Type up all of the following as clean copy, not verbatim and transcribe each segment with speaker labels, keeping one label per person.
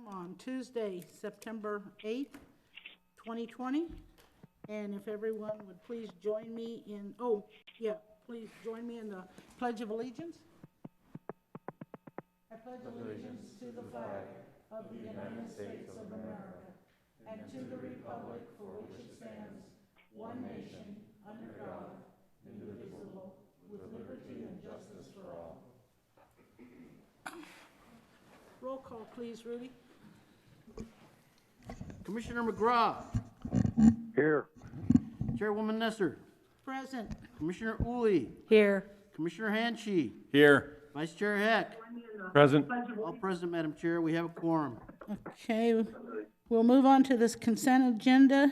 Speaker 1: On Tuesday, September 8th, 2020. And if everyone would please join me in, please join me in the Pledge of Allegiance. I pledge allegiance to the flag of the United States of America and to the republic for which it stands, one nation, under God, indivisible, with liberty and justice for all. Roll call, please, Rudy.
Speaker 2: Commissioner McGraw.
Speaker 3: Here.
Speaker 2: Chairwoman Nesser.
Speaker 1: Present.
Speaker 2: Commissioner Uli.
Speaker 1: Here.
Speaker 2: Commissioner Hanshi.
Speaker 4: Here.
Speaker 2: Vice Chair Heck.
Speaker 4: Present.
Speaker 2: All present, Madam Chair. We have a quorum.
Speaker 1: Okay, we'll move on to this consent agenda.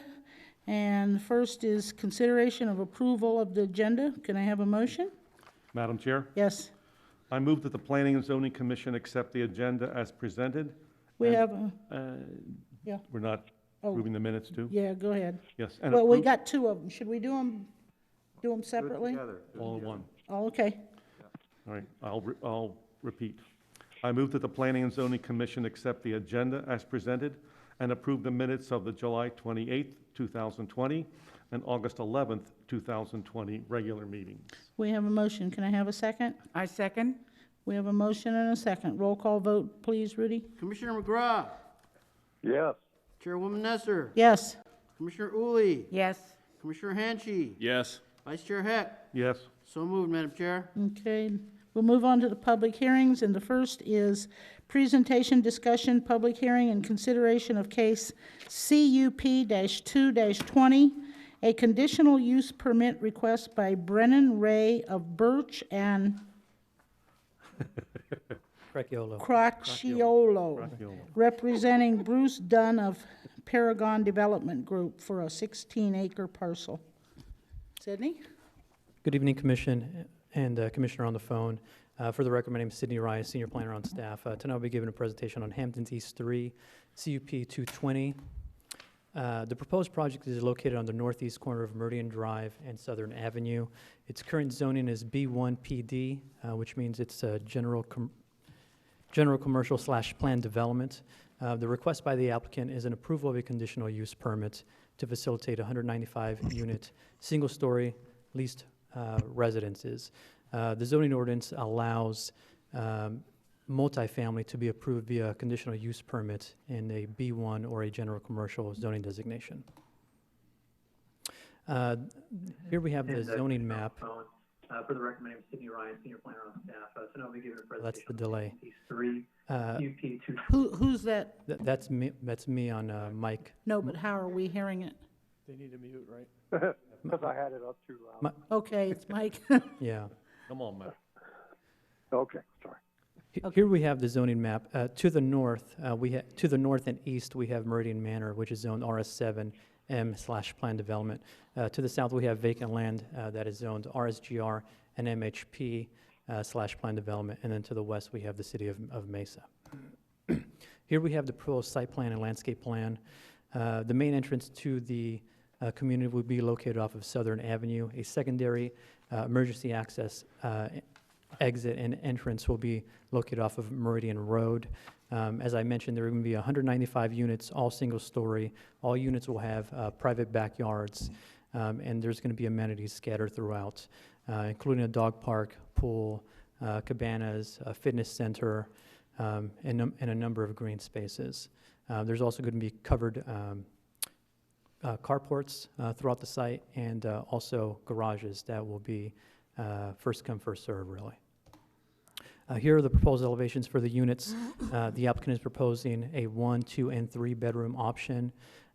Speaker 1: And first is consideration of approval of the agenda. Can I have a motion?
Speaker 4: Madam Chair,
Speaker 1: Yes.
Speaker 4: I move that the Planning and Zoning Commission accept the agenda as presented.
Speaker 1: We
Speaker 4: And,
Speaker 1: have, yeah.
Speaker 4: We're not
Speaker 1: Oh.
Speaker 4: approving the minutes too?
Speaker 1: Yeah, go ahead.
Speaker 4: Yes. And
Speaker 1: Well, we
Speaker 4: approve
Speaker 1: got two of them. Should we do them separately?
Speaker 4: all in one.
Speaker 1: Oh, okay.
Speaker 4: All right, I'll repeat. I move that the Planning and Zoning Commission accept the agenda as presented and approve the minutes of the July 28th, 2020 and August 11th, 2020 regular meetings.
Speaker 1: We have a motion. Can I have a second?
Speaker 5: I second.
Speaker 1: We have a motion and a second. Roll call vote, please, Rudy.
Speaker 2: Commissioner McGraw.
Speaker 3: Yes.
Speaker 2: Chairwoman Nesser.
Speaker 1: Yes.
Speaker 2: Commissioner Uli.
Speaker 5: Yes.
Speaker 2: Commissioner Hanshi.
Speaker 4: Yes.
Speaker 2: Vice Chair Heck.
Speaker 4: Yes.
Speaker 2: So moved, Madam Chair.
Speaker 1: Okay, we'll move on to the public hearings, and the first is presentation, discussion, public hearing, and consideration of case CUP-2-20, a conditional use permit request by Brennan Ray of Birch and Crocchiolo, representing Bruce Dunn of Paragon Development Group for a 16-acre parcel. Sydney?
Speaker 6: Good evening, Commission and Commissioner on the phone. For the record, my name is Sidney Rice, Senior Planner on staff. Tonight I'll be giving a presentation on Hamptons East 3, CUP 220. The proposed project is located on the northeast corner of Meridian Drive and Southern Avenue. Its current zoning is B1 PD, which means it's general commercial / planned development. The request by the applicant is an approval of a conditional use permit to facilitate 195-unit single-story leased residences. The zoning ordinance allows multifamily to be approved via conditional use permit in a B1 or a general commercial zoning designation. Here we have the zoning map.
Speaker 7: For the record, my name is Sidney Ryan, Senior Planner on staff. So now I'll be giving a presentation.
Speaker 6: That's the delay.
Speaker 1: Who's that?
Speaker 6: That's me on mic.
Speaker 1: No, but how are we hearing it?
Speaker 4: They need to mute, right?
Speaker 3: Because I had it up too loud.
Speaker 1: Okay, it's Mike.
Speaker 6: Yeah.
Speaker 4: Come on, Matt.
Speaker 3: Okay, sorry.
Speaker 6: Here we have the zoning map. To the north, to the north and east, we have Meridian Manor, which is zoned RS7 M/plan development. To the south, we have vacant land that is zoned RSGR and MHP /plan development. And then to the west, we have the city of Mesa. Here we have the proposed site plan and landscape plan. The main entrance to the community would be located off of Southern Avenue. A secondary emergency access exit and entrance will be located off of Meridian Road. As I mentioned, there are going to be 195 units, all single-story. All units will have private backyards, and there's going to be amenities scattered throughout, including a dog park, pool, cabanas, a fitness center, and a number of green spaces. There's also going to be covered carports throughout the site, and also garages that will be first come, first serve, really. Here are the proposed elevations for the units. The applicant is proposing a 1, 2, and 3 bedroom option,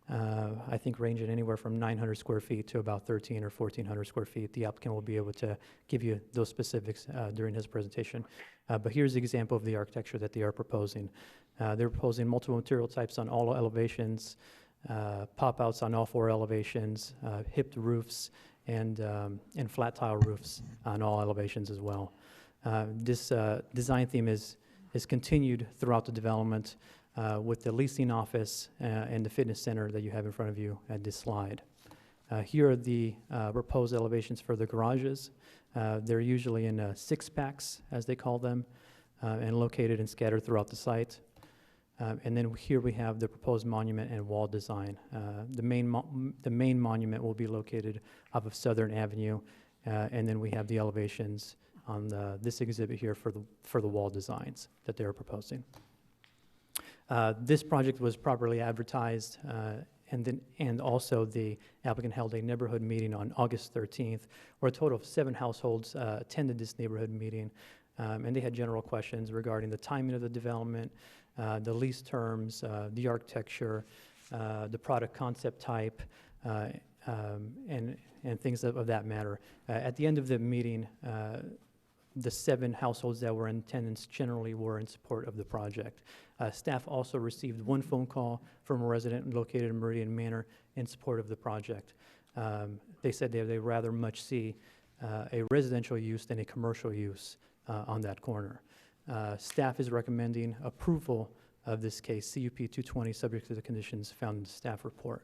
Speaker 6: I think ranging anywhere from 900 square feet to about 1,300 or 1,400 square feet. The applicant will be able to give you those specifics during his presentation. But here's the example of the architecture that they are proposing. They're proposing multiple material types on all elevations, pop-outs on all 4 elevations, hipped roofs, and flat tile roofs on all elevations as well. This design theme is continued throughout the development with the leasing office and the fitness center that you have in front of you at this slide. Here are the proposed elevations for the garages. They're usually in 6-packs, as they call them, and located and scattered throughout the site. And then here we have the proposed monument and wall design. The main monument will be located off of Southern Avenue, and then we have the elevations on this exhibit here for the wall designs that they're proposing. This project was properly advertised, and also the applicant held a neighborhood meeting on August 13th, where a total of 7 households attended this neighborhood meeting, and they had general questions regarding the timing of the development, the lease terms, the architecture, the product concept type, and things of that matter. At the end of the meeting, the 7 households that were in attendance generally were in support of the project. Staff also received 1 phone call from a resident located in Meridian Manor in support of the project. They said they'd rather much see a residential use than a commercial use on that corner. Staff is recommending approval of this case, CUP 220, subject to the conditions found in the staff report.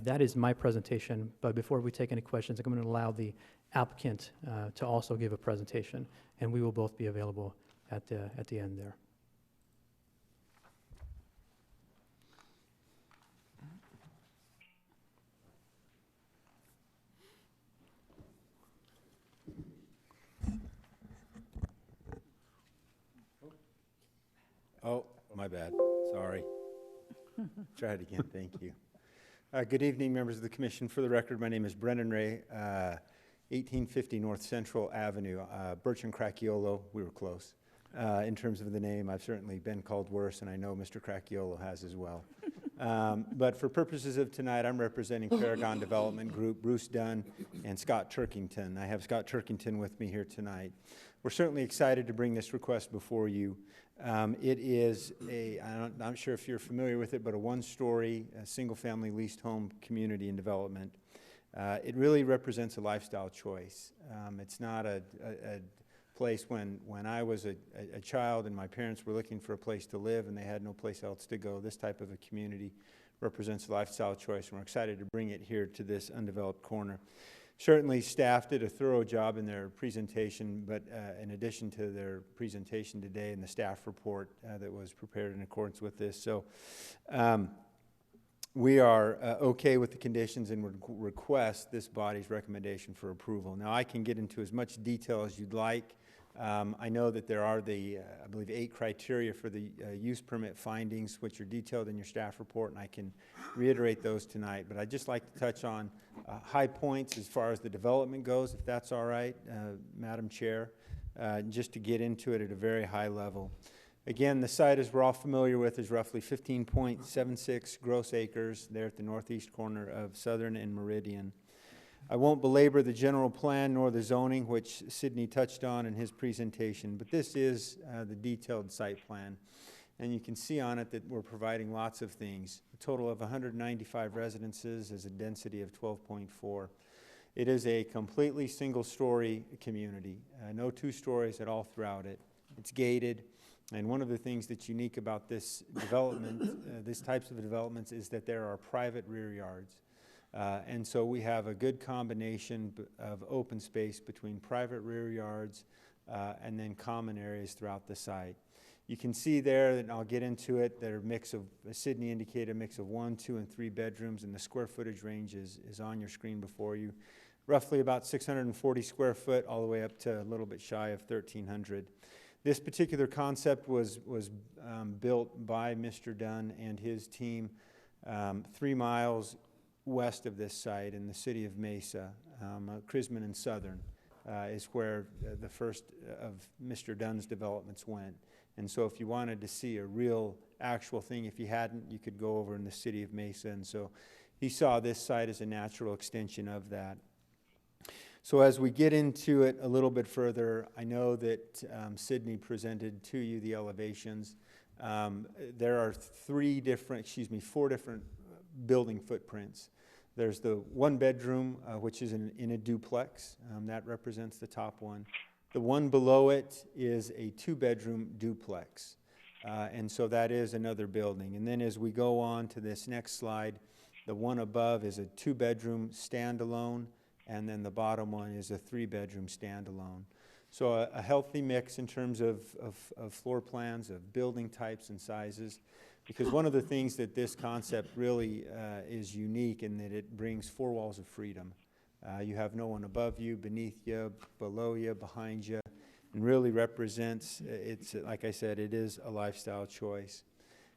Speaker 6: That is my presentation, but before we take any questions, I'm going to allow the applicant to also give a presentation, and we will both be available at the end there.
Speaker 5: Oh, my bad. Sorry. Try it again. Thank you. Good evening, members of the commission. For the record, my name is Brendan Ray, 1850 North Central Avenue, Birch and Cracchiolo. We were close. In terms of the name, I've certainly been called worse, and I know Mr. Cracchiolo has as well. But for purposes of tonight, I'm representing Paragon Development Group, Bruce Dunn, and Scott Turkington. I have Scott Turkington with me here tonight. We're certainly excited to bring this request before you. It is I'm not sure if you're familiar with it, but a 1-story, single-family leased home community and development. It really represents a lifestyle choice. It's not a place when I was a child and my parents were looking for a place to live and they had no place else to go. This type of a community represents a lifestyle choice, and we're excited to bring it here to this undeveloped corner. Certainly, staff did a thorough job in their presentation, but in addition to their presentation today and the staff report that was prepared in accordance with this. So we are okay with the conditions and would request this body's recommendation for approval. Now, I can get into as much detail as you'd like. I know that there are I believe 8 criteria for the use permit findings, which are detailed in your staff report, and I can reiterate those tonight. But I'd just like to touch on high points as far as the development goes, if that's all right, Madam Chair, just to get into it at a very high level. Again, the site, as we're all familiar with, is roughly 15.76 gross acres there at the northeast corner of Southern and Meridian. I won't belabor the general plan nor the zoning, which Sidney touched on in his presentation, but this is the detailed site plan. And you can see on it that we're providing lots of things. A total of 195 residences is a density of 12.4. It is a completely single-story community, no 2 stories at all throughout it. It's gated, and one of the things that's unique about this development, these types of developments, is that there are private rear yards. And so we have a good combination of open space between private rear yards and then common areas throughout the site. You can see there, and I'll get into it, that are a mix of, as Sidney indicated, a mix of 1, 2, and 3 bedrooms, and the square footage range is on your screen before you. Roughly about 640 square foot, all the way up to a little bit shy of 1,300. This particular concept was built by Mr. Dunn and his team 3 miles west of this site in the city of Mesa. Crisman and Southern is where the first of Mr. Dunn's developments went. And so if you wanted to see a real actual thing, if you hadn't, you could go over in the city of Mesa. And so he saw this site as a natural extension of that. So as we get into it a little bit further, I know that Sidney presented to you the elevations. There are 4 different building footprints. There's the 1 bedroom, which is in a duplex. That represents the top one. The one below it is a 2-bedroom duplex. And so that is another building. And then as we go on to this next slide, the one above is a 2-bedroom standalone, and then the bottom one is a 3-bedroom standalone. So a healthy mix in terms of floor plans, of building types and sizes, because one of the things that this concept really is unique in that it brings 4 walls of freedom. You have no one above you, beneath you, below you, behind you, and really represents, it's like I said, it is a lifestyle choice.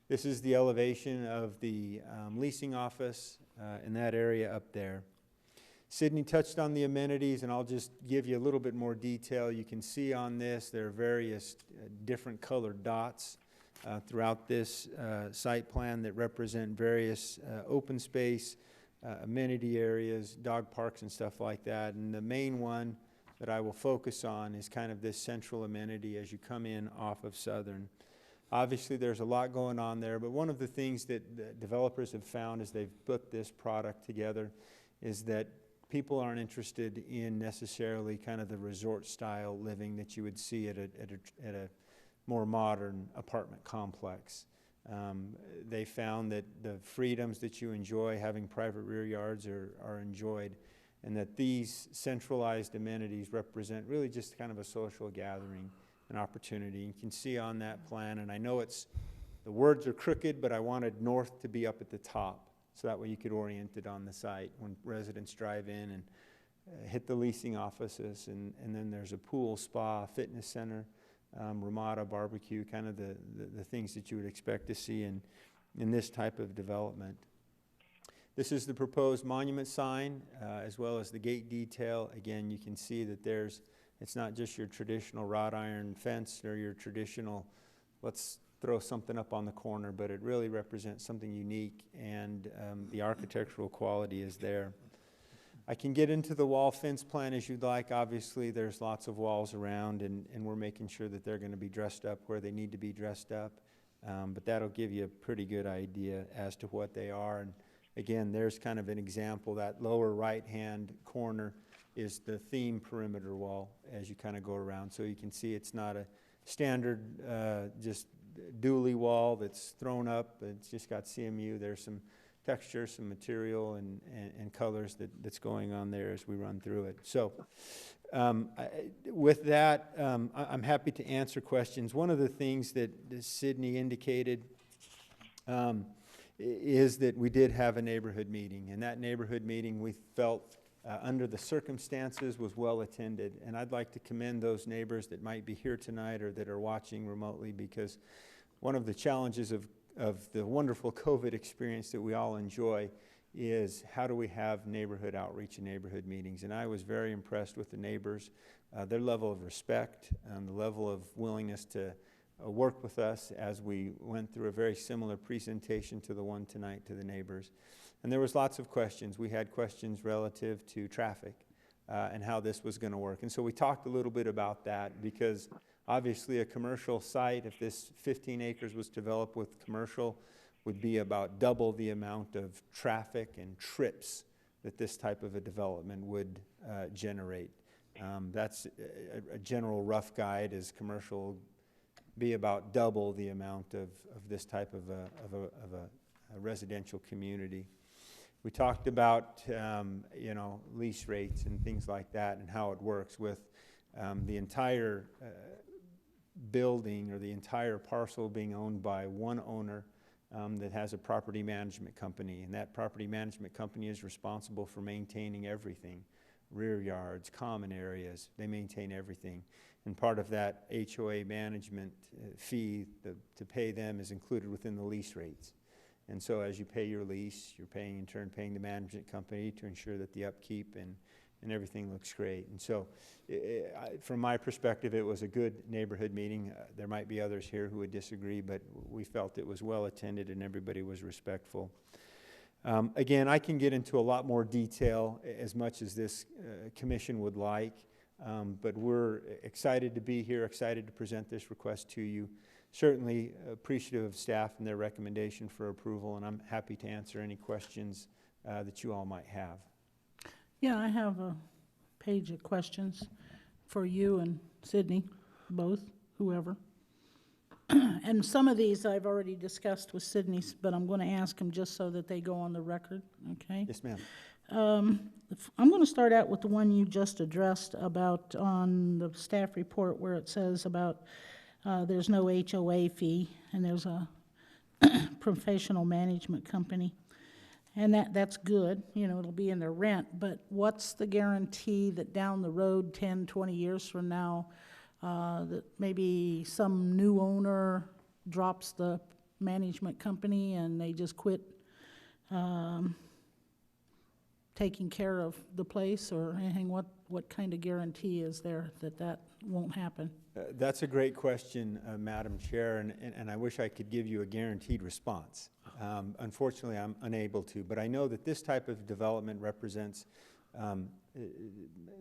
Speaker 5: This is the elevation of the leasing office in that area up there. Sydney touched on the amenities, and I'll just give you a little bit more detail. You can see on this there are various different colored dots throughout this site plan that represent various open space, amenity areas, dog parks and stuff like that. And the main one that I will focus on is kind of this central amenity as you come in off of Southern. Obviously, there's a lot going on there, but one of the things that the developers have found as they've put this product together is that people aren't interested in necessarily kind of the resort-style living that you would see at a more modern apartment complex. They found that the freedoms that you enjoy, having private rear yards, are enjoyed, and that these centralized amenities represent really just kind of a social gathering, an opportunity. You can see on that plan, and I know the words are crooked, but I wanted north to be up at the top, so that way you could orient it on the site when residents drive in and hit the leasing offices, and then there's a pool, spa, fitness center, Ramada barbecue, kind of the things that you would expect to see in this type of development. This is the proposed monument sign, as well as the gate detail. Again, you can see that it's not just your traditional wrought iron fence or your traditional, let's throw something up on the corner, but it really represents something unique, and the architectural quality is there. I can get into the wall fence plan as you'd like. Obviously, there's lots of walls around, and we're making sure that they're going to be dressed up where they need to be dressed up. But that'll give you a pretty good idea as to what they are. And again, there's kind of an example. That lower right-hand corner is the theme perimeter wall as you kind of go around. So you can see it's not a standard just dually wall that's thrown up. It's just got CMU. There's some texture, some material, and colors that's going on there as we run through it. So with that, I'm happy to answer questions. One of the things that Sydney indicated is that we did have a neighborhood meeting, and that neighborhood meeting we felt under the circumstances was well attended. And I'd like to commend those neighbors that might be here tonight or that are watching remotely, because one of the challenges of the wonderful COVID experience that we all enjoy is how do we have neighborhood outreach and neighborhood meetings. And I was very impressed with the neighbors, their level of respect, the level of willingness to work with us as we went through a very similar presentation to the one tonight to the neighbors. And there was lots of questions. We had questions relative to traffic and how this was going to work. And so we talked a little bit about that, because obviously a commercial site, if this 15 acres was developed with commercial, would be about double the amount of traffic and trips that this type of a development would generate. That's a general rough guide, is commercial be about double the amount of this type of a residential community. We talked about lease rates and things like that, and how it works with the entire building or the entire parcel being owned by one owner that has a property management company, and that property management company is responsible for maintaining everything, rear yards, common areas. They maintain everything, and part of that HOA management fee to pay them is included within the lease rates. And so as you pay your lease, you're paying, in turn, paying the management company to ensure that the upkeep and everything looks great. And so from my perspective, it was a good neighborhood meeting. There might be others here who would disagree, but we felt it was well attended and everybody was respectful. Again, I can get into a lot more detail as much as this commission would like, but we're excited to be here, excited to present this request to you. Certainly appreciative of staff and their recommendation for approval, and I'm happy to answer any questions that you all might have.
Speaker 1: Yeah, I have a page of questions for you and Sydney, both, whoever. And some of these I've already discussed with Sydney, but I'm going to ask them just so that they go on the record, okay?
Speaker 5: Yes, ma'am.
Speaker 1: I'm going to start out with the one you just addressed about on the staff report where it says about there's no HOA fee and there's a professional management company. And that's good, you know, it'll be in their rent, but what's the guarantee that down the road, 10, 20 years from now, that maybe some new owner drops the management company and they just quit taking care of the place or anything? What kind of guarantee is there that that won't happen?
Speaker 5: That's a great question, Madam Chair, and I wish I could give you a guaranteed response. Unfortunately, I'm unable to, but I know that this type of development represents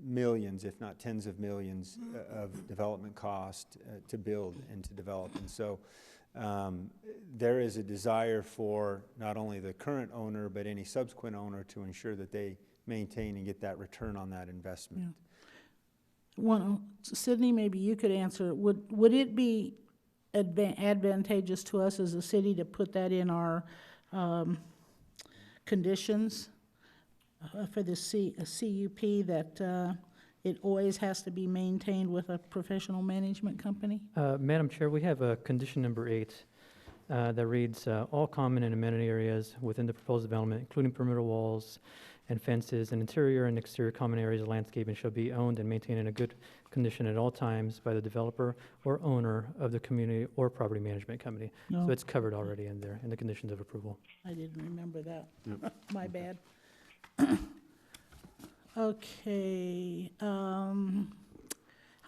Speaker 5: millions, if not tens of millions, of development cost to build and to develop. And so there is a desire for not only the current owner, but any subsequent owner to ensure that they maintain and get that return on that investment.
Speaker 1: Yeah. Sydney, maybe you could answer. Would it be advantageous to us as a city to put that in our conditions for the CUP that it always has to be maintained with a professional management company?
Speaker 6: Madam Chair, we have a condition number 8 that reads, all common and amenity areas within the proposed development, including perimeter walls and fences and interior and exterior common areas of landscaping shall be owned and maintained in a good condition at all times by the developer or owner of the community or property management company.
Speaker 1: No.
Speaker 6: So it's covered already in there in the conditions of approval.
Speaker 1: I didn't remember that.
Speaker 4: Yep.
Speaker 1: My bad. Okay, how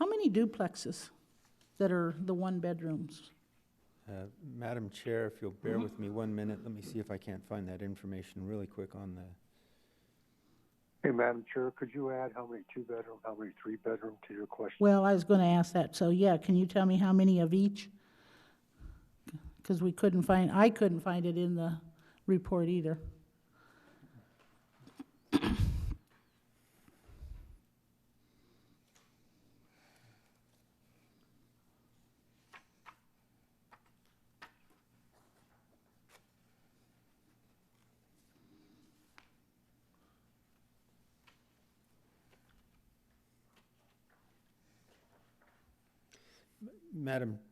Speaker 1: many duplexes that are the one-bedrooms?
Speaker 5: Madam Chair, if you'll bear with me 1 minute, let me see if I can't find that information really quick on the...
Speaker 3: Hey, Madam Chair, could you add how many two-bedroom, how many three-bedroom to your question?
Speaker 1: Well, I was going to ask that, so yeah, can you tell me how many of each? Because I couldn't find it in the report either.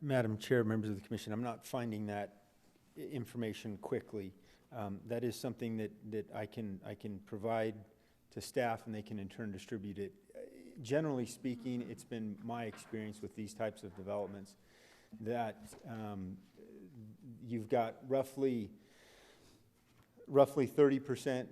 Speaker 5: Madam Chair, members of the commission, I'm not finding that information quickly. That is something that I can provide to staff and they can in turn distribute it. Generally speaking, it's been my experience with these types of developments that you've got roughly 30%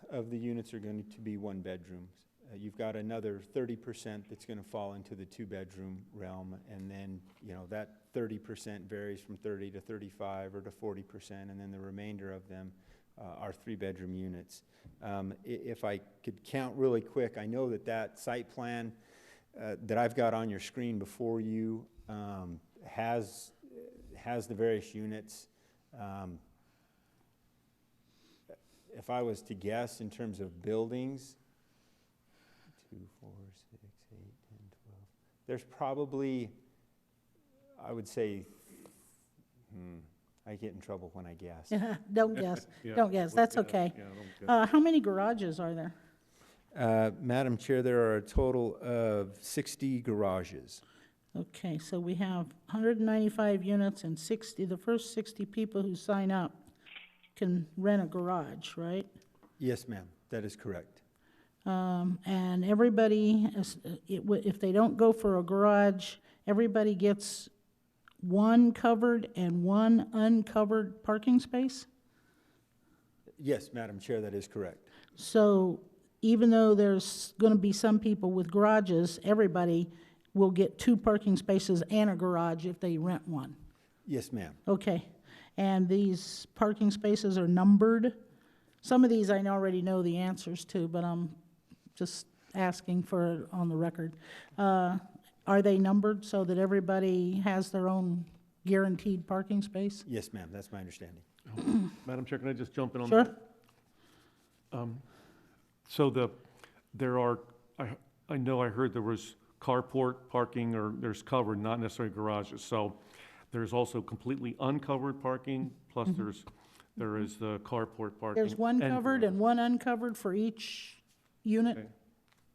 Speaker 5: of the units are going to be one bedrooms. You've got another 30% that's going to fall into the two-bedroom realm, and then, you know, that 30% varies from 30 to 35 or to 40%, and then the remainder of them are three-bedroom units. If I could count really quick, I know that site plan that I've got on your screen before you has the various units. If I was to guess in terms of buildings, 2, 4, 6, 8, 10, 12. There's probably, I would say, I get in trouble when I guess.
Speaker 1: Don't guess.
Speaker 4: Yeah.
Speaker 1: Don't guess. That's okay.
Speaker 4: Yeah, don't get-
Speaker 1: How many garages are there?
Speaker 5: Madam Chair, there are a total of 60 garages.
Speaker 1: Okay, so we have 195 units and the first 60 people who sign up can rent a garage, right?
Speaker 5: Yes, ma'am, that is correct.
Speaker 1: And everybody, if they don't go for a garage, everybody gets one covered and one uncovered parking space?
Speaker 5: Yes, Madam Chair, that is correct.
Speaker 1: So even though there's going to be some people with garages, everybody will get 2 parking spaces and a garage if they rent one?
Speaker 5: Yes, ma'am.
Speaker 1: Okay. And these parking spaces are numbered? Some of these I already know the answers to, but I'm just asking for it on the record. Are they numbered so that everybody has their own guaranteed parking space?
Speaker 5: Yes, ma'am, that's my understanding.
Speaker 4: Madam Chair, can I just jump in on
Speaker 1: Sure.
Speaker 4: that? So there are, I know I heard there was carport parking, or there's covered, not necessarily garages. So there's also completely uncovered parking, plus There is the carport parking.
Speaker 1: There's one covered
Speaker 4: garage.
Speaker 1: and one uncovered for each unit?
Speaker 4: Okay.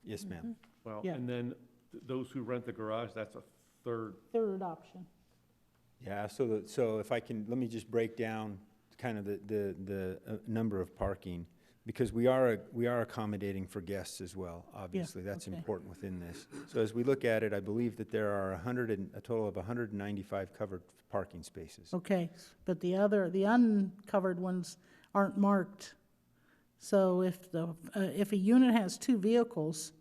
Speaker 5: Yes, ma'am.
Speaker 4: Well,
Speaker 1: Yeah.
Speaker 4: and then those who rent the garage, that's a third.
Speaker 1: Third option.
Speaker 5: Yeah, so if I can, let me just break down kind of the number of parking, because we are accommodating for guests as well, obviously. That's
Speaker 1: okay.
Speaker 5: important within this. So as we look at it, I believe that there are a total of 195 covered parking spaces.
Speaker 1: Okay, but the uncovered ones aren't marked. So if a unit has two vehicles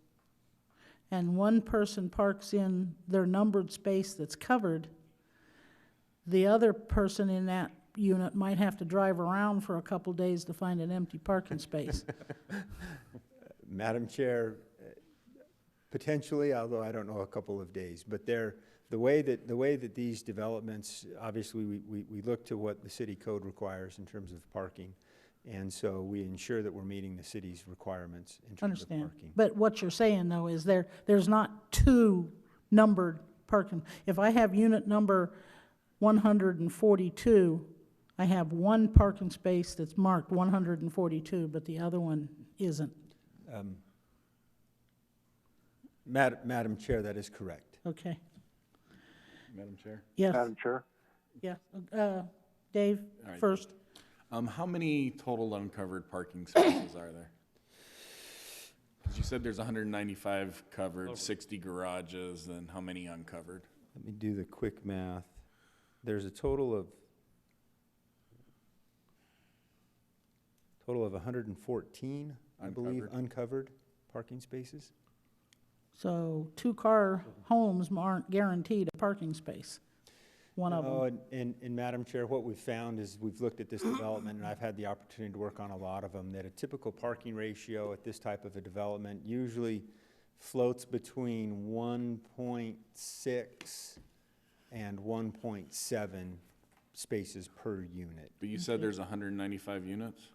Speaker 1: and one person parks in their numbered space that's covered, the other person in that unit might have to drive around for a couple days to find an empty parking space.
Speaker 5: Madam Chair, potentially, although I don't know, a couple of days, but the way that these developments, obviously, we look to what the city code requires in terms of parking, and so we ensure that we're meeting the city's requirements in terms of
Speaker 1: Understand.
Speaker 5: parking.
Speaker 1: But what you're saying, though, is there's not two numbered parking. If I have unit number 142, I have one parking space that's marked 142, but the other one isn't.
Speaker 5: Madam Chair, that is correct.
Speaker 1: Okay,
Speaker 8: Madam Chair?
Speaker 1: yes,
Speaker 3: Madam Chair?
Speaker 1: yeah. Dave,
Speaker 8: All right.
Speaker 1: first.
Speaker 8: How many total uncovered parking spaces are there? 'Cause you said there's 195 covered, 60 garages, and how many uncovered?
Speaker 5: Let me do the quick math. There's a total of 114, I believe, uncovered parking spaces.
Speaker 1: So two-car homes aren't guaranteed a parking space, one of them.
Speaker 5: And Madam Chair, what we've found is we've looked at this development, and I've had the opportunity to work on a lot of them, that a typical parking ratio at this type of a development usually floats between 1.6 and 1.7 spaces per unit.
Speaker 8: But you said there's 195 units?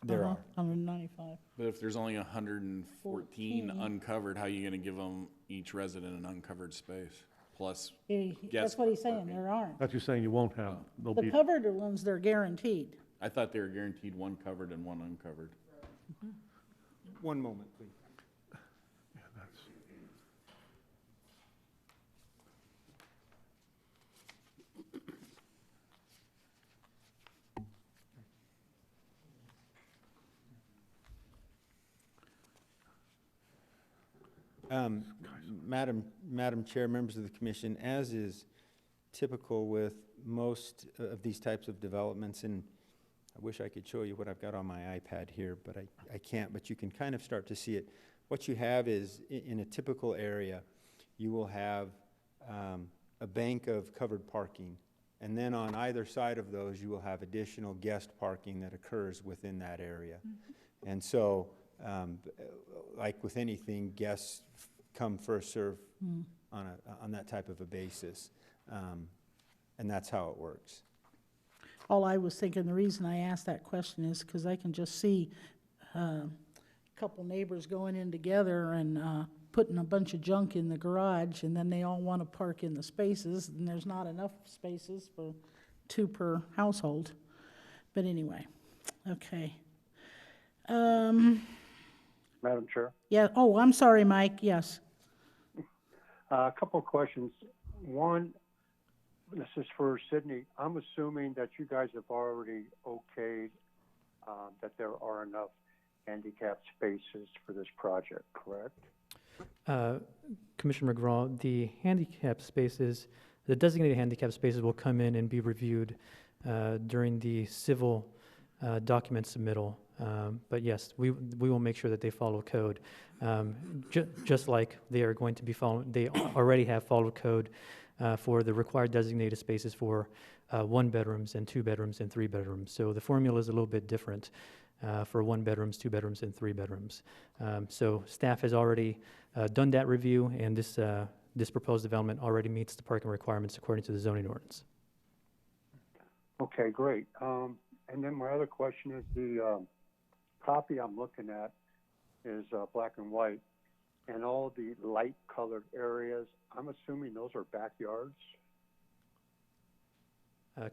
Speaker 5: There are.
Speaker 1: 195.
Speaker 8: But if there's only 114
Speaker 1: 14.
Speaker 8: uncovered, how are you gonna give them, each resident, an uncovered space? Plus,
Speaker 1: That's
Speaker 8: Guest
Speaker 1: what he's saying,
Speaker 8: parking.
Speaker 1: there aren't.
Speaker 4: That's you're saying you won't have, there'll
Speaker 1: The
Speaker 4: be,
Speaker 1: covered ones, they're guaranteed.
Speaker 8: I thought they were guaranteed one covered and one uncovered.
Speaker 5: One moment, please. Madam Chair, members of the commission, as is typical with most of these types of developments, and I wish I could show you what I've got on my iPad here, but I can't, but you can kind of start to see it. What you have is, in a typical area, you will have a bank of covered parking, and then on either side of those, you will have additional guest parking that occurs within that area. Mm-hmm. And so, like with anything, guests come first serve on that type of a basis, and that's how it works.
Speaker 1: All I was thinking, the reason I asked that question is because I can just see a couple neighbors going in together and putting a bunch of junk in the garage, and then they all want to park in the spaces, and there's not enough spaces for two per household. But anyway, okay.
Speaker 3: Madam Chair?
Speaker 1: Yeah, oh, I'm sorry, Mike, yes.
Speaker 3: A couple of questions. One, this is for Sydney. I'm assuming that you guys have already okayed that there are enough handicap spaces for this project, correct?
Speaker 6: Commissioner McGraw, the handicap spaces, the designated handicap spaces will come in and be reviewed during the civil document submittal. But yes, we will make sure that they follow code, just like they are going to be following. They already have followed code for the required designated spaces for 1 bedrooms and 2 bedrooms and 3 bedrooms. So the formula is a little bit different for 1 bedrooms, 2 bedrooms, and 3 bedrooms. So staff has already done that review, and this proposed development already meets the parking requirements according to the zoning ordinance.
Speaker 3: Okay, great. And then my other question is the copy I'm looking at is black and white, and all the light colored areas, I'm assuming those are backyards?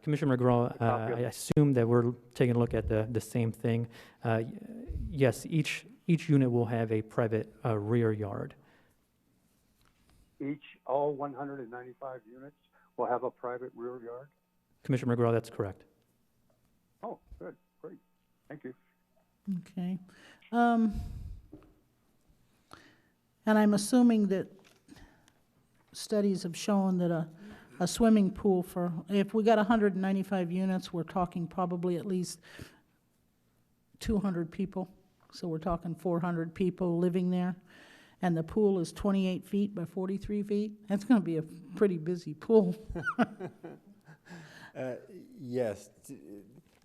Speaker 6: Commissioner McGraw,
Speaker 3: copy of
Speaker 6: I assume that we're taking a look at the same thing. Yes, each unit will have a private rear yard.
Speaker 3: All 195 units will have a private rear yard?
Speaker 6: Commissioner McGraw, that's correct.
Speaker 3: Oh, good, great, thank you.
Speaker 1: Okay. And I'm assuming that studies have shown that a swimming pool for, if we got 195 units, we're talking probably at least 200 people. So we're talking 400 people living there. And the pool is 28 feet by 43 feet. That's going to be a pretty busy pool.
Speaker 5: Yes,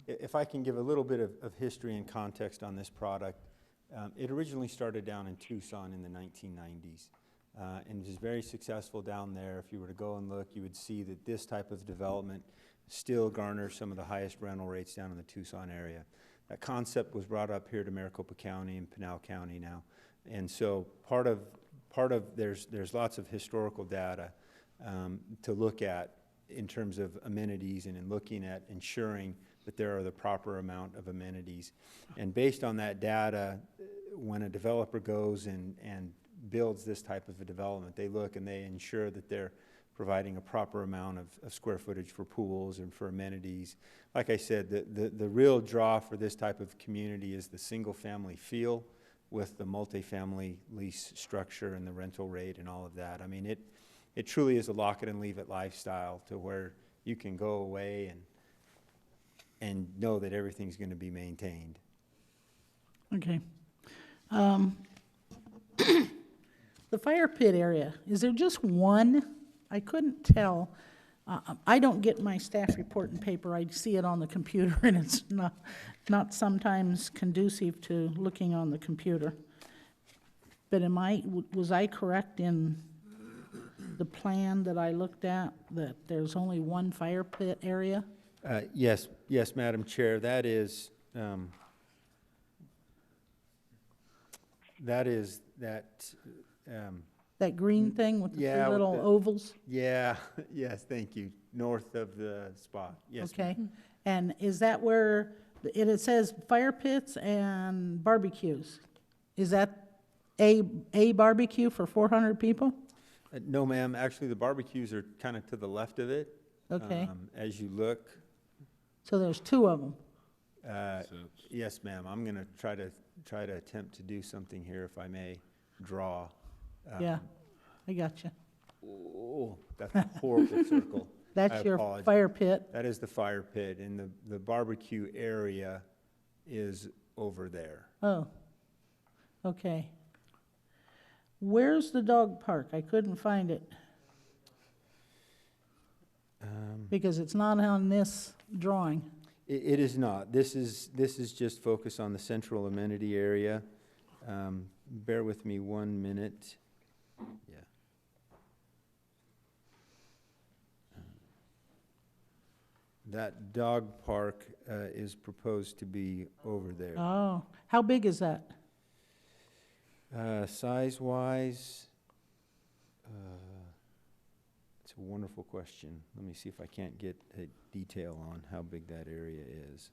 Speaker 5: if I can give a little bit of history and context on this product, it originally started down in Tucson in the 1990s. And was very successful down there. If you were to go and look, you would see that this type of development still garners some of the highest rental rates down in the Tucson area. That concept was brought up here to Maricopa County and Pinal County now. And so part of there's lots of historical data to look at in terms of amenities and in looking at ensuring that there are the proper amount of amenities. And based on that data, when a developer goes and builds this type of a development, they look and they ensure that they're providing a proper amount of square footage for pools and for amenities. Like I said, the real draw for this type of community is the single-family feel with the multifamily lease structure and the rental rate and all of that. I mean, it truly is a lock-it-and-leave-it lifestyle to where you can go away and know that everything's going to be maintained.
Speaker 1: Okay. The fire pit area, is there just one? I couldn't tell. I don't get my staff report in paper. I see it on the computer, and it's not sometimes conducive to looking on the computer. But was I correct in the plan that I looked at, that there's only one fire pit area?
Speaker 5: Yes, Madam Chair, that is
Speaker 1: That green thing with the
Speaker 5: yeah,
Speaker 1: three
Speaker 5: with
Speaker 1: little
Speaker 5: the-
Speaker 1: ovals?
Speaker 5: yeah, yes, thank you, north of the spot, yes.
Speaker 1: Okay. And is that where, it says fire pits and barbecues? Is that a barbecue for 400 people?
Speaker 5: No, ma'am, actually, the barbecues are kind of to the left of it.
Speaker 1: Okay.
Speaker 5: As you look,
Speaker 1: So there's two of them.
Speaker 5: yes, ma'am, I'm gonna try to attempt to do something here, if I may, draw.
Speaker 1: Yeah, I got you.
Speaker 5: Oh, that's a horrible circle.
Speaker 1: That's
Speaker 5: I
Speaker 1: your
Speaker 5: apologize.
Speaker 1: fire pit.
Speaker 5: That is the fire pit, and the barbecue area is over there.
Speaker 1: Oh, okay. Where's the dog park? I couldn't find it because it's not on this drawing.
Speaker 5: It is not. This is just focused on the central amenity area. Bear with me 1 minute. Yeah. That dog park is proposed to be over there.
Speaker 1: Oh, how big is that?
Speaker 5: Size-wise, it's a wonderful question. Let me see if I can't get a detail on how big that area is.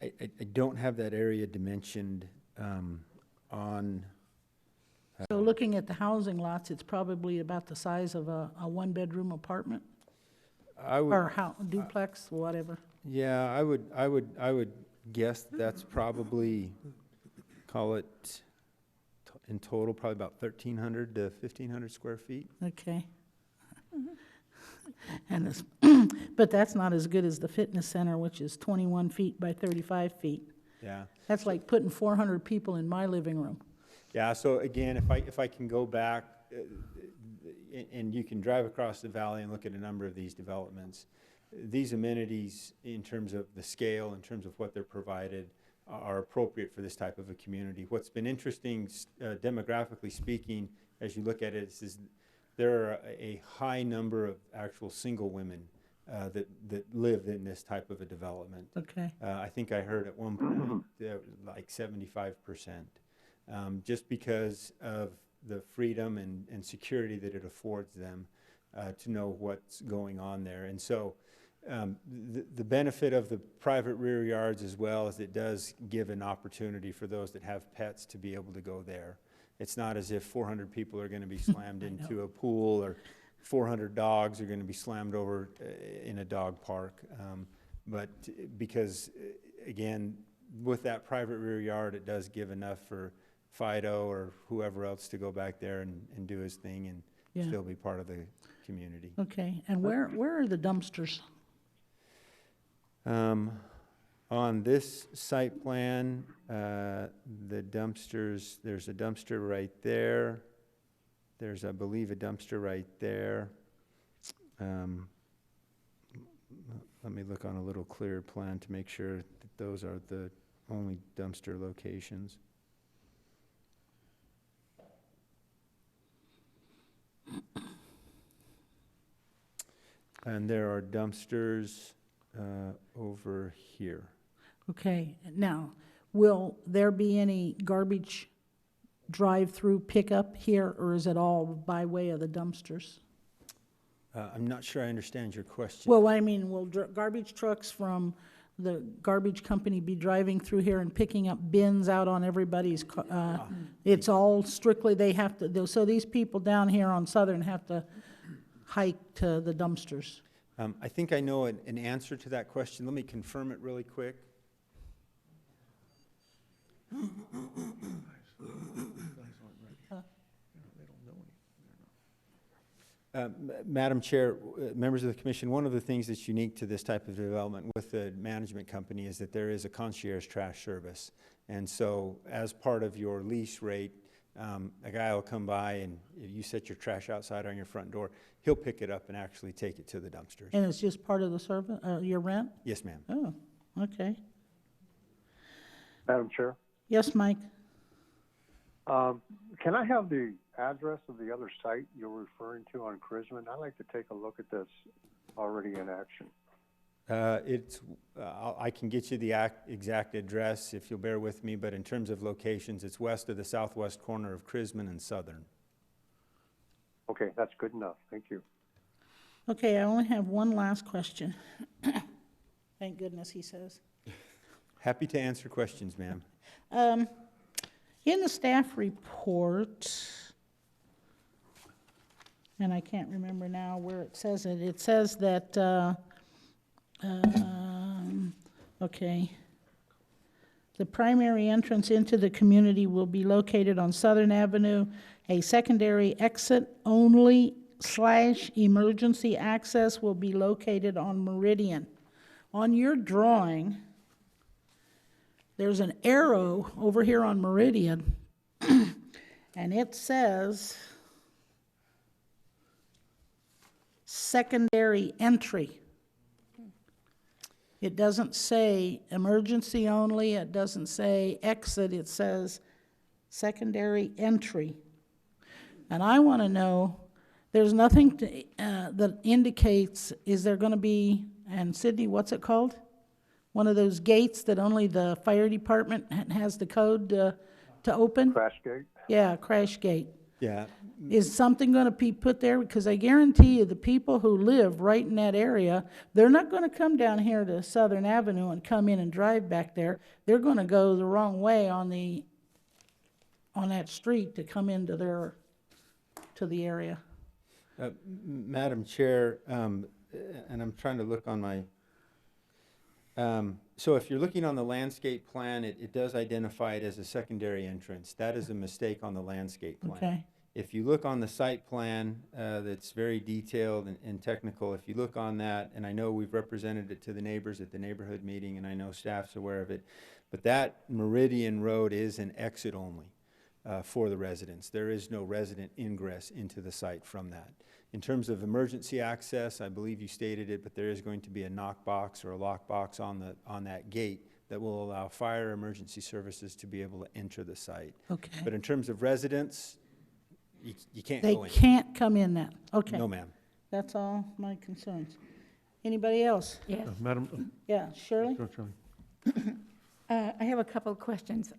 Speaker 5: I don't have that area dimensioned on.
Speaker 1: So looking at the housing lots, it's probably about the size of a one-bedroom apartment
Speaker 5: I would,
Speaker 1: or duplex, whatever.
Speaker 5: yeah, I would guess that's probably, call it in total, probably about 1,300 to 1,500 square feet.
Speaker 1: Okay. And it's, but that's not as good as the fitness center, which is 21 feet by 35 feet.
Speaker 5: Yeah.
Speaker 1: That's like putting 400 people in my living room.
Speaker 5: Yeah, so again, if I can go back, and you can drive across the valley and look at a number of these developments, these amenities in terms of the scale, in terms of what they're provided, are appropriate for this type of a community. What's been interesting, demographically speaking, as you look at it, is there are a high number of actual single women that live in this type of a development.
Speaker 1: Okay.
Speaker 5: I think I heard at one point like 75%. Just because of the freedom and security that it affords them to know what's going on there. And so the benefit of the private rear yards as well is it does give an opportunity for those that have pets to be able to go there. It's not as if 400 people are going to be slammed into a pool, or 400 dogs are going to be slammed over in a dog park. But because, again, with that private rear yard, it does give enough for Fido or whoever else to go back there and do his thing and
Speaker 1: Yeah.
Speaker 5: still be part of the community.
Speaker 1: Okay, and where are the dumpsters?
Speaker 5: On this site plan, the dumpsters, there's a dumpster right there. There's, I believe, a dumpster right there. Let me look on a little clearer plan to make sure that those are the only dumpster locations. And there are dumpsters over here.
Speaker 1: Okay, now, will there be any garbage drive-through pickup here, or is it all by way of the dumpsters?
Speaker 5: I'm not sure I understand your question.
Speaker 1: Well, I mean, will garbage trucks from the garbage company be driving through here and picking up bins out on everybody's, it's all strictly, they have to, so these people down here on Southern have to hike to the dumpsters?
Speaker 5: I think I know an answer to that question. Let me confirm it really quick. Madam Chair, members of the commission, one of the things that's unique to this type of development with the management company is that there is a concierge trash service. And so as part of your lease rate, a guy will come by, and if you set your trash outside on your front door, he'll pick it up and actually take it to the dumpsters.
Speaker 1: And it's just part of the service, your rent?
Speaker 5: Yes, ma'am.
Speaker 1: Oh, okay.
Speaker 3: Madam Chair,
Speaker 1: Yes, Mike?
Speaker 3: can I have the address of the other site you're referring to on Chrisman? I'd like to take a look at this already in action.
Speaker 5: I can get you the exact address if you'll bear with me, but in terms of locations, it's west of the southwest corner of Chrisman and Southern.
Speaker 3: Okay, that's good enough. Thank you.
Speaker 1: Okay, I only have one last question. Thank goodness, he says.
Speaker 5: Happy to answer questions, ma'am.
Speaker 1: In the staff report, and I can't remember now where it says that, okay, the primary entrance into the community will be located on Southern Avenue. A secondary exit only / emergency access will be located on Meridian. On your drawing, there's an arrow over here on Meridian, and it says secondary entry. It doesn't say emergency only, it doesn't say exit, it says secondary entry. And I want to know, there's nothing that indicates, is there going to be, and Sydney, what's it called? One of those gates that only the fire department has the code to open?
Speaker 3: Crash gate?
Speaker 1: Yeah, crash gate.
Speaker 5: Yeah.
Speaker 1: Is something going to be put there? Because I guarantee you, the people who live right in that area, they're not going to come down here to Southern Avenue and come in and drive back there. They're going to go the wrong way on that street to come into to the area.
Speaker 5: Madam Chair, and I'm trying to look on my, so if you're looking on the landscape plan, it does identify it as a secondary entrance. That is a mistake on the landscape plan.
Speaker 1: Okay.
Speaker 5: If you look on the site plan, that's very detailed and technical, if you look on that, and I know we've represented it to the neighbors at the neighborhood meeting, and I know staff's aware of it, but that Meridian Road is an exit only for the residents. There is no resident ingress into the site from that. In terms of emergency access, I believe you stated it, but there is going to be a knock box or a lock box on that gate that will allow fire emergency services to be able to enter the site.
Speaker 1: Okay.
Speaker 5: But in terms of residents, you can't
Speaker 1: They
Speaker 5: go in.
Speaker 1: can't come in that. Okay.
Speaker 5: No, ma'am.
Speaker 1: That's all my concerns. Anybody else?
Speaker 9: Yes.
Speaker 4: Madam,
Speaker 1: Yeah, Shirley?
Speaker 4: go, Shirley.
Speaker 9: I have a couple of questions.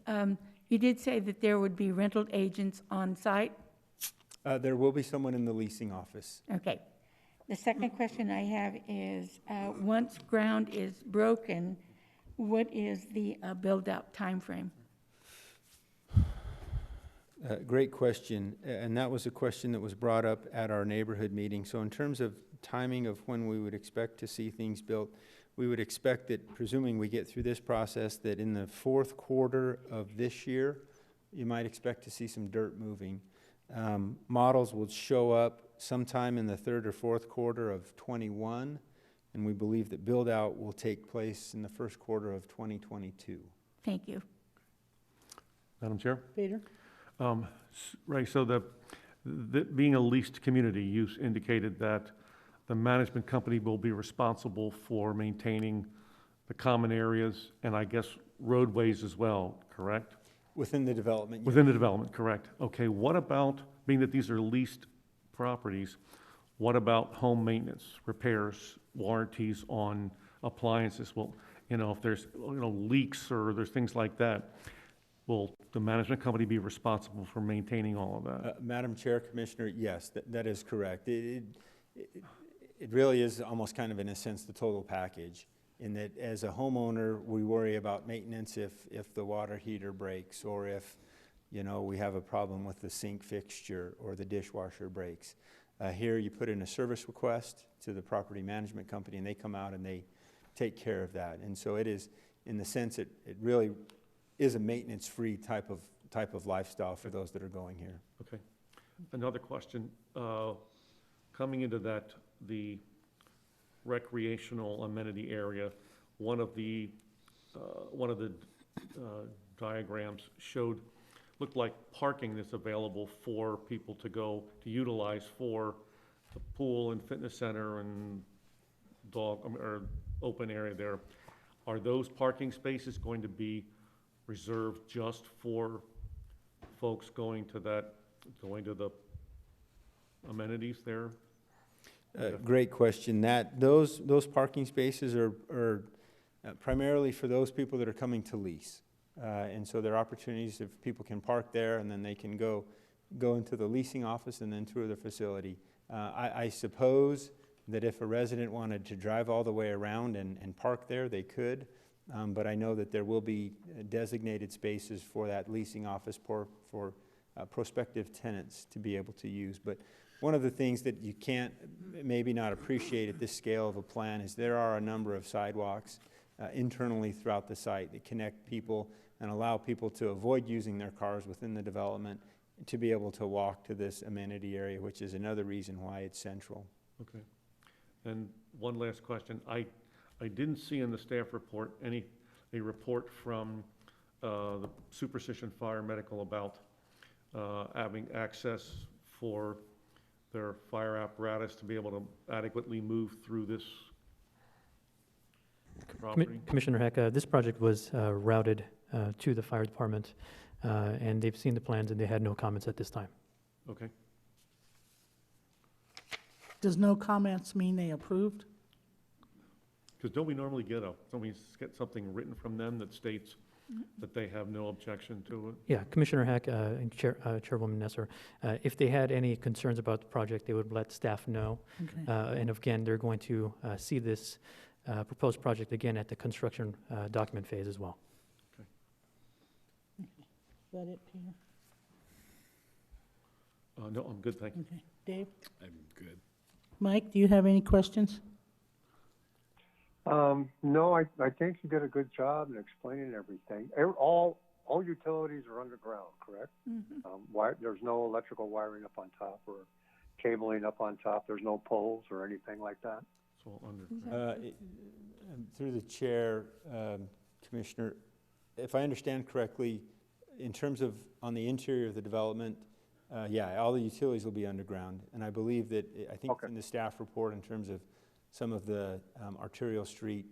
Speaker 9: You did say that there would be rental agents on site.
Speaker 5: There will be someone in the leasing office.
Speaker 1: Okay. The second question I have is, once ground is broken, what is the build-out timeframe?
Speaker 5: Great question, and that was a question that was brought up at our neighborhood meeting. So in terms of timing of when we would expect to see things built, we would expect that, presuming we get through this process, that in the fourth quarter of this year, you might expect to see some dirt moving. Models will show up sometime in the third or fourth quarter of '21, and we believe that build-out will take place in the first quarter of 2022.
Speaker 1: Thank you.
Speaker 4: Madam Chair?
Speaker 1: Peter?
Speaker 4: Right, so being a leased community, you indicated that the management company will be responsible for maintaining the common areas and I guess roadways as well, correct?
Speaker 5: Within the development.
Speaker 4: Within the development, correct. Okay, what about, being that these are leased properties, what about home maintenance, repairs, warranties on appliances? Well, if there's, leaks or there's things like that, will the management company be responsible for maintaining all of that?
Speaker 5: Madam Chair, Commissioner, yes, that is correct. It really is almost kind of, in a sense, the total package, in that as a homeowner, we worry about maintenance if the water heater breaks, or if, we have a problem with the sink fixture or the dishwasher breaks. Here, you put in a service request to the property management company, and they come out and they take care of that. And so it is, in the sense, it really is a maintenance-free type of lifestyle for those that are going here.
Speaker 4: Okay. Another question, coming into the recreational amenity area, one of the diagrams looked like parking that's available for people to utilize for the pool and fitness center and or open area there. Are those parking spaces going to be reserved just for folks going to the amenities there?
Speaker 5: Great question. Those parking spaces are primarily for those people that are coming to lease. And so there are opportunities if people can park there, and then they can go into the leasing office and then tour the facility. I suppose that if a resident wanted to drive all the way around and park there, they could. But I know that there will be designated spaces for that leasing office for prospective tenants to be able to use. But one of the things that you can't maybe not appreciate at this scale of a plan is there are a number of sidewalks internally throughout the site that connect people and allow people to avoid using their cars within the development to be able to walk to this amenity area, which is another reason why it's central.
Speaker 4: Okay. And one last question. I didn't see in the staff report a report from the Superstition Fire Medical about having access for their fire apparatus to be able to adequately move through this property.
Speaker 6: Commissioner Heck, this project was routed to the fire department, and they've seen the plans and they had no comments at this time.
Speaker 4: Okay.
Speaker 9: Does no comments mean they approved?
Speaker 4: Because don't we normally get something written from them that states that they have no objection to it?
Speaker 6: Yeah, Commissioner Heck and Chairwoman Nesser, if they had any concerns about the project, they would let staff know.
Speaker 9: Okay.
Speaker 6: And again, they're going to see this proposed project again at the construction document phase as well.
Speaker 9: Is that it, Peter?
Speaker 4: No, I'm good, thank you.
Speaker 9: Okay. Dave?
Speaker 8: I'm good.
Speaker 9: Mike, do you have any questions?
Speaker 3: No, I think you did a good job in explaining everything. All utilities are underground, correct?
Speaker 9: Mm-hmm.
Speaker 3: There's no electrical wiring up on top or cabling up on top. There's no poles or anything like that.
Speaker 4: It's all underground.
Speaker 5: Through the chair, Commissioner, if I understand correctly, in terms of on the interior of the development, yeah, all the utilities will be underground. And I believe that, I think
Speaker 3: Okay.
Speaker 5: in the staff report in terms of some of the arterial street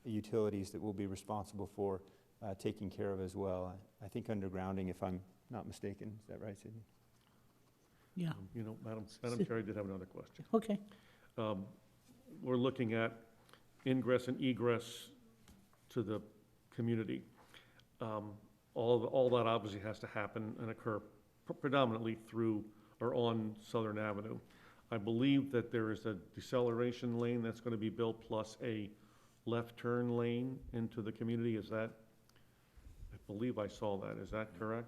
Speaker 5: utilities that we'll be responsible for taking care of as well. I think undergrounding, if I'm not mistaken. Is that right, Sidney?
Speaker 9: Yeah.
Speaker 4: Madam Chair, I did have another question.
Speaker 9: Okay.
Speaker 4: We're looking at ingress and egress to the community. All that obviously has to happen and occur predominantly through or on Southern Avenue. I believe that there is a deceleration lane that's going to be built plus a left turn lane into the community. Is that, I believe I saw that. Is that correct?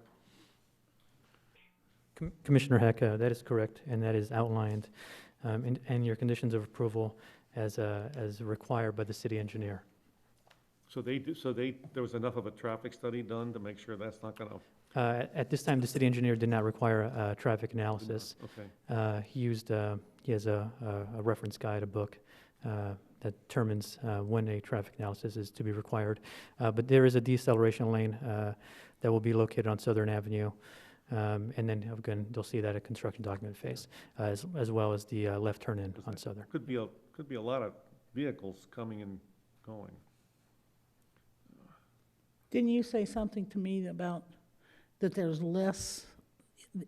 Speaker 6: Commissioner Heck, that is correct, and that is outlined in your conditions of approval as required by the city engineer.
Speaker 4: So there was enough of a traffic study done to make sure that's not going to,
Speaker 6: At this time, the city engineer did not require a traffic analysis.
Speaker 4: okay.
Speaker 6: He has a reference guide, a book, that determines when a traffic analysis is to be required. But there is a deceleration lane that will be located on Southern Avenue. And then again, they'll see that at construction document phase, as well as the left turn in on Southern.
Speaker 4: Could be a lot of vehicles coming and going.
Speaker 9: Didn't you say something to me about that there's less,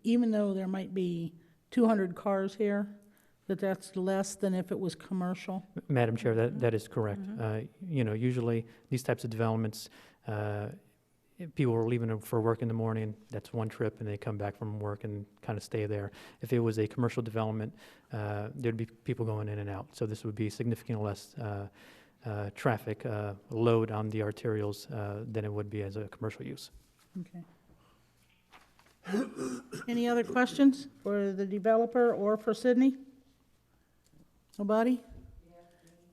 Speaker 9: even though there might be 200 cars here, that's less than if it was commercial?
Speaker 6: Madam Chair, that is correct. Usually these types of developments, if people are leaving for work in the morning, that's one trip, and they come back from work and kind of stay there. If it was a commercial development, there'd be people going in and out. So this would be significantly less traffic load on the arterials than it would be as a commercial use.
Speaker 9: Okay. Any other questions for the developer or for Sydney? Nobody?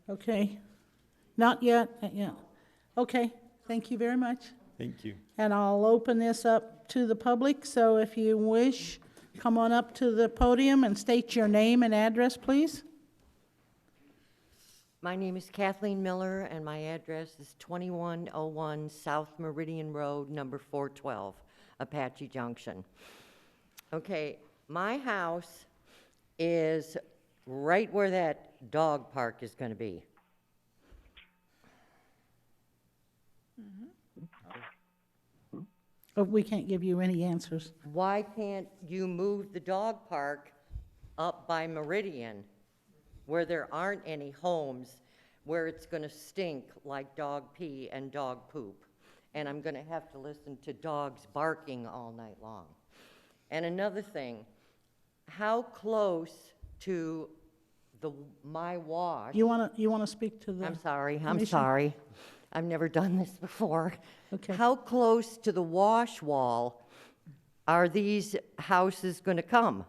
Speaker 9: Okay. Not yet? Yeah. Okay, thank you very much.
Speaker 5: Thank you.
Speaker 9: And I'll open this up to the public, so if you wish, come on up to the podium and state your name and address, please.
Speaker 10: My name is Kathleen Miller, and my address is 2101 South Meridian Road, number 412, Apache Junction. Okay, my house is right where that dog park is going to be.
Speaker 9: But we can't give you any answers.
Speaker 10: Why can't you move the dog park up by Meridian, where there aren't any homes, where it's going to stink like dog pee and dog poop? And I'm going to have to listen to dogs barking all night long. And another thing, how close to my wash?
Speaker 9: You wanna speak to the?
Speaker 10: I'm sorry,
Speaker 9: commission?
Speaker 10: I've never done this before.
Speaker 9: Okay.
Speaker 10: How close to the wash wall are these houses going to come?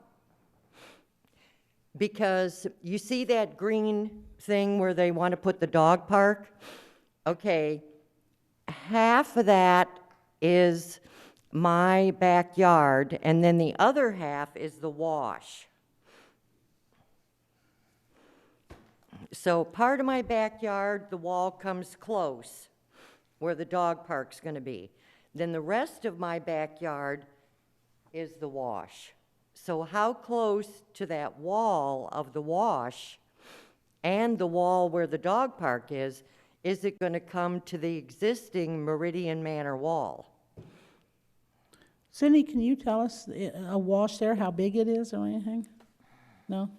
Speaker 10: Because you see that green thing where they want to put the dog park? Okay, half of that is my backyard, and then the other half is the wash. So part of my backyard, the wall comes close where the dog park's going to be. Then the rest of my backyard is the wash. So how close to that wall of the wash and the wall where the dog park is it going to come to the existing Meridian Manor wall?
Speaker 9: Cindy, can you tell us a wash there, how big it is or anything? No?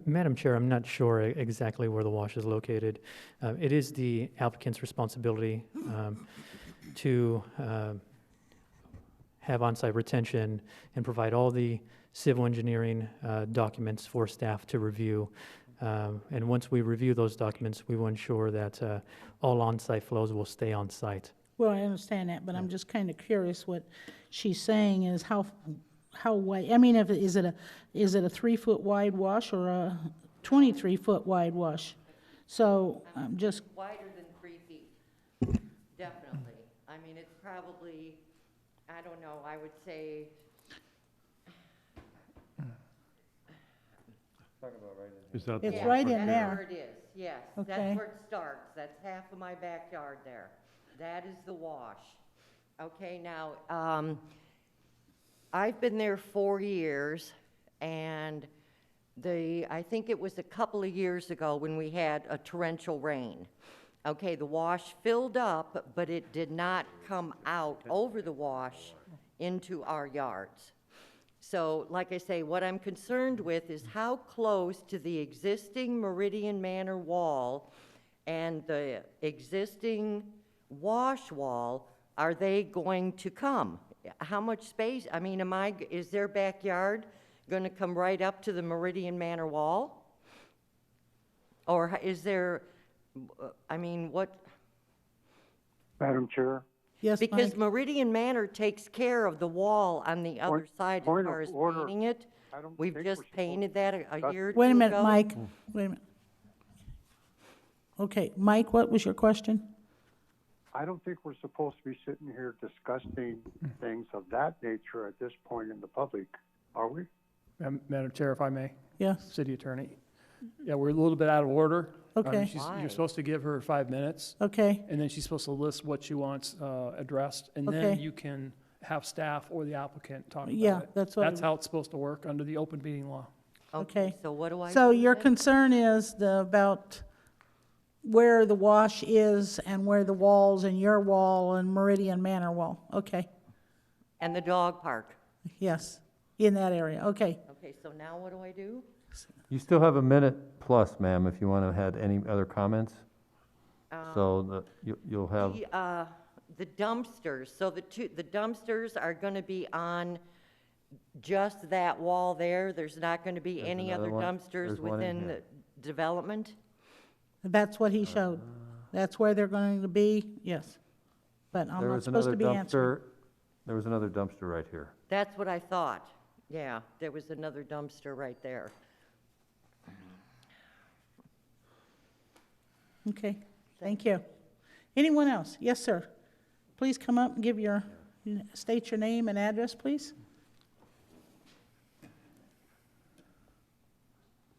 Speaker 6: Madam Chair, I'm not sure exactly where the wash is located. It is the applicant's responsibility to have on-site retention and provide all the civil engineering documents for staff to review. And once we review those documents, we will ensure that all on-site flows will stay on-site.
Speaker 9: Well, I understand that, but I'm just kind of curious what she's saying is how wide, I mean, is it a 3-foot wide wash or a 23-foot wide wash? So I'm just,
Speaker 10: Wider than 3 feet, definitely. I mean, it's probably, I don't know, I would say.
Speaker 4: Is that
Speaker 9: It's
Speaker 10: Yeah,
Speaker 9: right in
Speaker 10: that's
Speaker 9: there.
Speaker 10: where it is, yes.
Speaker 9: Okay.
Speaker 10: That's where it starts. That's half of my backyard there. That is the wash. Okay, now, I've been there 4 years, and I think it was a couple of years ago when we had a torrential rain. Okay, the wash filled up, but it did not come out over the wash into our yards. So, like I say, what I'm concerned with is how close to the existing Meridian Manor wall and the existing wash wall are they going to come? How much space, I mean, is their backyard gonna come right up to the Meridian Manor wall? Or is there, I mean, what?
Speaker 3: Madam Chair,
Speaker 9: Yes,
Speaker 10: Because
Speaker 9: Mike?
Speaker 10: Meridian Manor takes care of the wall on the other side as
Speaker 3: point
Speaker 10: far
Speaker 3: of
Speaker 10: as
Speaker 3: order.
Speaker 10: painting it.
Speaker 3: I don't
Speaker 10: We've
Speaker 3: think
Speaker 10: just
Speaker 3: we're supposed
Speaker 10: painted
Speaker 3: to
Speaker 10: that a
Speaker 3: discuss-
Speaker 10: year or two
Speaker 9: Wait a minute,
Speaker 10: ago.
Speaker 9: Mike. Wait a minute. Okay, Mike, what was your question?
Speaker 3: I don't think we're supposed to be sitting here discussing things of that nature at this point in the public, are we?
Speaker 11: Madam Chair, if I may,
Speaker 9: Yes,
Speaker 11: City Attorney. Yeah, we're a little bit out of order.
Speaker 9: Okay.
Speaker 10: Why?
Speaker 11: You're supposed to give her 5 minutes,
Speaker 9: okay,
Speaker 11: and then she's supposed to list what she wants addressed, and then
Speaker 9: Okay.
Speaker 11: you can have staff or the applicant talk about it.
Speaker 9: Yeah, that's what I-
Speaker 11: That's how it's supposed to work under the open meeting law.
Speaker 9: Okay.
Speaker 10: So what do I?
Speaker 9: so
Speaker 10: do
Speaker 9: your
Speaker 10: then?
Speaker 9: concern is about where the wash is and where the walls and your wall and Meridian Manor wall, okay,
Speaker 10: And the dog park.
Speaker 9: yes, in that area, okay.
Speaker 10: Okay, so now what do I do?
Speaker 12: You still have a minute plus, ma'am, if you want to add any other comments. So you'll have,
Speaker 10: The dumpsters, so the dumpsters are gonna be on just that wall there? There's not gonna be
Speaker 12: There's
Speaker 10: any other
Speaker 12: another one.
Speaker 10: dumpsters
Speaker 12: There's one in
Speaker 10: within
Speaker 12: here.
Speaker 10: the development?
Speaker 9: That's what he showed. That's where they're going to be, yes. But I'm
Speaker 12: there
Speaker 9: not
Speaker 12: was
Speaker 9: supposed
Speaker 12: another
Speaker 9: to be answering.
Speaker 12: dumpster, there was another dumpster right here.
Speaker 10: That's what I thought. Yeah, there was another dumpster right there.
Speaker 9: Okay, thank you. Anyone else? Yes, sir. Please come up and state your name and address, please.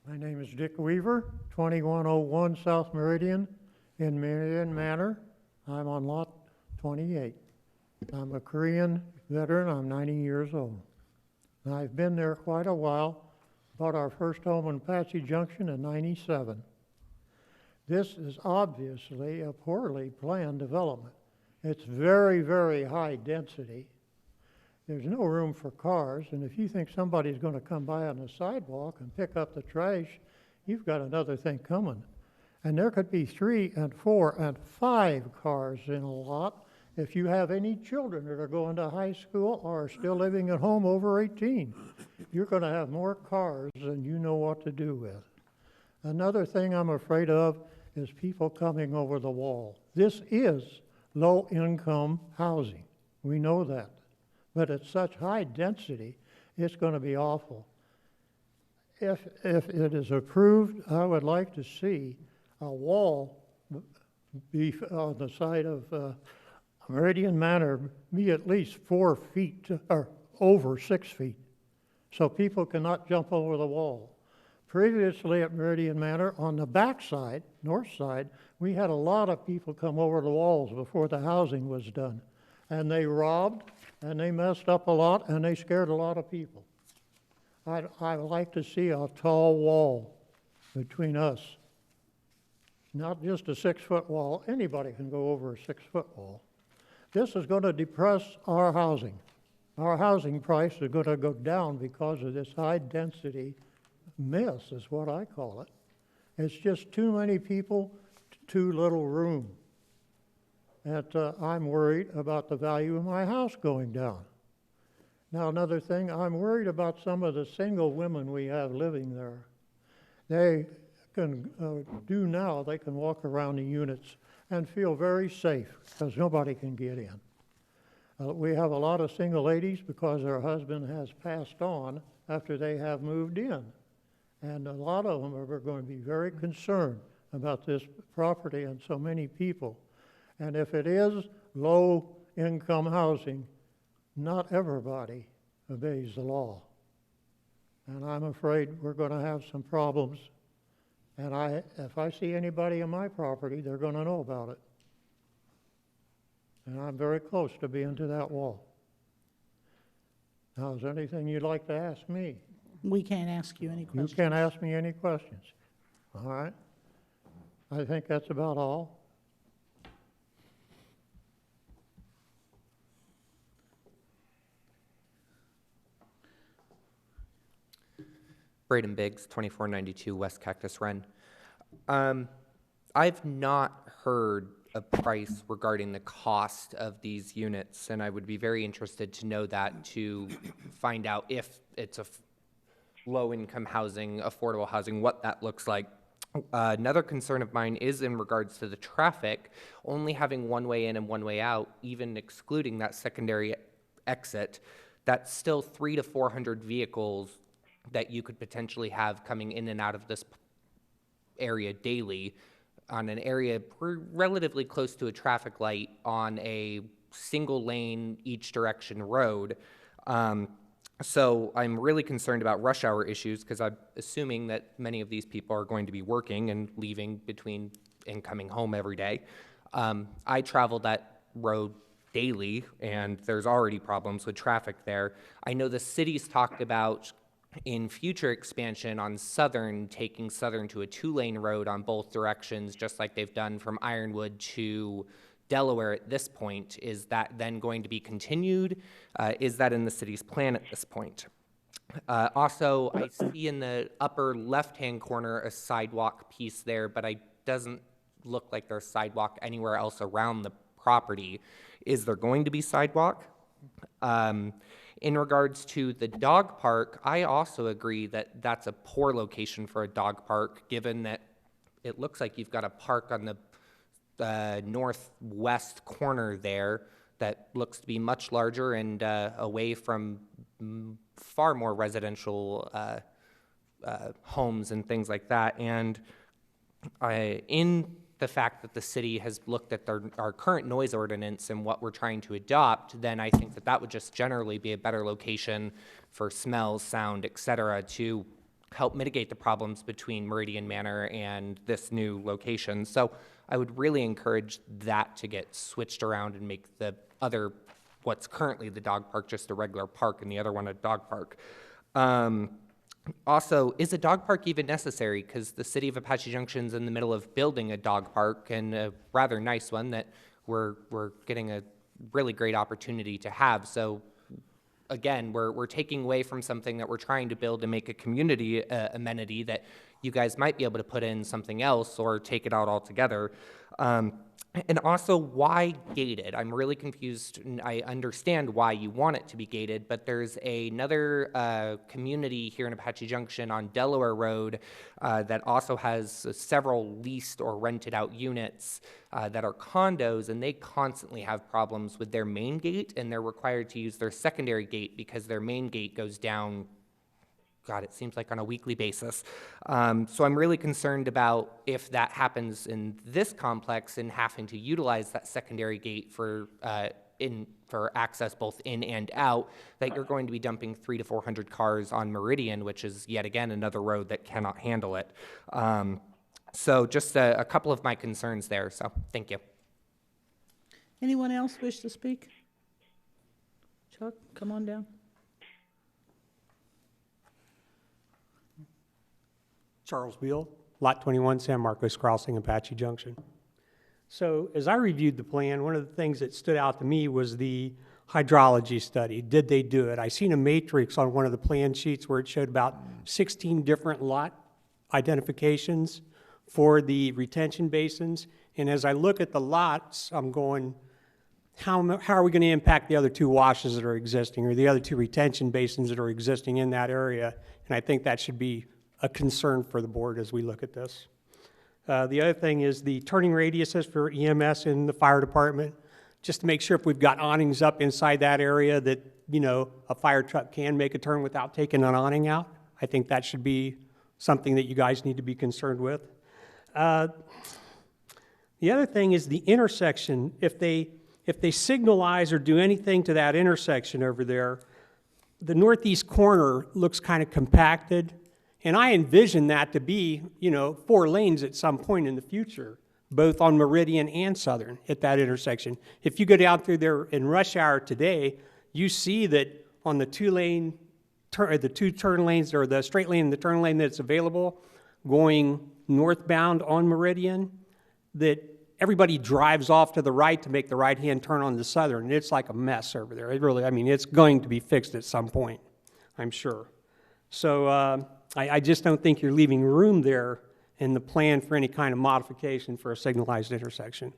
Speaker 13: My name is Dick Weaver, 2101 South Meridian in Meridian Manor. I'm on lot 28. I'm a Korean veteran. I'm 90 years old. And I've been there quite a while. Bought our first home in Apache Junction in '97. This is obviously a poorly planned development. It's very, very high density. There's no room for cars, and if you think somebody's going to come by on the sidewalk and pick up the trash, you've got another thing coming. And there could be 3 and 4 and 5 cars in a lot if you have any children that are going to high school or are still living at home over 18. You're going to have more cars than you know what to do with. Another thing I'm afraid of is people coming over the wall. This is low-income housing. We know that. But at such high density, it's going to be awful. If it is approved, I would like to see a wall be on the side of Meridian Manor be at least 4 feet or over 6 feet, so people cannot jump over the wall. Previously at Meridian Manor, on the back side, north side, we had a lot of people come over the walls before the housing was done. And they robbed, and they messed up a lot, and they scared a lot of people. I'd like to see a tall wall between us. Not just a 6-foot wall. Anybody can go over a 6-foot wall. This is going to depress our housing. Our housing price is going to go down because of this high-density mess, is what I call it. It's just too many people, too little room. And I'm worried about the value of my house going down. Now, another thing, I'm worried about some of the single women we have living there. They can they can walk around the units and feel very safe because nobody can get in. We have a lot of single ladies because their husband has passed on after they have moved in. And a lot of them are going to be very concerned about this property and so many people. And if it is low-income housing, not everybody obeys the law. And I'm afraid we're going to have some problems. And if I see anybody on my property, they're going to know about it. And I'm very close to being to that wall. Now, is there anything you'd like to ask me?
Speaker 9: We can't ask you any
Speaker 13: You
Speaker 9: questions.
Speaker 13: can't ask me any questions. All right? I think that's about all.
Speaker 14: Braden Biggs, 2492 West Cactus Run. I've not heard a price regarding the cost of these units, and I would be very interested to know that, to find out if it's a low-income housing, affordable housing, what that looks like. Another concern of mine is in regards to the traffic, only having one way in and one way out, even excluding that secondary exit. That's still 300 to 400 vehicles that you could potentially have coming in and out of this area daily, on an area relatively close to a traffic light on a single lane each direction road. So I'm really concerned about rush hour issues, because I'm assuming that many of these people are going to be working and leaving between and coming home every day. I travel that road daily, and there's already problems with traffic there. I know the city's talked about, in future expansion on Southern, taking Southern to a 2-lane road on both directions, just like they've done from Ironwood to Delaware at this point. Is that then going to be continued? Is that in the city's plan at this point? Also, I see in the upper left-hand corner a sidewalk piece there, but it doesn't look like there's sidewalk anywhere else around the property. Is there going to be sidewalk? In regards to the dog park, I also agree that that's a poor location for a dog park, given that it looks like you've got a park on the northwest corner there that looks to be much larger and away from far more residential homes and things like that. And in the fact that the city has looked at our current noise ordinance and what we're trying to adopt, then I think that would just generally be a better location for smells, sound, et cetera, to help mitigate the problems between Meridian Manor and this new location. So I would really encourage that to get switched around and make the other, what's currently the dog park, just a regular park, and the other one a dog park. Also, is a dog park even necessary? Because the city of Apache Junction is in the middle of building a dog park, and a rather nice one that we're getting a really great opportunity to have. So again, we're taking away from something that we're trying to build and make a community amenity that you guys might be able to put in something else or take it out altogether. And also, why gated? I'm really confused. I understand why you want it to be gated, but there's another community here in Apache Junction on Delaware Road that also has several leased or rented out units that are condos, and they constantly have problems with their main gate, and they're required to use their secondary gate because their main gate goes down, God, it seems like on a weekly basis. So I'm really concerned about if that happens in this complex and having to utilize that secondary gate for access both in and out, that you're going to be dumping 300 to 400 cars on Meridian, which is yet again another road that cannot handle it. So just a couple of my concerns there. So thank you.
Speaker 9: Anyone else wish to speak? Chuck, come on down.
Speaker 15: Charles Beal, Lot 21, San Marcos Crossing, Apache Junction. So as I reviewed the plan, one of the things that stood out to me was the hydrology study. Did they do it? I seen a matrix on one of the plan sheets where it showed about 16 different lot identifications for the retention basins. And as I look at the lots, I'm going, how are we going to impact the other 2 washes that are existing, or the other 2 retention basins that are existing in that area? And I think that should be a concern for the board as we look at this. The other thing is the turning radiuses for EMS in the fire department, just to make sure if we've got awnings up inside that area that, you know, a fire truck can make a turn without taking an awning out. I think that should be something that you guys need to be concerned with. The other thing is the intersection. If they signalize or do anything to that intersection over there, the northeast corner looks kind of compacted. And I envision that to be, you know, 4 lanes at some point in the future, both on Meridian and Southern at that intersection. If you go down through there in rush hour today, you see that on the 2 turn lanes, or the straight lane and the turn lane that's available, going northbound on Meridian, that everybody drives off to the right to make the right-hand turn on the Southern. And it's like a mess over there. It really, I mean, it's going to be fixed at some point, I'm sure. So, I just don't think you're leaving room there in the plan for any kind of modification for a signalized intersection.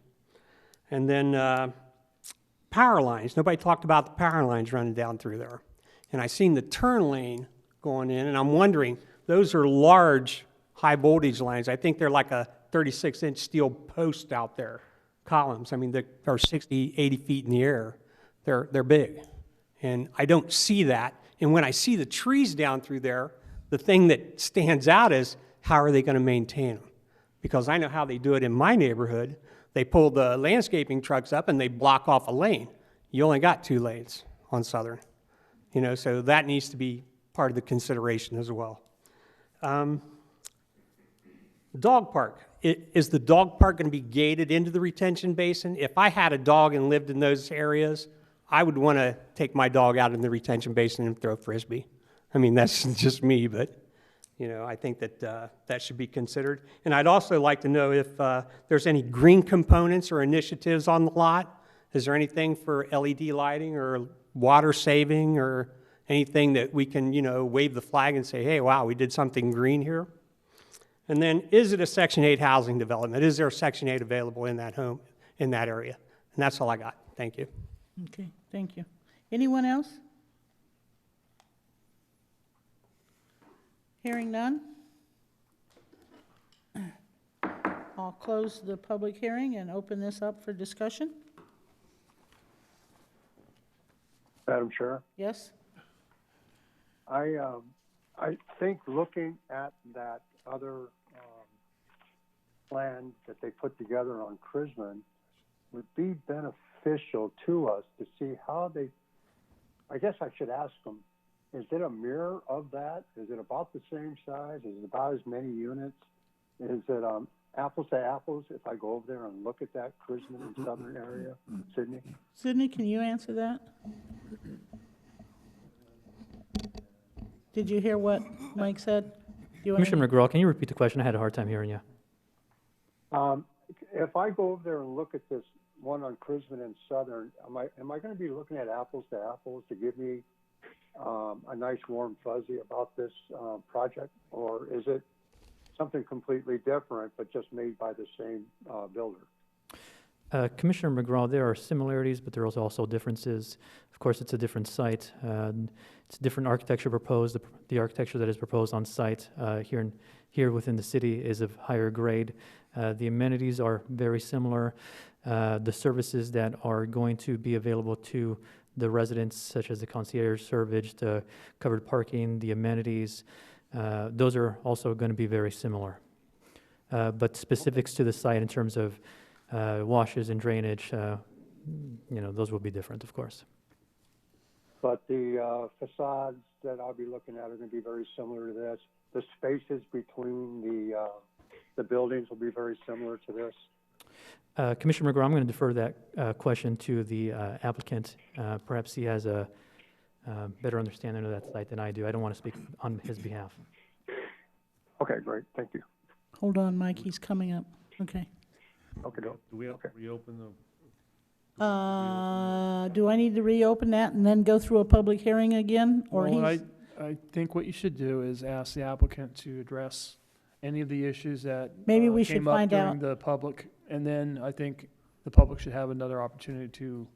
Speaker 15: And then power lines. Nobody talked about the power lines running down through there. And I seen the turn lane going in, and I'm wondering, those are large high voltage lines. I think they're like a 36-inch steel post out there, columns. I mean, they're 60, 80 feet in the air. They're big. And I don't see that. And when I see the trees down through there, the thing that stands out is, how are they going to maintain them? Because I know how they do it in my neighborhood. They pull the landscaping trucks up and they block off a lane. You only got 2 lanes on Southern. You know, so that needs to be part of the consideration as well. Dog park. Is the dog park going to be gated into the retention basin? If I had a dog and lived in those areas, I would want to take my dog out in the retention basin and throw frisbee. I mean, that's just me, but you know, I think that that should be considered. And I'd also like to know if there's any green components or initiatives on the lot. Is there anything for LED lighting or water saving or anything that we can, you know, wave the flag and say, hey, wow, we did something green here? And then, is it a Section 8 housing development? Is there a Section 8 available in that home, in that area? And that's all I got. Thank you.
Speaker 9: Okay, thank you. Anyone else? Hearing none? I'll close the public hearing and open this up for discussion.
Speaker 3: Madam Chair,
Speaker 9: Yes?
Speaker 3: I think looking at that other plan that they put together on Chrisman would be beneficial to us to see how they, I guess I should ask them, is it a mirror of that? Is it about the same size? Is it about as many units? Is it apples to apples if I go over there and look at that Chrisman and Southern area, Sydney?
Speaker 9: Sydney, can you answer that? Did you hear what Mike said?
Speaker 6: Commissioner McGraw, can you repeat the question? I had a hard time hearing you.
Speaker 3: If I go over there and look at this one on Chrisman and Southern, am I going to be looking at apples to apples to give me a nice warm fuzzy about this project, or is it something completely different but just made by the same builder?
Speaker 6: Commissioner McGraw, there are similarities, but there are also differences. Of course, it's a different site. It's a different architecture proposed. The architecture that is proposed on site here within the city is of higher grade. The amenities are very similar. The services that are going to be available to the residents, such as the concierge service, the covered parking, the amenities, those are also going to be very similar. But specifics to the site in terms of washes and drainage, you know, those will be different, of course.
Speaker 3: But the facades that I'll be looking at are going to be very similar to this. The spaces between the buildings will be very similar to this.
Speaker 6: Commissioner McGraw, I'm going to defer that question to the applicant. Perhaps he has a better understanding of that site than I do. I don't want to speak on his behalf.
Speaker 3: Okay, great. Thank you.
Speaker 9: Hold on, Mike, he's coming up. Okay.
Speaker 3: Okay,
Speaker 4: Do we have to reopen the?
Speaker 9: Do I need to reopen that and then go through a public hearing again? Or
Speaker 11: Well,
Speaker 9: he's,
Speaker 11: I think what you should do is ask the applicant to address any of the issues that
Speaker 9: Maybe we should
Speaker 11: came up
Speaker 9: find
Speaker 11: during
Speaker 9: out.
Speaker 11: the public, and then I think the public should have another opportunity to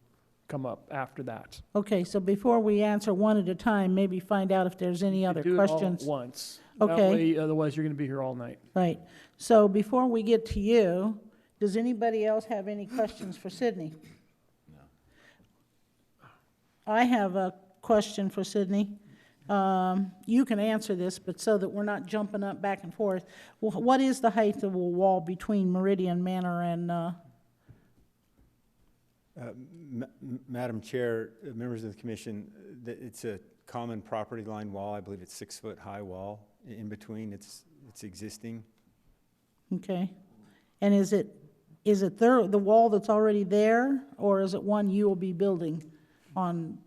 Speaker 11: come up after that.
Speaker 9: Okay, so before we answer one at a time, maybe find out if there's any other
Speaker 11: Do it all at
Speaker 9: questions.
Speaker 11: once.
Speaker 9: Okay.
Speaker 11: That way, otherwise you're going to be here all night.
Speaker 9: Right. So before we get to you, does anybody else have any questions for Sydney? No. I have a question for Sydney. You can answer this, but so that we're not jumping up back and forth. What is the height of a wall between Meridian Manor and,
Speaker 5: Madam Chair, members of the commission, it's a common property line wall. I believe it's 6-foot high wall in between. It's existing.
Speaker 9: okay. And is it the wall that's already there, or is it one you will be building on?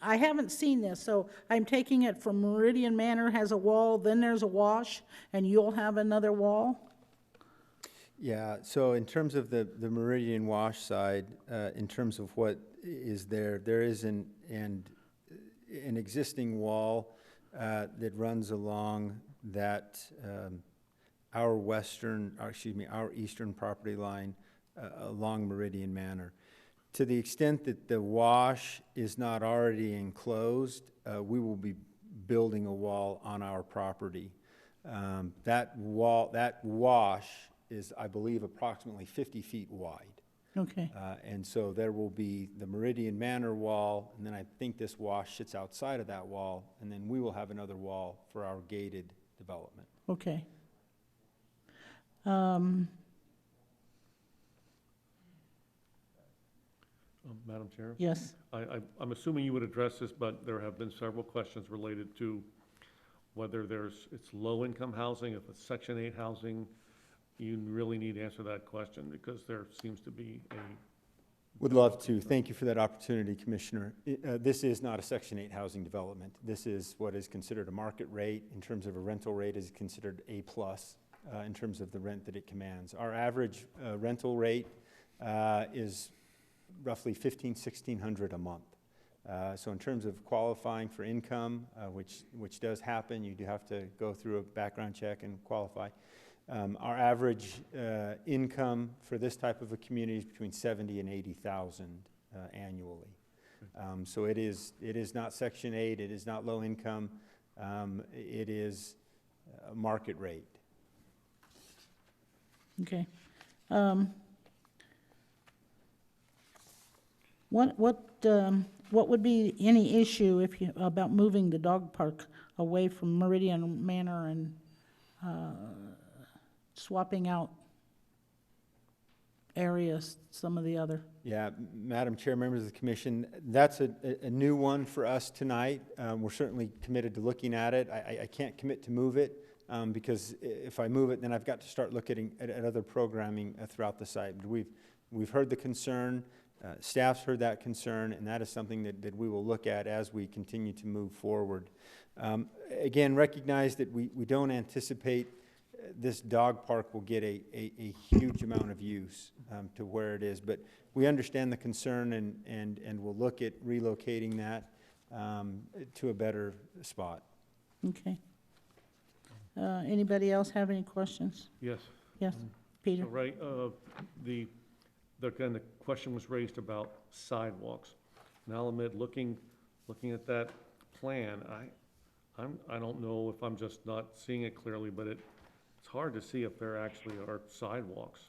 Speaker 9: I haven't seen this, so I'm taking it from Meridian Manor has a wall, then there's a wash, and you'll have another wall?
Speaker 5: Yeah, so in terms of the Meridian Wash side, in terms of what is there is an existing wall that runs along that, our eastern property line along Meridian Manor. To the extent that the wash is not already enclosed, we will be building a wall on our property. That wash is, I believe, approximately 50 feet wide.
Speaker 9: Okay,
Speaker 5: And so there will be the Meridian Manor wall, and then I think this wash sits outside of that wall, and then we will have another wall for our gated development.
Speaker 9: okay.
Speaker 4: Madam Chair?
Speaker 9: Yes,
Speaker 4: I'm assuming you would address this, but there have been several questions related to whether it's low-income housing, if it's Section 8 housing. You really need to answer that question because there seems to be a...
Speaker 5: Would love to. Thank you for that opportunity, Commissioner. This is not a Section 8 housing development. This is what is considered a market rate. In terms of a rental rate, is considered A+, in terms of the rent that it commands. Our average rental rate is roughly $1,500-1,600 a month. So in terms of qualifying for income, which does happen, you do have to go through a background check and qualify. Our average income for this type of a community is between $70,000 and $80,000 annually. So it is not Section 8. It is not low income. It is a market rate.
Speaker 9: okay. What would be any issue about moving the dog park away from Meridian Manor and swapping out areas, some of the other?
Speaker 5: Yeah, Madam Chair, members of the commission, that's a new one for us tonight. We're certainly committed to looking at it. I can't commit to move it because if I move it, then I've got to start looking at other programming throughout the site. We've heard the concern. Staff's heard that concern, and that is something that we will look at as we continue to move forward. Again, recognize that we don't anticipate this dog park will get a huge amount of use to where it is, but we understand the concern and we'll look at relocating that to a better spot.
Speaker 9: Okay. Anybody else have any questions?
Speaker 4: Yes.
Speaker 9: Yes, Peter?
Speaker 4: So, right, again, the question was raised about sidewalks. And I'll admit, looking at that plan, I don't know if I'm just not seeing it clearly, but it's hard to see if there actually are sidewalks.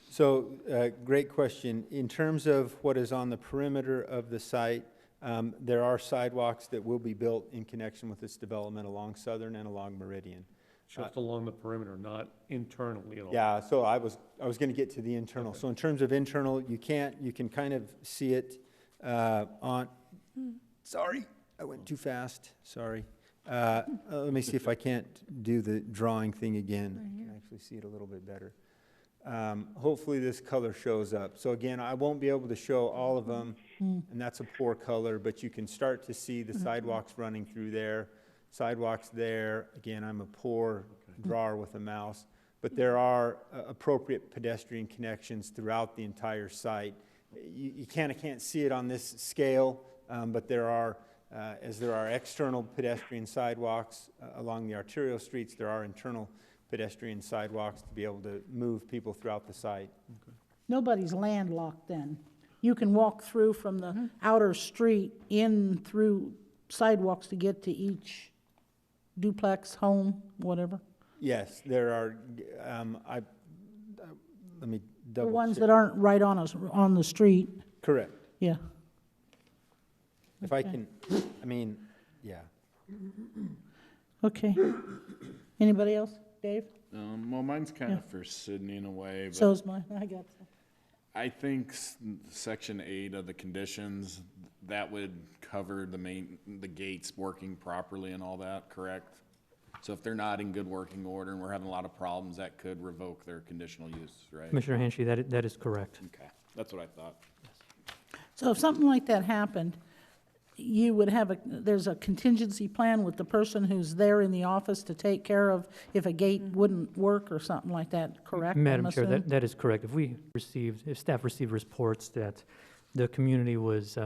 Speaker 5: So, great question. In terms of what is on the perimeter of the site, there are sidewalks that will be built in connection with this development along Southern and along Meridian.
Speaker 4: Just along the perimeter, not internally at all.
Speaker 5: Yeah, so I was going to get to the internal. Okay. So in terms of internal, you can kind of see it on. Sorry, I went too fast. Sorry. Let me see if I can't do the drawing thing again. I can actually see it a little bit better. Hopefully this color shows up. So again, I won't be able to show all of them, and that's a poor color, but you can start to see the sidewalks running through there. Sidewalks there. Again, I'm a poor drawer with a mouse, but there are appropriate pedestrian connections throughout the entire site. You can't see it on this scale, but there are, as there are external pedestrian sidewalks along the arterial streets, there are internal pedestrian sidewalks to be able to move people throughout the site.
Speaker 9: Okay. Nobody's landlocked then. You can walk through from the outer street in through sidewalks to get to each duplex, home, whatever?
Speaker 5: Yes, there are, let me double
Speaker 9: The ones
Speaker 5: check.
Speaker 9: that aren't right on the street.
Speaker 5: Correct.
Speaker 9: Yeah.
Speaker 5: If I can, yeah.
Speaker 9: Okay. Anybody else? Dave?
Speaker 8: Well, mine's kind of for Sydney in a way, but
Speaker 9: So's mine. I got some.
Speaker 8: I think Section 8 of the conditions, that would cover the gates working properly and all that, correct? So if they're not in good working order and we're having a lot of problems, that could revoke their conditional use, right?
Speaker 6: Commissioner Hanshi, that is correct.
Speaker 8: Okay, that's what I thought.
Speaker 9: So if something like that happened, you would have there's a contingency plan with the person who's there in the office to take care of if a gate wouldn't work or something like that, correct?
Speaker 6: Madam Chair, that is correct. If staff received reports that the community was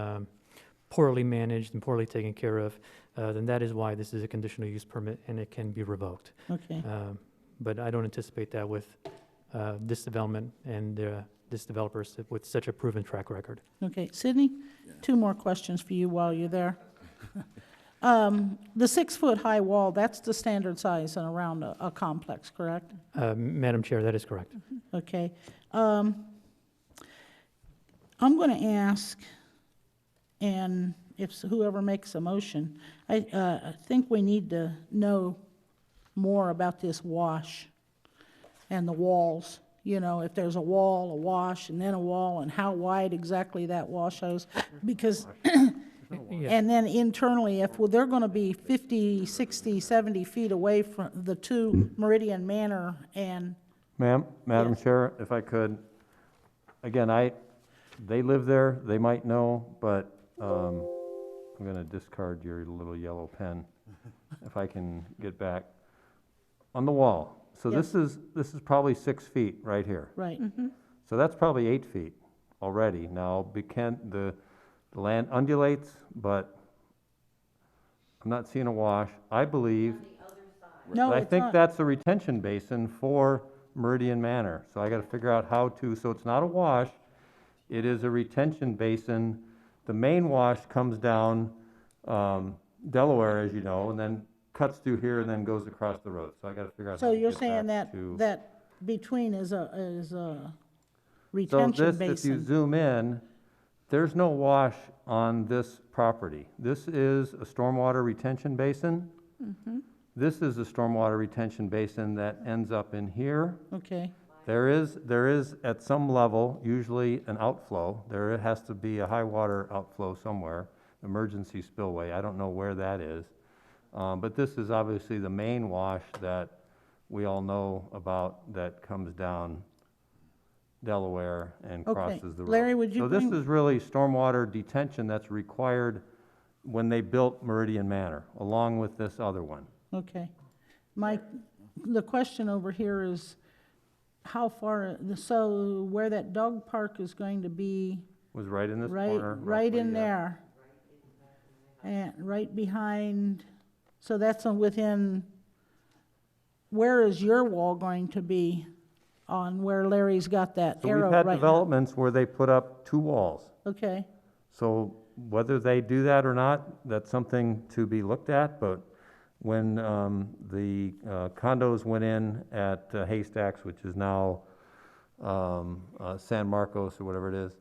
Speaker 6: poorly managed and poorly taken care of, then that is why this is a conditional use permit and it can be revoked.
Speaker 9: Okay,
Speaker 6: But I don't anticipate that with this development and this developer with such a proven track record.
Speaker 9: okay. Sydney, two more questions for you while you're there. The 6-foot-high wall, that's the standard size and around a complex, correct?
Speaker 6: Madam Chair, that is correct.
Speaker 9: Okay. I'm going to ask, and if whoever makes a motion, I think we need to know more about this wash and the walls. You know, if there's a wall, a wash, and then a wall, and how wide exactly that wash is. Because, and then internally, if they're going to be 50, 60, 70 feet away from the two Meridian Manor and
Speaker 12: Madam Chair, if I could, again, they live there, they might know, but I'm going to discard your little yellow pen, if I can get back. On the wall, so
Speaker 9: Yes.
Speaker 12: this is probably 6 feet right here.
Speaker 9: right.
Speaker 12: So that's probably 8 feet already. Now, the land undulates, but I'm not seeing a wash. I believe,
Speaker 9: No,
Speaker 12: I
Speaker 9: it's
Speaker 12: think
Speaker 9: not.
Speaker 12: that's a retention basin for Meridian Manor. So I got to figure out how to, so it's not a wash, it is a retention basin. The main wash comes down Delaware, as you know, and then cuts through here and then goes across the road. So I got to figure out how
Speaker 9: So
Speaker 12: to
Speaker 9: you're
Speaker 12: get
Speaker 9: saying
Speaker 12: back
Speaker 9: that,
Speaker 12: to.
Speaker 9: that between is a
Speaker 12: So
Speaker 9: retention
Speaker 12: this, if you
Speaker 9: basin?
Speaker 12: zoom in, there's no wash on this property. This is a stormwater retention basin. This is a stormwater retention basin that ends up in here.
Speaker 9: Okay,
Speaker 12: There is at some level, usually an outflow. There has to be a high water outflow somewhere, emergency spillway. I don't know where that is. But this is obviously the main wash that we all know about that comes down Delaware and
Speaker 9: Okay.
Speaker 12: crosses the road.
Speaker 9: Larry, would you
Speaker 12: So this
Speaker 9: bring-
Speaker 12: is really stormwater detention that's required when they built Meridian Manor, along with this other one.
Speaker 9: okay. The question over here is, how far, so where that dog park is going to be,
Speaker 12: Was right in this
Speaker 9: right,
Speaker 12: corner.
Speaker 9: right in
Speaker 12: roughly, yeah.
Speaker 9: there. And right behind, so that's within, where is your wall going to be on where Larry's got that
Speaker 12: So
Speaker 9: arrow
Speaker 12: we've
Speaker 9: right
Speaker 12: had
Speaker 9: now?
Speaker 12: developments where they put up 2 walls.
Speaker 9: Okay,
Speaker 12: So whether they do that or not, that's something to be looked at, but when the condos went in at Haystacks, which is now San Marcos or whatever it is,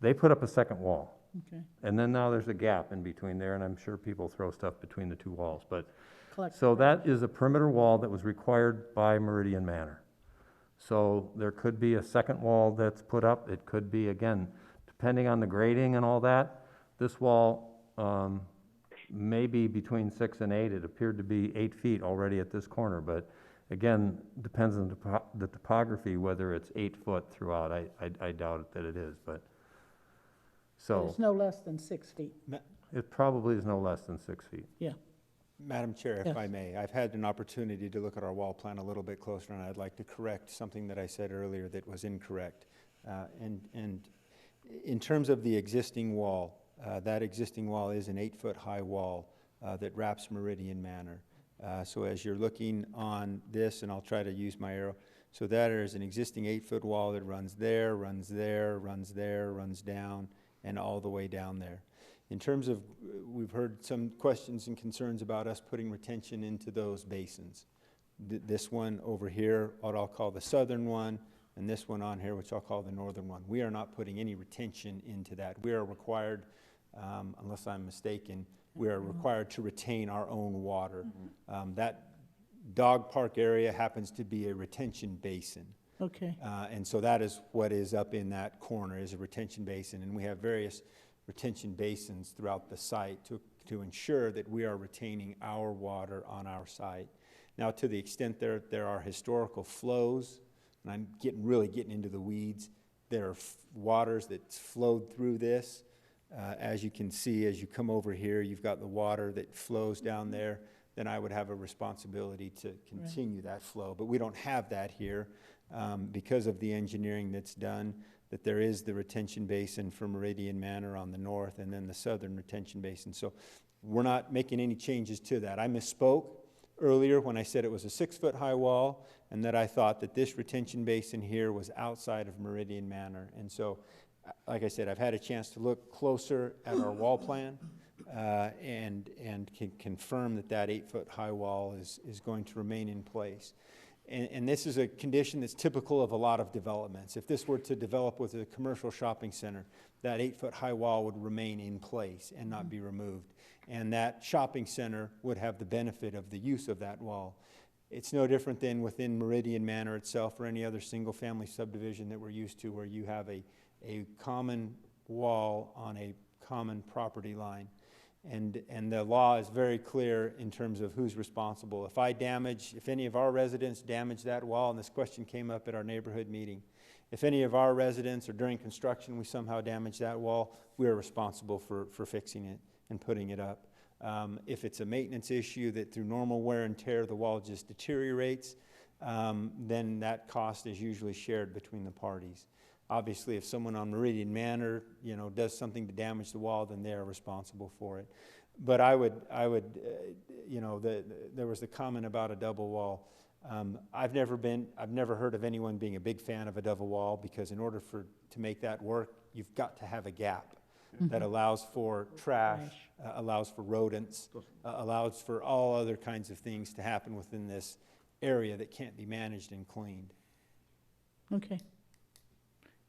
Speaker 12: they put up a second wall.
Speaker 9: okay.
Speaker 12: And then now there's a gap in between there, and I'm sure people throw stuff between the 2 walls. But,
Speaker 9: Collect-
Speaker 12: so that is a perimeter wall that was required by Meridian Manor. So there could be a second wall that's put up. It could be, again, depending on the grading and all that, this wall may be between 6 and 8. It appeared to be 8 feet already at this corner, but again, depends on the topography, whether it's 8 foot throughout. I doubt that it is, but, so
Speaker 9: It's no less than 6 feet,
Speaker 12: it probably is no less than 6 feet.
Speaker 9: yeah.
Speaker 5: Madam Chair, if
Speaker 9: Yes.
Speaker 5: I may, I've had an opportunity to look at our wall plan a little bit closer, and I'd like to correct something that I said earlier that was incorrect. And in terms of the existing wall, that existing wall is an 8-foot-high wall that wraps Meridian Manor. So as you're looking on this, and I'll try to use my arrow, so that is an existing 8-foot wall that runs there, runs there, runs there, runs down, and all the way down there. In terms of, we've heard some questions and concerns about us putting retention into those basins. This one over here, what I'll call the southern one, and this one on here, which I'll call the northern one. We are not putting any retention into that. We are required, unless I'm mistaken, we are required to retain our own water. That dog park area happens to be a retention basin.
Speaker 9: Okay,
Speaker 5: And so that is what is up in that corner, is a retention basin. And we have various retention basins throughout the site to ensure that we are retaining our water on our site. Now, to the extent there are historical flows, and I'm really getting into the weeds, there are waters that flowed through this. As you can see, as you come over here, you've got the water that flows down there. Then I would have a responsibility to continue that flow. But we don't have that here because of the engineering that's done, that there is the retention basin for Meridian Manor on the north and then the southern retention basin. So we're not making any changes to that. I misspoke earlier when I said it was a 6-foot high wall, and that I thought that this retention basin here was outside of Meridian Manor. And so, like I said, I've had a chance to look closer at our wall plan, and can confirm that that 8-foot high wall is going to remain in place. And this is a condition that's typical of a lot of developments. If this were to develop with a commercial shopping center, that 8-foot high wall would remain in place and not be removed. And that shopping center would have the benefit of the use of that wall. It's no different than within Meridian Manor itself or any other single-family subdivision that we're used to, where you have a common wall on a common property line. And the law is very clear in terms of who's responsible. If any of our residents damage that wall, and this question came up at our neighborhood meeting, if any of our residents or during construction we somehow damage that wall, we are responsible for fixing it and putting it up. If it's a maintenance issue that through normal wear and tear the wall just deteriorates, then that cost is usually shared between the parties. Obviously, if someone on Meridian Manor, does something to damage the wall, then they are responsible for it. But I would, there was the comment about a double wall. I've never heard of anyone being a big fan of a double wall, because in order to make that work, you've got to have a gap that allows for trash, allows for rodents, allows for all other kinds of things to happen within this area that can't be managed and cleaned.
Speaker 9: Okay.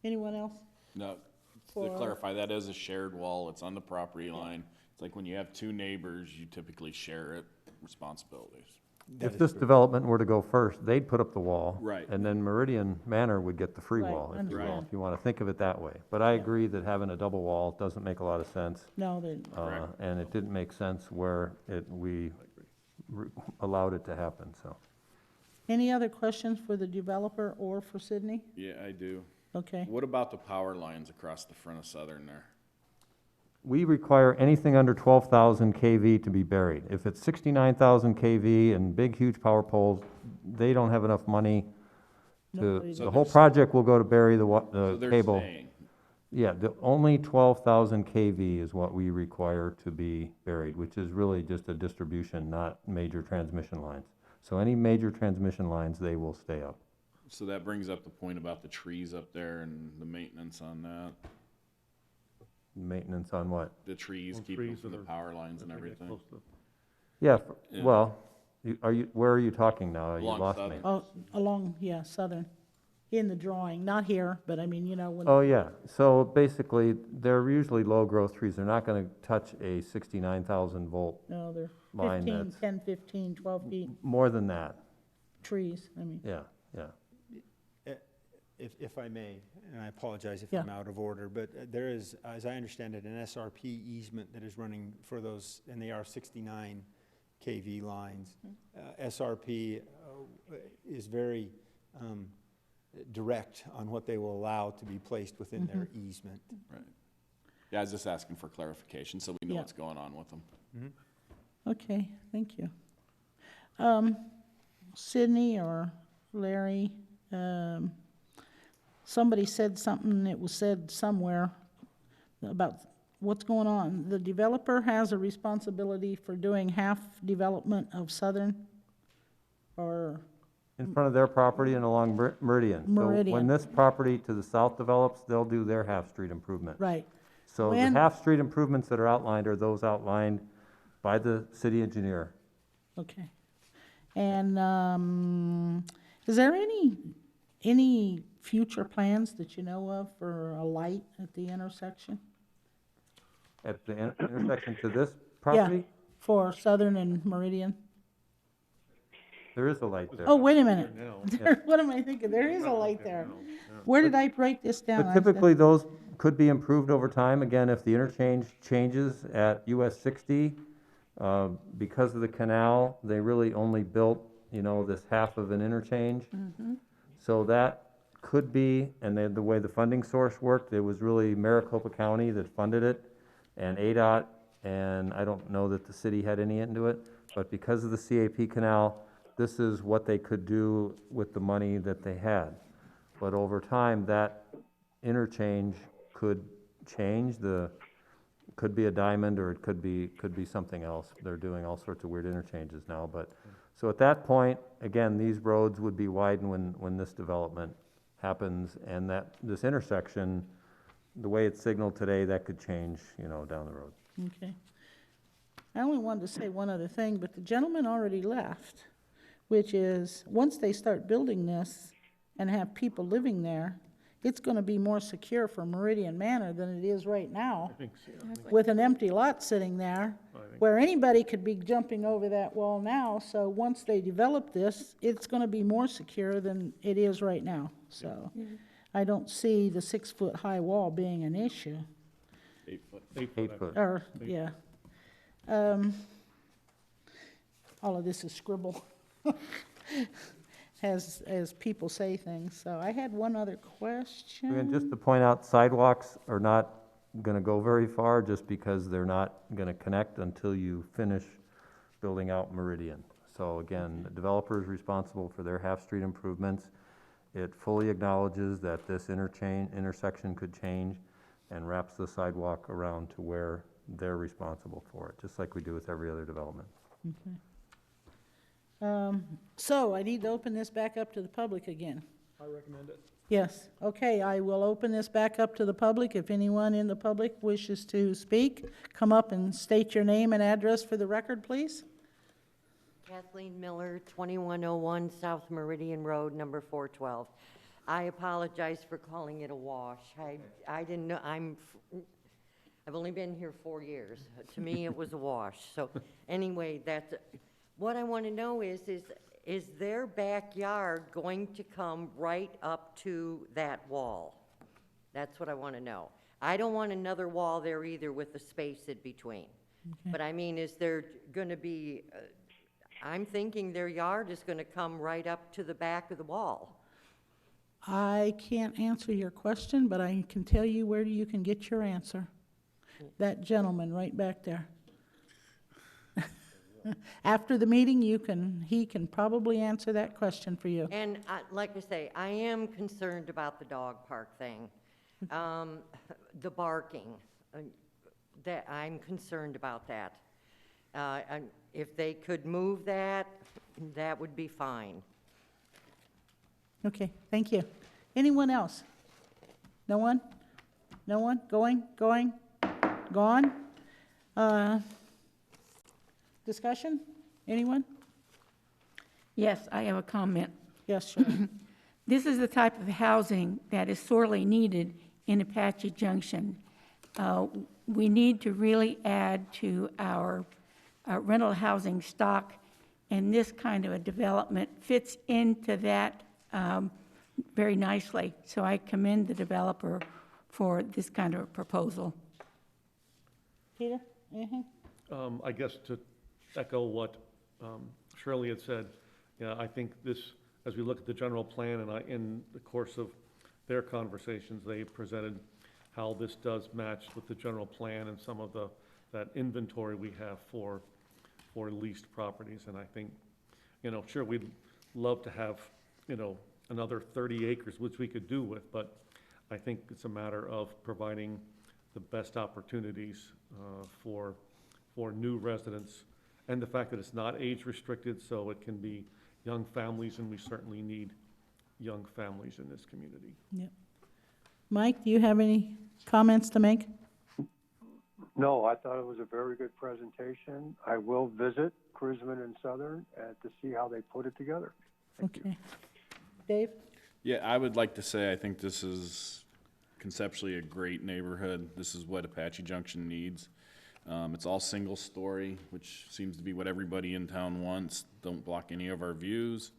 Speaker 9: Anyone else?
Speaker 8: No, to
Speaker 9: For-
Speaker 8: clarify, that is a shared wall. It's on the property line. It's like when you have two neighbors, you typically share it, responsibilities.
Speaker 12: If this development were to go first, they'd put up the wall.
Speaker 8: Right.
Speaker 12: And then Meridian Manor would get the free
Speaker 9: Right,
Speaker 12: wall, if you will,
Speaker 9: understand.
Speaker 12: if you want to think of it that way. But I agree that having a double wall doesn't make a lot of sense.
Speaker 9: No, they,
Speaker 8: Correct.
Speaker 12: And it didn't make sense where we allowed it to happen, so.
Speaker 9: any other questions for the developer or for Sydney?
Speaker 8: Yeah, I do.
Speaker 9: Okay,
Speaker 8: What about the power lines across the front of Southern there?
Speaker 12: We require anything under 12,000 KV to be buried. If it's 69,000 KV and big, huge power poles, they don't have enough money
Speaker 9: Nobody
Speaker 12: to,
Speaker 9: does.
Speaker 12: the whole project will go to bury
Speaker 8: So
Speaker 12: the
Speaker 8: they're
Speaker 12: cable.
Speaker 8: saying,
Speaker 12: Yeah, the only 12,000 KV is what we require to be buried, which is really just a distribution, not major transmission lines. So any major transmission lines, they will stay up.
Speaker 8: so that brings up the point about the trees up there and the maintenance on that.
Speaker 12: Maintenance on what?
Speaker 8: The trees,
Speaker 4: Well,
Speaker 8: keeping
Speaker 4: trees
Speaker 8: from the
Speaker 4: that are-
Speaker 8: power lines and
Speaker 4: I think it's
Speaker 8: everything.
Speaker 4: close to-
Speaker 12: Yeah,
Speaker 8: Yeah.
Speaker 12: well, where are you talking now? You
Speaker 8: Along
Speaker 12: lost me.
Speaker 8: Southern.
Speaker 9: oh, along, yeah, Southern, in the drawing, not here, but I mean, when.
Speaker 12: Oh, yeah, so basically, they're usually low-growth trees. They're not gonna touch a 69,000 volt,
Speaker 9: No, they're
Speaker 12: line
Speaker 9: 15,
Speaker 12: that's-
Speaker 9: 10, 15, 12 feet
Speaker 12: more than that,
Speaker 9: trees, I mean.
Speaker 12: yeah, yeah.
Speaker 5: If I may, and I apologize if
Speaker 9: Yeah.
Speaker 5: I'm out of order, but there is, as I understand it, an SRP easement that is running for those, and they are 69 KV lines. SRP is very direct on what they will allow to be placed within their easement.
Speaker 8: Right. Yeah, I was just asking for clarification, so we know
Speaker 9: Yeah.
Speaker 8: what's going on with them.
Speaker 9: Okay, thank you. Sydney or Larry, somebody said something, it was said somewhere about what's going on. The developer has a responsibility for doing half development of Southern, or,
Speaker 12: In front of their property and along Meridian. So
Speaker 9: Meridian.
Speaker 12: when this property to the south develops, they'll do their half-street improvement.
Speaker 9: right,
Speaker 12: So the
Speaker 9: When-
Speaker 12: half-street improvements that are outlined are those outlined by the city engineer.
Speaker 9: okay. And, is there any future plans that you know of for a light at the intersection?
Speaker 12: At the intersection to this
Speaker 9: Yeah,
Speaker 12: property,
Speaker 9: for Southern and Meridian?
Speaker 12: there is a light there.
Speaker 9: Oh, wait a minute.
Speaker 4: now.
Speaker 9: What am I thinking? There is a light there. Where did I break this down?
Speaker 12: But typically, those could be improved over time. Again, if the interchange changes at US 60, because of the canal, they really only built, this half of an interchange. So that could be, and then the way the funding source worked, it was really Maricopa County that funded it, and ADOT, and I don't know that the city had any into it, but because of the CAP canal, this is what they could do with the money that they had. But over time, that interchange could change. The could be a diamond, or it could be something else. They're doing all sorts of weird interchanges now, but, so at that point, again, these roads would be widened when this development happens, and that, this intersection, the way it's signaled today, that could change, you know, down the road.
Speaker 9: Okay. I only wanted to say one other thing, but the gentleman already left, which is, once they start building this and have people living there, it's gonna be more secure for Meridian Manor than it is right now,
Speaker 4: I think so, yeah.
Speaker 9: with an empty lot sitting there,
Speaker 4: I think-
Speaker 9: where anybody could be jumping over that wall now. So once they develop this, it's gonna be more secure than it is right now. So I don't see the 6-foot-high wall being an issue.
Speaker 4: 8 foot.
Speaker 12: 8 foot.
Speaker 9: Or, yeah. All of this is scribble, as people say things. So I had one other question.
Speaker 12: And just to point out, sidewalks are not gonna go very far, just because they're not gonna connect until you finish building out Meridian. So again, the developer is responsible for their half-street improvements. It fully acknowledges that this intersection could change, and wraps the sidewalk around to where they're responsible for it, just like we do with every other development.
Speaker 9: Okay. So I need to open this back up to the public again.
Speaker 11: I recommend it.
Speaker 9: Yes, okay, I will open this back up to the public. If anyone in the public wishes to speak, come up and state your name and address for the record, please.
Speaker 10: Kathleen Miller, 2101 South Meridian Road, number 412. I apologize for calling it a wash. I didn't know, I've only been here 4 years. To me, it was a wash. So anyway, that's, what I want to know is their backyard going to come right up to that wall? That's what I want to know. I don't want another wall there either with a space in between.
Speaker 9: Okay.
Speaker 10: But I mean, is there going to be, I'm thinking their yard is going to come right up to the back of the wall.
Speaker 9: I can't answer your question, but I can tell you where you can get your answer. That gentleman right back there. After the meeting, he can probably answer that question for you.
Speaker 10: And like I say, I am concerned about the dog park thing. The barking, that I'm concerned about that. And if they could move that, that would be fine.
Speaker 9: Okay, thank you. Anyone else? No one? No one? Going? Gone? Discussion? Anyone?
Speaker 1: Yes, I have a comment.
Speaker 9: Yes, sure.
Speaker 1: This is the type of housing that is sorely needed in Apache Junction. We need to really add to our rental housing stock, and this kind of a development fits into that very nicely. So I commend the developer for this kind of a proposal.
Speaker 9: Peter, anything?
Speaker 4: I guess to echo what Shirley had said, yeah, I think this, as we look at the general plan, and in the course of their conversations, they presented how this does match with the general plan and some of that inventory we have for leased properties. And I think, you know, sure, we'd love to have, you know, another 30 acres, which we could do with, but I think it's a matter of providing the best opportunities for new residents, and the fact that it's not age restricted, so it can be young families, and we certainly need young families in this community.
Speaker 9: Yep. Mike, do you have any comments to make?
Speaker 3: No, I thought it was a very good presentation. I will visit Crisman and Southern to see how they put it together.
Speaker 9: Okay. Dave?
Speaker 8: Yeah, I would like to say I think this is conceptually a great neighborhood. This is what Apache Junction needs. It's all single story, which seems to be what everybody in town wants. Don't block any of our views.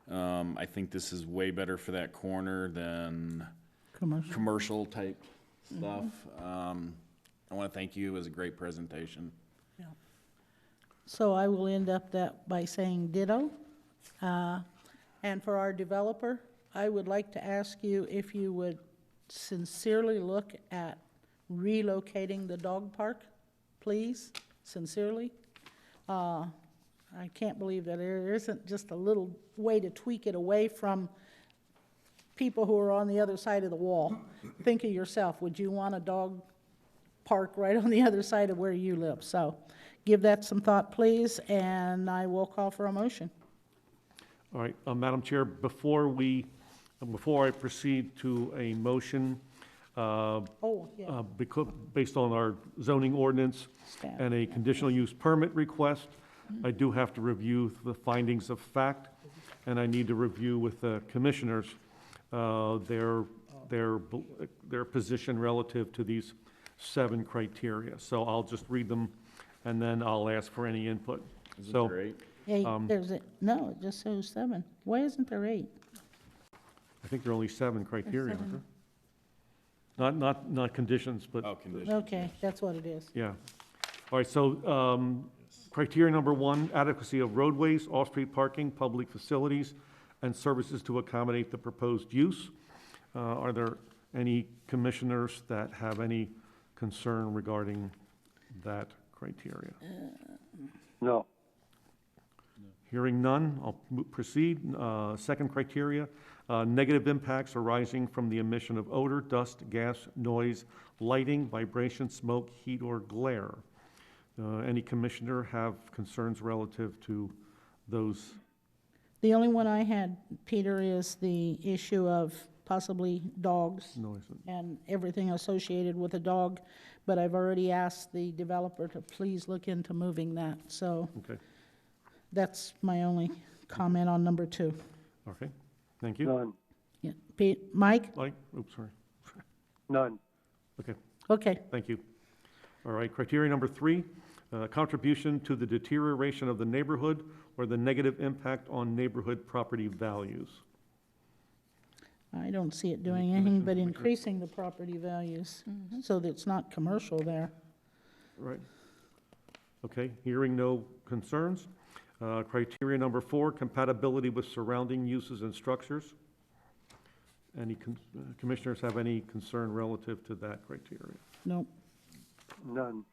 Speaker 8: I think this is way better for that corner than commercial type stuff. I want to thank you. It was a great presentation.
Speaker 9: Yeah. So I will end up that by saying ditto. And for our developer, I would like to ask you if you would sincerely look at relocating the dog park, please, sincerely. I can't believe that there isn't just a little way to tweak it away from people who are on the other side of the wall. Think of yourself, would you want a dog park right on the other side of where you live. So give that some thought, please, and I will call for a motion.
Speaker 4: All right, Madam Chair, before I proceed to a motion, based on our zoning ordinance
Speaker 9: Staff.
Speaker 4: and a conditional use permit request, I do have to review the findings of fact, and I need to review with the commissioners their position relative to these 7 criteria. So I'll just read them, and then I'll ask for any input.
Speaker 8: Isn't there 8?
Speaker 9: Yeah, no, it just shows 7. Why isn't there 8?
Speaker 4: I think there are only 7 criteria, aren't there? Not conditions, but.
Speaker 8: Oh, conditions.
Speaker 9: Okay, that's what it is.
Speaker 4: Yeah. All right, so criteria number 1, adequacy of roadways, off-street parking, public facilities, and services to accommodate the proposed use. Are there any commissioners that have any concern regarding that criteria?
Speaker 3: No.
Speaker 4: Hearing none, I'll proceed. Second criteria, negative impacts arising from the emission of odor, dust, gas, noise, lighting, vibration, smoke, heat, or glare. Any commissioner have concerns relative to those?
Speaker 9: The only one I had, Peter, is the issue of possibly dogs
Speaker 4: Noise.
Speaker 9: and everything associated with a dog, but I've already asked the developer to please look into moving that, so
Speaker 4: Okay,
Speaker 9: that's my only comment on number 2.
Speaker 4: okay, thank you.
Speaker 3: None.
Speaker 9: Yeah. Mike?
Speaker 4: Mike, oops, sorry.
Speaker 3: None.
Speaker 4: Okay,
Speaker 9: Okay,
Speaker 4: thank you. All right, criteria number 3, contribution to the deterioration of the neighborhood or the negative impact on neighborhood property values.
Speaker 9: I don't see it doing anything but increasing the property values, so that it's not commercial there.
Speaker 4: Right. Okay, hearing no concerns. Criteria number 4, compatibility with surrounding uses and structures. Any commissioners have any concern relative to that criteria?
Speaker 9: Nope.
Speaker 3: None.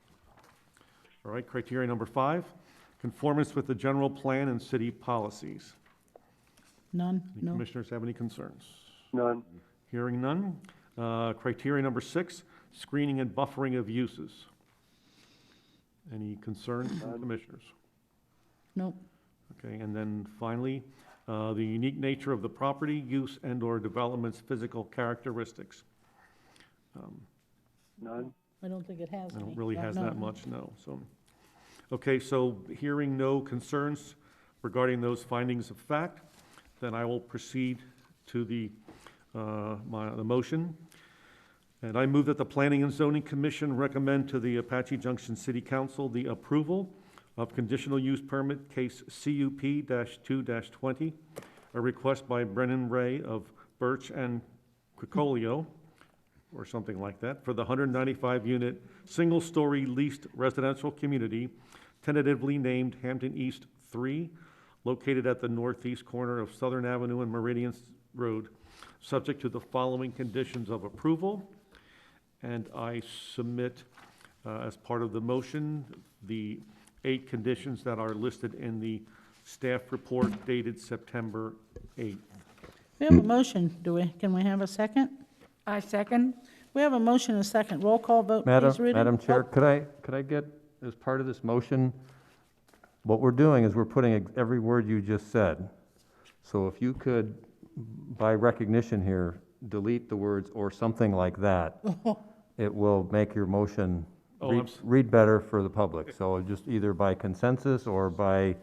Speaker 4: All right, criteria number 5, conformance with the general plan and city policies.
Speaker 9: None?
Speaker 4: Any
Speaker 9: No.
Speaker 4: commissioners have any concerns?
Speaker 3: None.
Speaker 4: Hearing none. Criteria number 6, screening and buffering of uses. Any concerns from commissioners?
Speaker 9: Nope.
Speaker 4: Okay, and then finally, the unique nature of the property, use, and/or development's physical characteristics.
Speaker 3: None.
Speaker 9: I don't think it has
Speaker 4: I
Speaker 9: any.
Speaker 4: don't really
Speaker 9: Yeah,
Speaker 4: has
Speaker 9: no.
Speaker 4: that much, no, so. Okay, so hearing no concerns regarding those findings of fact, then I will proceed to the motion. And I move that the Planning and Zoning Commission recommend to the Apache Junction City Council the approval of conditional use permit case CUP-2-20, a request by Brennan Ray of Birch and Quicolio, or something like that, for the 195-unit, single-story leased residential community, tentatively named Hampton East 3, located at the northeast corner of Southern Avenue and Meridian Road, subject to the following conditions of approval. And I submit, as part of the motion, the 8 conditions that are listed in the staff report dated September 8th.
Speaker 9: We have a motion, can we have a second?
Speaker 1: I second.
Speaker 9: We have a motion and a second. Roll call vote,
Speaker 12: Madam,
Speaker 9: please, Rudy.
Speaker 12: Madam Chair,
Speaker 9: Oh,
Speaker 12: could I get, as part of this motion, what we're doing is we're putting every word you just said. So if you could, by recognition here, delete the words "or something like that," it will make your motion read better for the public. So just either by consensus or by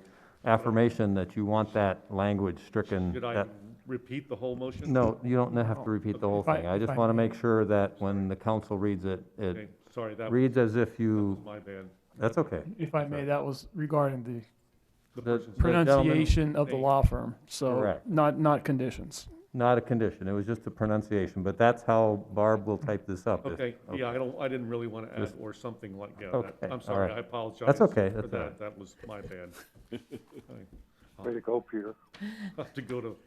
Speaker 12: affirmation that you want that language stricken.
Speaker 4: Should I repeat the whole motion?
Speaker 12: No, you don't have to repeat the whole thing. I just want to make sure that when the council reads it,
Speaker 4: Okay,
Speaker 12: it
Speaker 4: sorry, that
Speaker 12: reads as if
Speaker 4: was
Speaker 12: you,
Speaker 4: my bad.
Speaker 12: that's okay.
Speaker 11: If I may, that was regarding
Speaker 4: The
Speaker 12: The-
Speaker 4: person's
Speaker 12: the gentleman-
Speaker 11: pronunciation of the law firm, so
Speaker 12: Correct.
Speaker 11: not conditions.
Speaker 12: Not a condition, it was just a pronunciation, but that's how Barb will type this up.
Speaker 4: Okay, yeah, I didn't really want to add
Speaker 12: Just-
Speaker 4: or something like, yeah,
Speaker 12: Okay,
Speaker 4: I'm
Speaker 12: all
Speaker 4: sorry,
Speaker 12: right.
Speaker 4: I apologize.
Speaker 12: That's okay,
Speaker 4: for
Speaker 12: that's all
Speaker 4: that.
Speaker 12: right.
Speaker 4: That was my bad.
Speaker 3: Way to go, Peter.
Speaker 4: I'll have to go to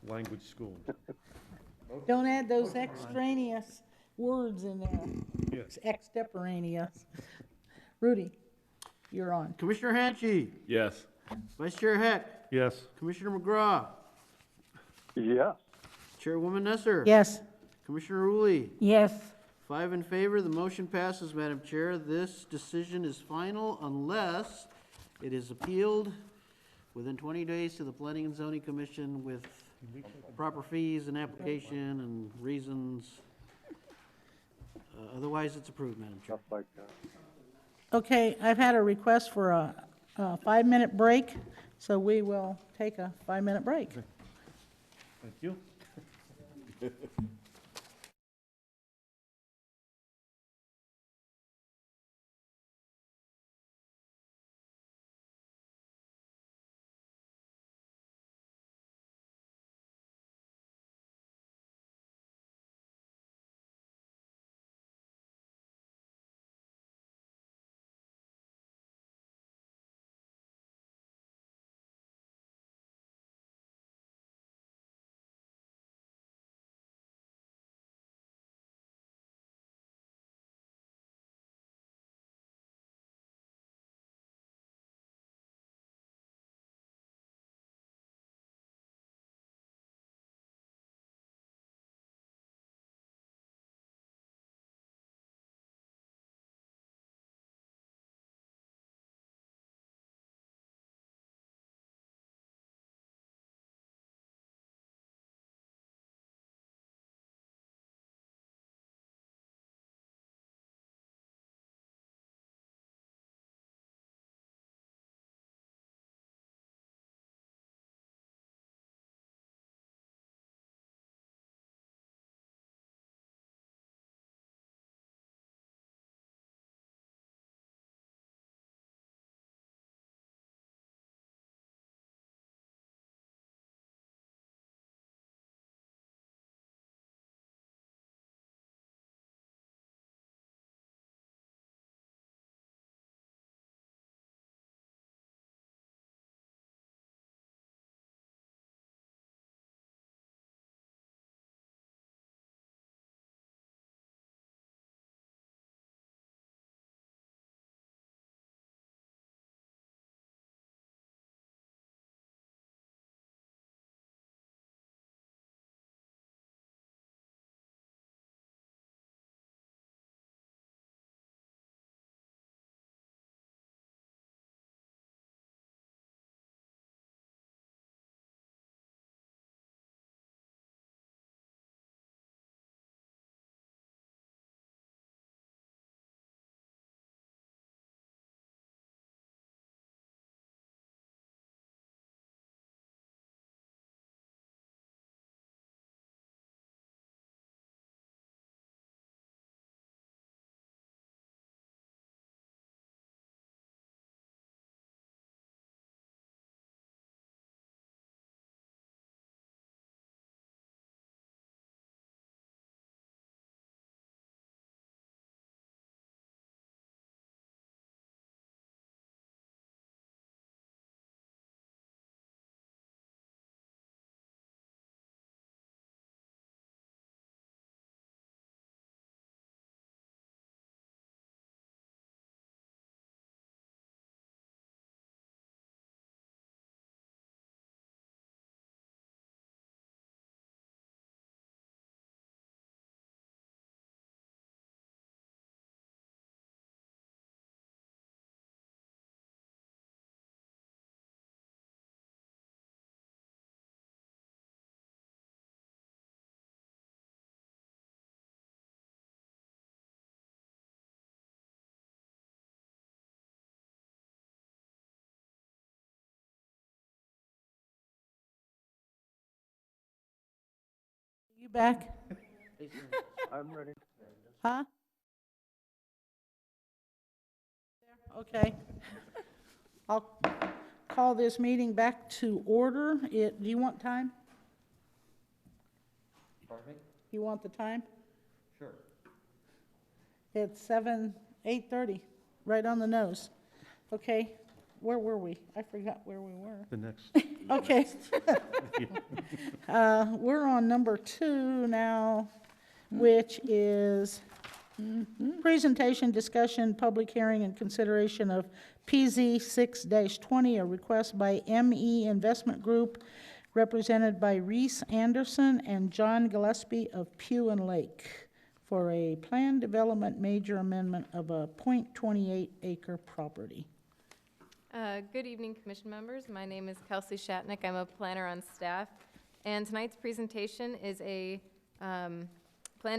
Speaker 4: language school.
Speaker 9: Don't add those extraneous words in there.
Speaker 4: Yes.
Speaker 9: Extemporaneous. Rudy, you're on.
Speaker 2: Commissioner Hanchey,
Speaker 8: Yes.
Speaker 2: Vice Chair Heck,
Speaker 4: Yes,
Speaker 2: Commissioner McGraw,
Speaker 3: Yes.
Speaker 2: Chairwoman Nesser.
Speaker 9: Yes.
Speaker 2: Commissioner Uli,
Speaker 1: Yes.
Speaker 2: 5 in favor, the motion passes, Madam Chair. This decision is final unless it is appealed within 20 days to the Planning and Zoning Commission with proper fees and application and reasons. Otherwise, it's approved, Madam Chair.
Speaker 3: Stuff like that.
Speaker 9: Okay, I've had a request for a 5-minute break, so we will take a 5-minute break.
Speaker 4: Thank you.
Speaker 9: You back?
Speaker 3: I'm ready.
Speaker 9: Huh? Okay. I'll call this meeting back to order. Do you want time?
Speaker 12: Pardon me?
Speaker 9: You want the time?
Speaker 12: Sure.
Speaker 9: It's 8:30, right on the nose. Okay, where were we? I forgot where we were.
Speaker 4: The next.
Speaker 9: Okay. We're on number 2 now, which is presentation, discussion, public hearing, and consideration of PZ 6-20, a request by ME Investment Group, represented by Reese Anderson and John Gillespie of Pew and Lake, for a planned development major amendment of a .28 acre property.
Speaker 16: Good evening, Commission members. My name is Kelsey Shatnick. I'm a planner on staff. And tonight's presentation is a plan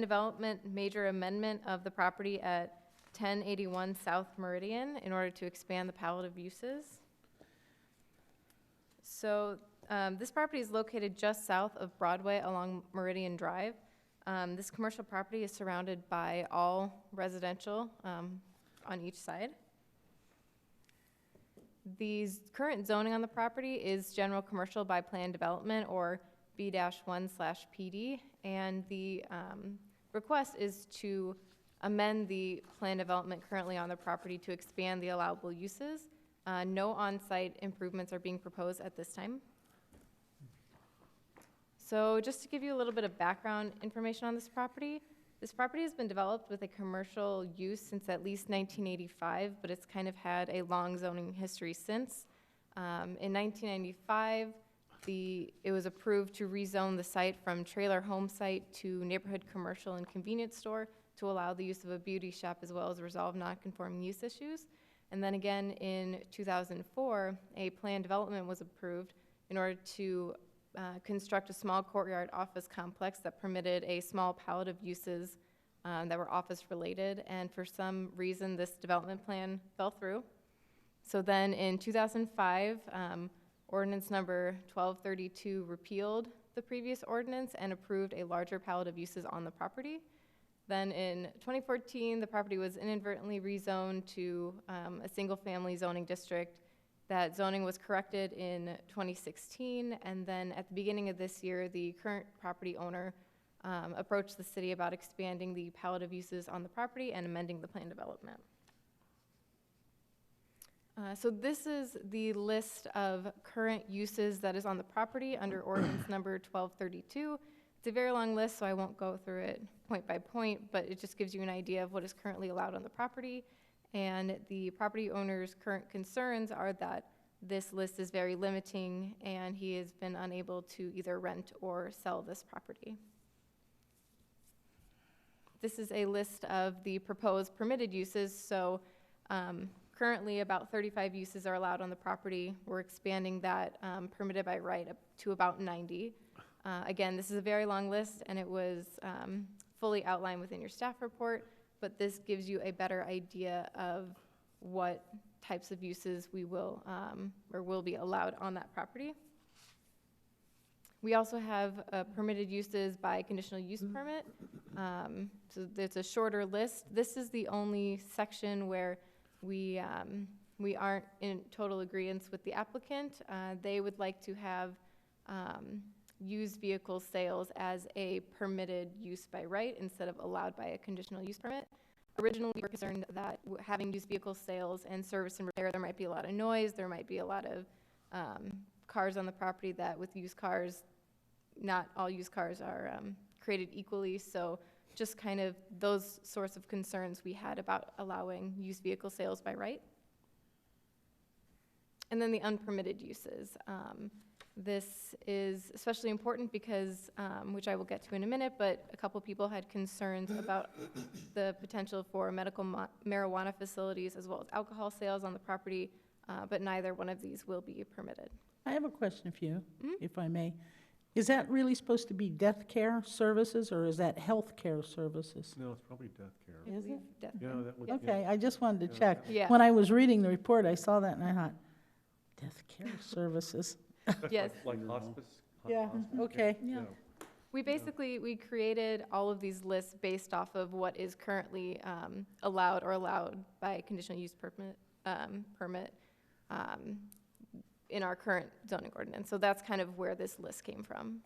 Speaker 16: development major amendment of the property at 1081 South Meridian in order to expand the palette of uses. So this property is located just south of Broadway along Meridian Drive. This commercial property is surrounded by all residential on each side. The current zoning on the property is general commercial by plan development, or B-1/PD, and the request is to amend the plan development currently on the property to expand the allowable uses. No on-site improvements are being proposed at this time. So just to give you a little bit of background information on this property has been developed with a commercial use since at least 1985, but it's kind of had a long zoning history since. In 1995, it was approved to rezone the site from trailer home site to neighborhood commercial and convenience store to allow the use of a beauty shop as well as resolve non-conforming use issues. And then again in 2004, a plan development was approved in order to construct a small courtyard office complex that permitted a small palette of uses that were office related, and for some reason this development plan fell through. So then in 2005, ordinance number 1232 repealed the previous ordinance and approved a larger palette of uses on the property. Then in 2014, the property was inadvertently rezoned to a single-family zoning district. That zoning was corrected in 2016, and then at the beginning of this year, the current property owner approached the city about expanding the palette of uses on the property and amending the plan development. So this is the list of current uses that is on the property under ordinance number 1232. It's a very long list, so I won't go through it point by point, but it just gives you an idea of what is currently allowed on the property. And the property owner's current concerns are that this list is very limiting and he has been unable to either rent or sell this property. This is a list of the proposed permitted uses. So currently about 35 uses are allowed on the property. We're expanding that permitted by right up to about 90. Again, this is a very long list and it was fully outlined within your staff report, but this gives you a better idea of what types of uses we will or will be allowed on that property. We also have permitted uses by conditional use permit. So there's a shorter list. This is the only section where we aren't in total agreement with the applicant. They would like to have used vehicle sales as a permitted use by right instead of allowed by a conditional use permit. Originally, we were concerned that having used vehicle sales and service and repair, there might be a lot of noise, there might be a lot of cars on the property that with used cars, not all used cars are created equally, so just kind of those sorts of concerns we had about allowing used vehicle sales by right. And then the unpermitted uses. This is especially important because, which I will get to in a minute, but a couple people had concerns about the potential for medical marijuana facilities as well as alcohol sales on the property, but neither one of these will be permitted.
Speaker 9: I have a question for you, if I may. Is that really supposed to be death care services, or is that health care services?
Speaker 4: No, it's probably death care.
Speaker 9: Is it?
Speaker 16: Death
Speaker 4: Yeah,
Speaker 16: care.
Speaker 4: that would.
Speaker 9: Okay, I just wanted to check.
Speaker 16: Yeah.
Speaker 9: When I was reading the report, I saw that and I thought, death care services.
Speaker 16: Yes.
Speaker 4: Like hospice?
Speaker 9: Yeah, okay.
Speaker 16: Yeah. We created all of these lists based off of what is currently allowed or allowed by a conditional use permit in our current zoning ordinance. So that's kind of where this list came from.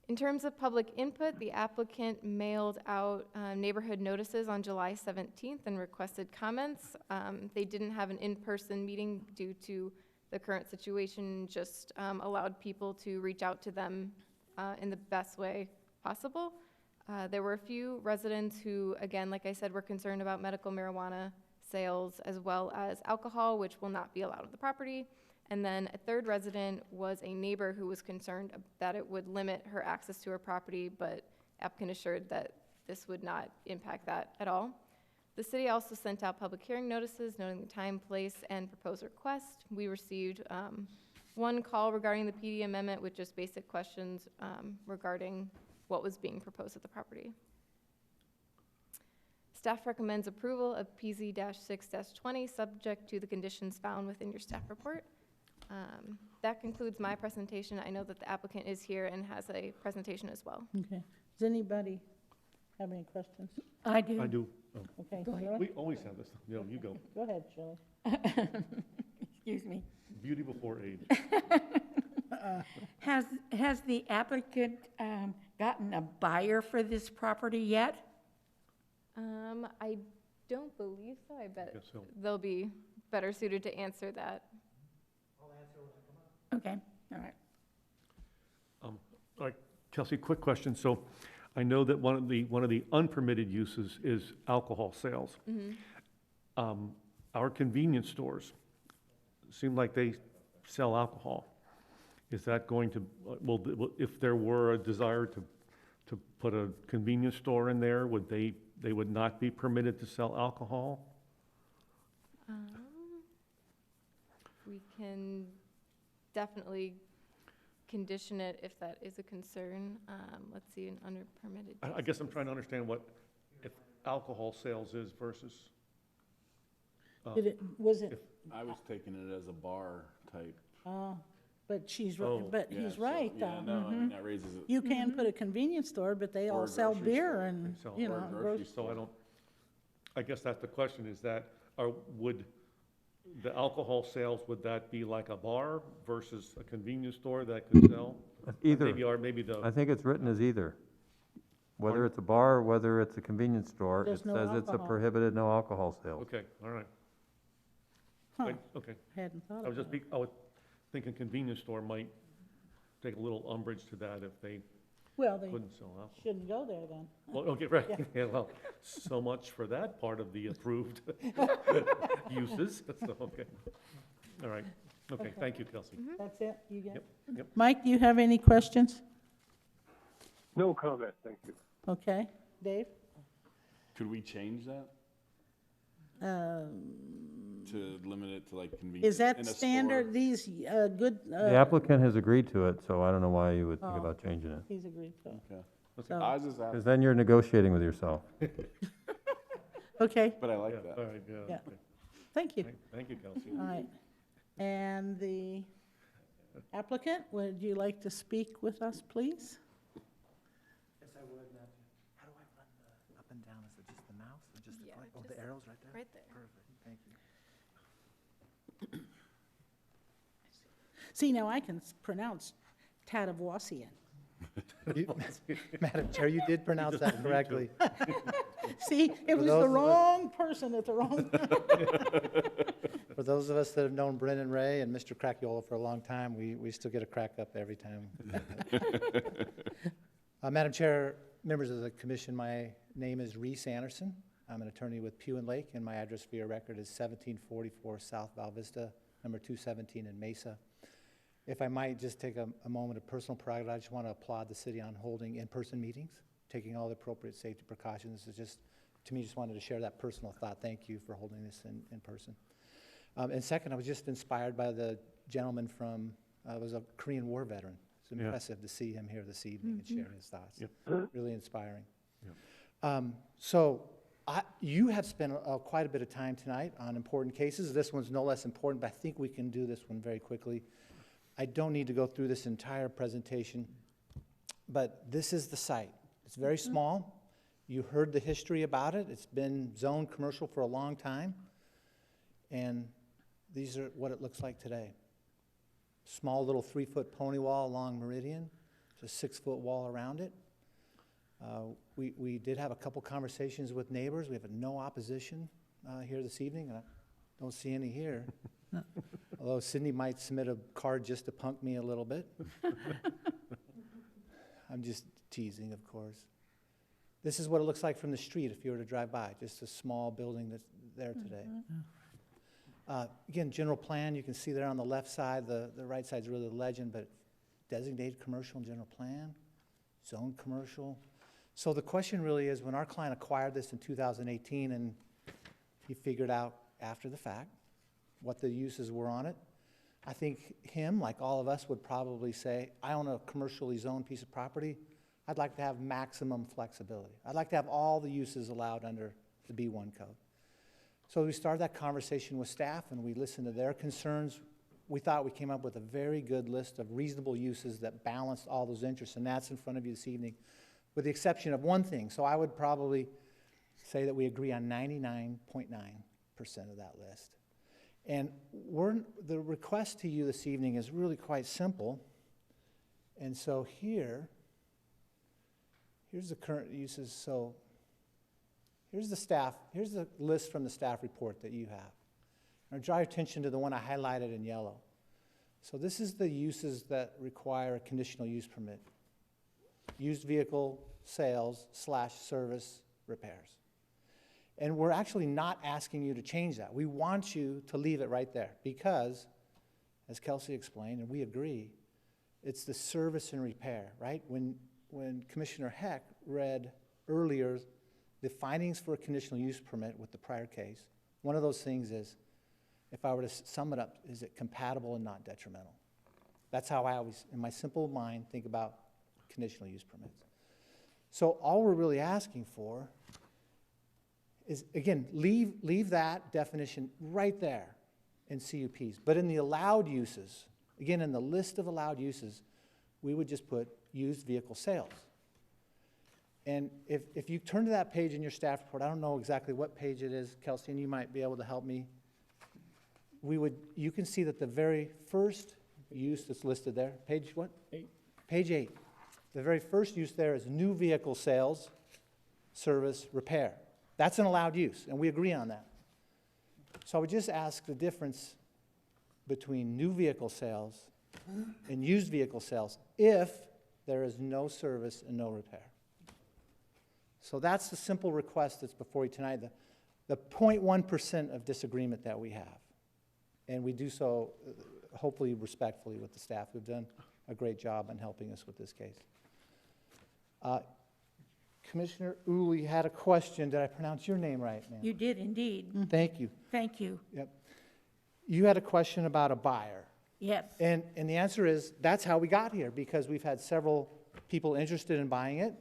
Speaker 16: In terms of public input, the applicant mailed out neighborhood notices on July 17th and requested comments. They didn't have an in-person meeting due to the current situation, just allowed people to reach out to them in the best way possible. There were a few residents who, again, like I said, were concerned about medical marijuana sales as well as alcohol, which will not be allowed on the property. And then a third resident was a neighbor who was concerned that it would limit her access to her property, but applicant assured that this would not impact that at all. The city also sent out public hearing notices noting the time, place, and proposed request. We received one call regarding the PD amendment with just basic questions regarding what was being proposed at the property. Staff recommends approval of PZ-6-20, subject to the conditions found within your staff report. That concludes my presentation. I know that the applicant is here and has a presentation as well.
Speaker 9: Okay. Does anybody have any questions?
Speaker 4: I do. Oh.
Speaker 9: Okay.
Speaker 4: We always have this. No, you go.
Speaker 9: Go ahead, Shirley.
Speaker 1: Excuse me.
Speaker 4: Beauty before age.
Speaker 1: Has the applicant gotten a buyer for this property yet?
Speaker 16: I don't believe so. I bet
Speaker 4: Guess so.
Speaker 16: they'll be better suited to answer that.
Speaker 1: Okay, all right.
Speaker 4: All right, Kelsey, quick question. So I know that one of the unpermitted uses is alcohol sales. Our convenience stores seem like they sell alcohol. Is that going to, if there were a desire to put a convenience store in there, would they would not be permitted to sell alcohol?
Speaker 16: We can definitely condition it if that is a concern. Let's see, an unpermitted.
Speaker 4: I guess I'm trying to understand what, if alcohol sales is versus.
Speaker 9: Was it?
Speaker 8: I was taking it as a bar type.
Speaker 9: But she's,
Speaker 4: Oh.
Speaker 9: but
Speaker 8: Yeah,
Speaker 9: he's
Speaker 8: so-
Speaker 9: right,
Speaker 8: Yeah,
Speaker 9: though.
Speaker 8: no, I mean, that raises it.
Speaker 9: You can put a convenience store, but they
Speaker 8: Or
Speaker 9: all
Speaker 8: a
Speaker 9: sell
Speaker 8: grocery
Speaker 9: beer
Speaker 8: store.
Speaker 9: and,
Speaker 4: They sell-
Speaker 9: you
Speaker 8: or a
Speaker 9: know,
Speaker 8: grocery
Speaker 9: grocery.
Speaker 4: So I guess that's the question, is that, would the alcohol sales, would that be like a bar versus a convenience store that could sell?
Speaker 12: Either.
Speaker 4: Maybe
Speaker 12: I
Speaker 4: the,
Speaker 12: think it's written as either. Whether it's a bar or whether it's a convenience store, it
Speaker 9: There's no
Speaker 12: says it's a
Speaker 9: alcohol.
Speaker 12: prohibited no alcohol sales.
Speaker 4: okay, all right.
Speaker 9: Huh,
Speaker 4: Okay,
Speaker 9: hadn't thought
Speaker 4: I was
Speaker 9: of
Speaker 4: just,
Speaker 9: that.
Speaker 4: I was thinking convenience store might take a little umbrage to that if they
Speaker 9: Well, they
Speaker 4: couldn't sell alcohol.
Speaker 9: shouldn't go there then.
Speaker 4: Well, okay, right, yeah, well, so much for that part of the approved uses, so, okay. All right, okay, thank you, Kelsey.
Speaker 9: That's it, you get?
Speaker 4: Yep, yep.
Speaker 9: Mike, do you have any questions?
Speaker 3: No comment, thank you.
Speaker 9: Okay, Dave?
Speaker 8: Could we change that
Speaker 9: Um,
Speaker 8: to limit it to like convenience?
Speaker 9: Is
Speaker 8: in
Speaker 9: that
Speaker 8: a
Speaker 9: standard,
Speaker 8: store?
Speaker 9: these good?
Speaker 12: The applicant has agreed to it, so I don't know why you would think
Speaker 9: Oh.
Speaker 12: about changing it.
Speaker 9: He's agreed to.
Speaker 8: Okay.
Speaker 9: So,
Speaker 8: I was just
Speaker 12: Because
Speaker 8: asking,
Speaker 12: then you're negotiating with yourself.
Speaker 9: okay,
Speaker 8: but I
Speaker 4: Yeah,
Speaker 8: like that.
Speaker 4: all right, yeah.
Speaker 9: Yeah.
Speaker 4: okay.
Speaker 9: thank you.
Speaker 4: Thank you, Kelsey.
Speaker 9: All right. And the applicant, would you like to speak with us, please?
Speaker 17: Yes, I would, Madam. How do I run the up and down? Is it just the mouse or just the
Speaker 16: Yeah,
Speaker 17: click? Oh,
Speaker 16: just
Speaker 17: the arrows right there?
Speaker 16: right there.
Speaker 17: Perfect, thank you.
Speaker 9: See, now I can pronounce Tadavosian.
Speaker 17: Madam Chair, you did pronounce that correctly.
Speaker 9: See, it was
Speaker 17: those
Speaker 9: the
Speaker 17: of us-
Speaker 9: wrong person at the wrong
Speaker 17: For those of us that have known Brennan Ray and Mr. Cracchiola for a long time, we still get a crack up every time. Madam Chair, members of the commission, my name is Reese Anderson. I'm an attorney with Pugh and Lake, and my address for your record is 1744 South Val Vista, number 217 in Mesa. If I might just take a moment of personal pride, I just want to applaud the city on holding in-person meetings, taking all the appropriate safety precautions. This is just, to me, just wanted to share that personal thought. Thank you for holding this in person. And second, I was just inspired by the gentleman from, was a Korean War veteran. It's
Speaker 4: Yeah.
Speaker 17: impressive to see him here this evening and share his thoughts.
Speaker 4: Yep.
Speaker 17: Really inspiring.
Speaker 4: Yep.
Speaker 17: So you have spent quite a bit of time tonight on important cases. This one's no less important, but I think we can do this one very quickly. I don't need to go through this entire presentation, but this is the site. It's very small. You heard the history about it. It's been zoned commercial for a long time. And these are what it looks like today. Small little 3-foot pony wall along Meridian. It's a 6-foot wall around it. We did have a couple conversations with neighbors. We have no opposition here this evening, and I don't see any here. Although Sydney might submit a card just to punk me a little bit. I'm just teasing, of course. This is what it looks like from the street if you were to drive by, just a small building that's there today. Again, general plan, you can see there on the left side, the right side's really the legend, but designated commercial and general plan, zone commercial. So the question really is, when our client acquired this in 2018 and he figured out after the fact what the uses were on it, I think him, like all of us, would probably say, I own a commercially zoned piece of property. I'd like to have maximum flexibility. I'd like to have all the uses allowed under the B1 code. So we started that conversation with staff and we listened to their concerns. We thought we came up with a very good list of reasonable uses that balanced all those interests, and that's in front of you this evening, with the exception of one thing. So I would probably say that we agree on 99.9% of that list. And the request to you this evening is really quite simple. And so here's the current uses. So here's the list from the staff report that you have. I'll draw your attention to the one I highlighted in yellow. So this is the uses that require a conditional use permit. Used vehicle sales / service repairs. And we're actually not asking you to change that. We want you to leave it right there because, as Kelsey explained, and we agree, it's the service and repair, right? When Commissioner Heck read earlier the findings for a conditional use permit with the prior case, one of those things is, if I were to sum it up, is it compatible and not detrimental? That's how I always, in my simple mind, think about conditional use permits. So all we're really asking for is, again, leave that definition right there in CUPs. But in the allowed uses, again, in the list of allowed uses, we would just put used vehicle sales. And if you turn to that page in your staff report, I don't know exactly what page it is, Kelsey, and you might be able to help me. You can see that the very first use that's listed there, page what? 8. Page 8. The very first use there is new vehicle sales, service, repair. That's an allowed use, and we agree on that. So I would just ask the difference between new vehicle sales and used vehicle sales if there is no service and no repair. So that's the simple request that's before you tonight, the 0.1% of disagreement that we have. And we do so hopefully respectfully with the staff who've done a great job in helping us with this case. Commissioner Uli had a question. Did I pronounce your name right, ma'am?
Speaker 9: You did indeed.
Speaker 17: Thank you.
Speaker 9: Thank you.
Speaker 17: Yep. You had a question about a buyer.
Speaker 9: Yes.
Speaker 17: And the answer is, that's how we got here, because we've had several people interested in buying it.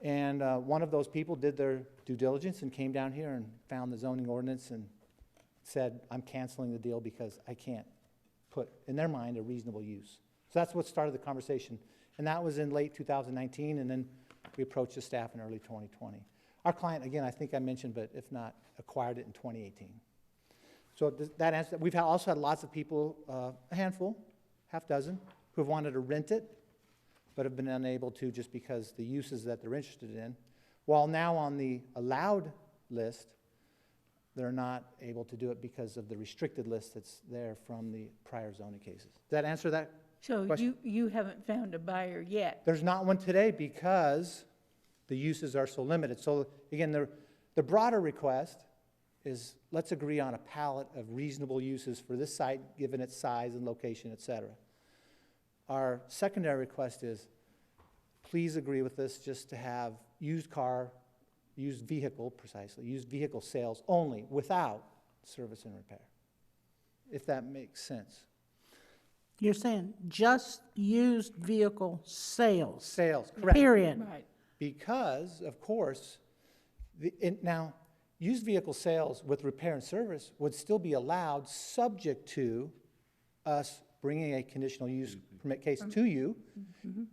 Speaker 17: And one of those people did their due diligence and came down here and found the zoning ordinance and said, I'm canceling the deal because I can't put, in their mind, a reasonable use. So that's what started the conversation. And that was in late 2019, and then we approached the staff in early 2020. Our client, again, I think I mentioned, but if not, acquired it in 2018. So that answer, we've also had lots of people, a handful, half dozen, who have wanted to rent it, but have been unable to just because the uses that they're interested in. While now on the allowed list, they're not able to do it because of the restricted list that's there from the prior zoning cases. Does that answer that question?
Speaker 9: So you haven't found a buyer yet?
Speaker 17: There's not one today because the uses are so limited. So again, the broader request is, let's agree on a palette of reasonable uses for this site, given its size and location, et cetera. Our secondary request is, please agree with this just to have used vehicle sales only, without service and repair, if that makes sense.
Speaker 9: You're saying just used vehicle sales?
Speaker 17: Sales, correct.
Speaker 9: Period.
Speaker 17: Right. Because, of course, now, used vehicle sales with repair and service would still be allowed, subject to us bringing a conditional use permit case to you,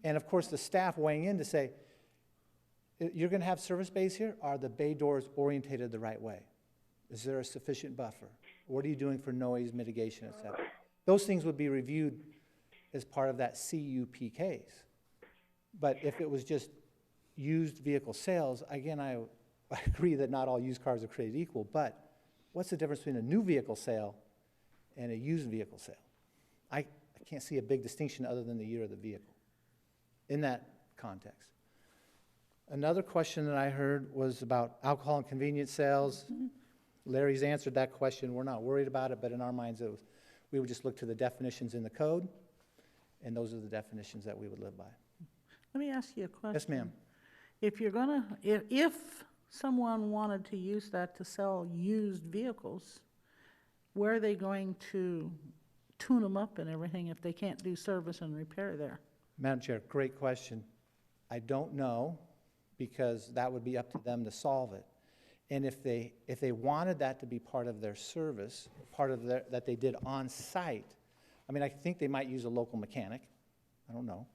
Speaker 17: and of course the staff weighing in to say, you're going to have service bays here? Are the bay doors orientated the right way? Is there a sufficient buffer? What are you doing for noise mitigation, et cetera? Those things would be reviewed as part of that CUP case. But if it was just used vehicle sales, again, I agree that not all used cars are created equal, but what's the difference between a new vehicle sale and a used vehicle sale? I can't see a big distinction other than the year of the vehicle in that context. Another question that I heard was about alcohol and convenience sales. Larry's answered that question. We're not worried about it, but in our minds, we would just look to the definitions in the code, and those are the definitions that we would live by.
Speaker 9: Let me ask you a question.
Speaker 17: Yes, ma'am.
Speaker 9: If you're gonna, if someone wanted to use that to sell used vehicles, where are they going to tune them up and everything if they can't do service and repair there?
Speaker 17: Madam Chair, great question. I don't know, because that would be up to them to solve it. And if they wanted that to be part of their service, part of that they did on site, I mean, I think they might use a local mechanic. I don't know.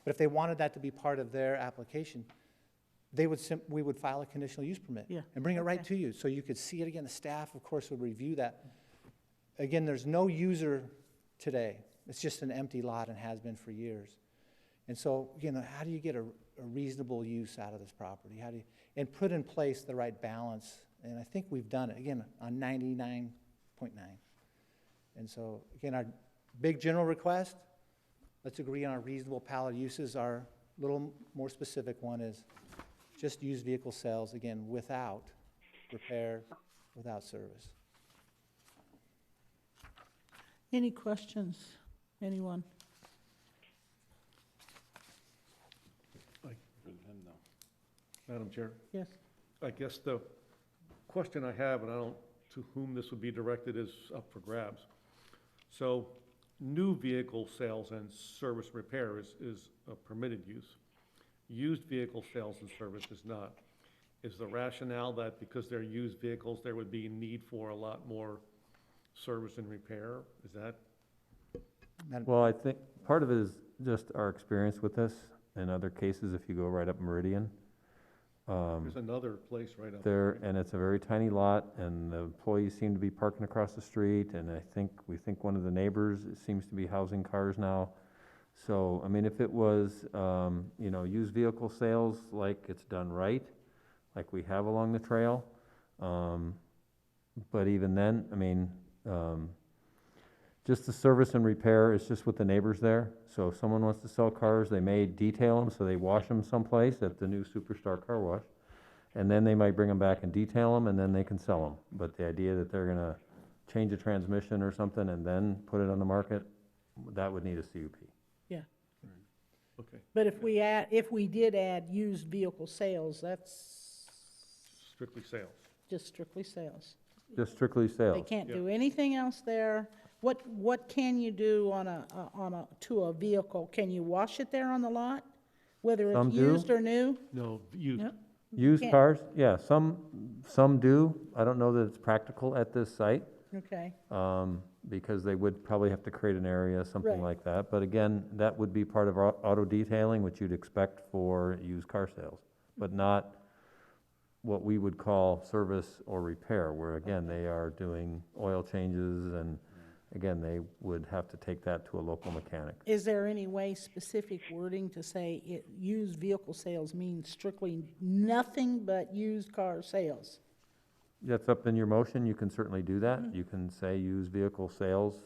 Speaker 17: But if they wanted that to be part of their application, we would file a conditional use permit.
Speaker 9: Yeah.
Speaker 17: And bring it right to you, so you could see it again. The staff, of course, would review that. Again, there's no user today. It's just an empty lot and has been for years. And so, how do you get a reasonable use out of this property? How do you, and put in place the right balance? And I think we've done it, again, on 99.9. And so, again, our big general request, let's agree on a reasonable pallet of uses. Our little more specific one is just used vehicle sales, again, without repair, without service.
Speaker 9: Any questions? Anyone?
Speaker 4: Madam Chair,
Speaker 9: Yes.
Speaker 4: I guess the question I have, and I don't, to whom this would be directed, is up for grabs. So, new vehicle sales and service repair is a permitted use. Used vehicle sales and service is not. Is the rationale that because they're used vehicles, there would be a need for a lot more service and repair? Is that?
Speaker 12: Well, I think part of it is just our experience with this. In other cases, if you go right up Meridian,
Speaker 4: There's another place right up
Speaker 12: there, and it's a very tiny lot, and the employees seem to be parking across the street, and we think one of the neighbors seems to be housing cars now. So, I mean, if it was, used vehicle sales, like it's done right, like we have along the trail, but even then, I mean, just the service and repair is just with the neighbors there. So if someone wants to sell cars, they may detail them, so they wash them someplace at the new Superstar Car Wash. And then they might bring them back and detail them, and then they can sell them. But the idea that they're gonna change a transmission or something and then put it on the market, that would need a CUP.
Speaker 9: Yeah.
Speaker 4: Okay.
Speaker 9: But if we did add used vehicle sales, that's
Speaker 4: Strictly sales.
Speaker 9: just strictly sales.
Speaker 12: Just strictly sales.
Speaker 9: They can't do anything else there. What can you do to a vehicle? Can you wash it there on the lot, whether
Speaker 12: Some
Speaker 9: it's
Speaker 12: do.
Speaker 9: used or new?
Speaker 4: No, used.
Speaker 9: No?
Speaker 12: Used
Speaker 9: Can't-
Speaker 12: cars, yeah, some do. I don't know that it's practical at this site,
Speaker 9: Okay,
Speaker 12: because they would probably have to create an area, something
Speaker 9: Right.
Speaker 12: like that. But again, that would be part of auto detailing, which you'd expect for used car sales, but not what we would call service or repair, where again, they are doing oil changes, and again, they would have to take that to a local mechanic.
Speaker 9: is there any way specific wording to say used vehicle sales means strictly nothing but used car sales?
Speaker 12: That's up in your motion, you can certainly do that. You can say used vehicle sales,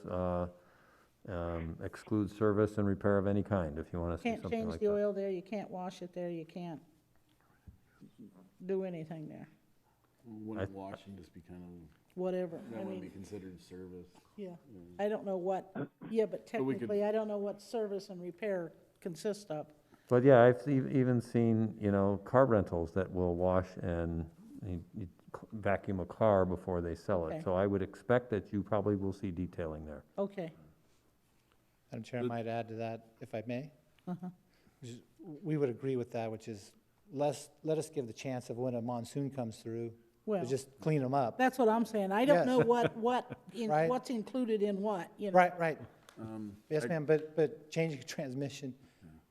Speaker 12: exclude service and repair of any kind, if you want to say
Speaker 9: Can't
Speaker 12: something
Speaker 9: change
Speaker 12: like
Speaker 9: the
Speaker 12: that.
Speaker 9: oil there, you can't wash it there, you can't do anything there,
Speaker 8: Wouldn't washing just be kind of,
Speaker 9: whatever.
Speaker 8: that
Speaker 9: I
Speaker 8: wouldn't be
Speaker 9: mean,
Speaker 8: considered service?
Speaker 9: yeah, I don't know what, yeah, but
Speaker 8: But we could-
Speaker 9: technically, I don't know what service and repair consists of.
Speaker 12: But yeah, I've even seen, car rentals that will wash and you vacuum a car before they sell
Speaker 9: Okay.
Speaker 12: it. So I would expect that you probably will see detailing there.
Speaker 9: Okay.
Speaker 17: Madam Chair, I might add to that, if I may.
Speaker 9: Uh-huh.
Speaker 17: We would agree with that, which is, let us give the chance of when a monsoon comes through, to
Speaker 9: Well,
Speaker 17: just clean them up.
Speaker 9: that's what I'm saying. I don't
Speaker 17: Yes.
Speaker 9: know
Speaker 17: Right.
Speaker 9: what's included in what,
Speaker 17: Right. Yes, ma'am, but changing a transmission,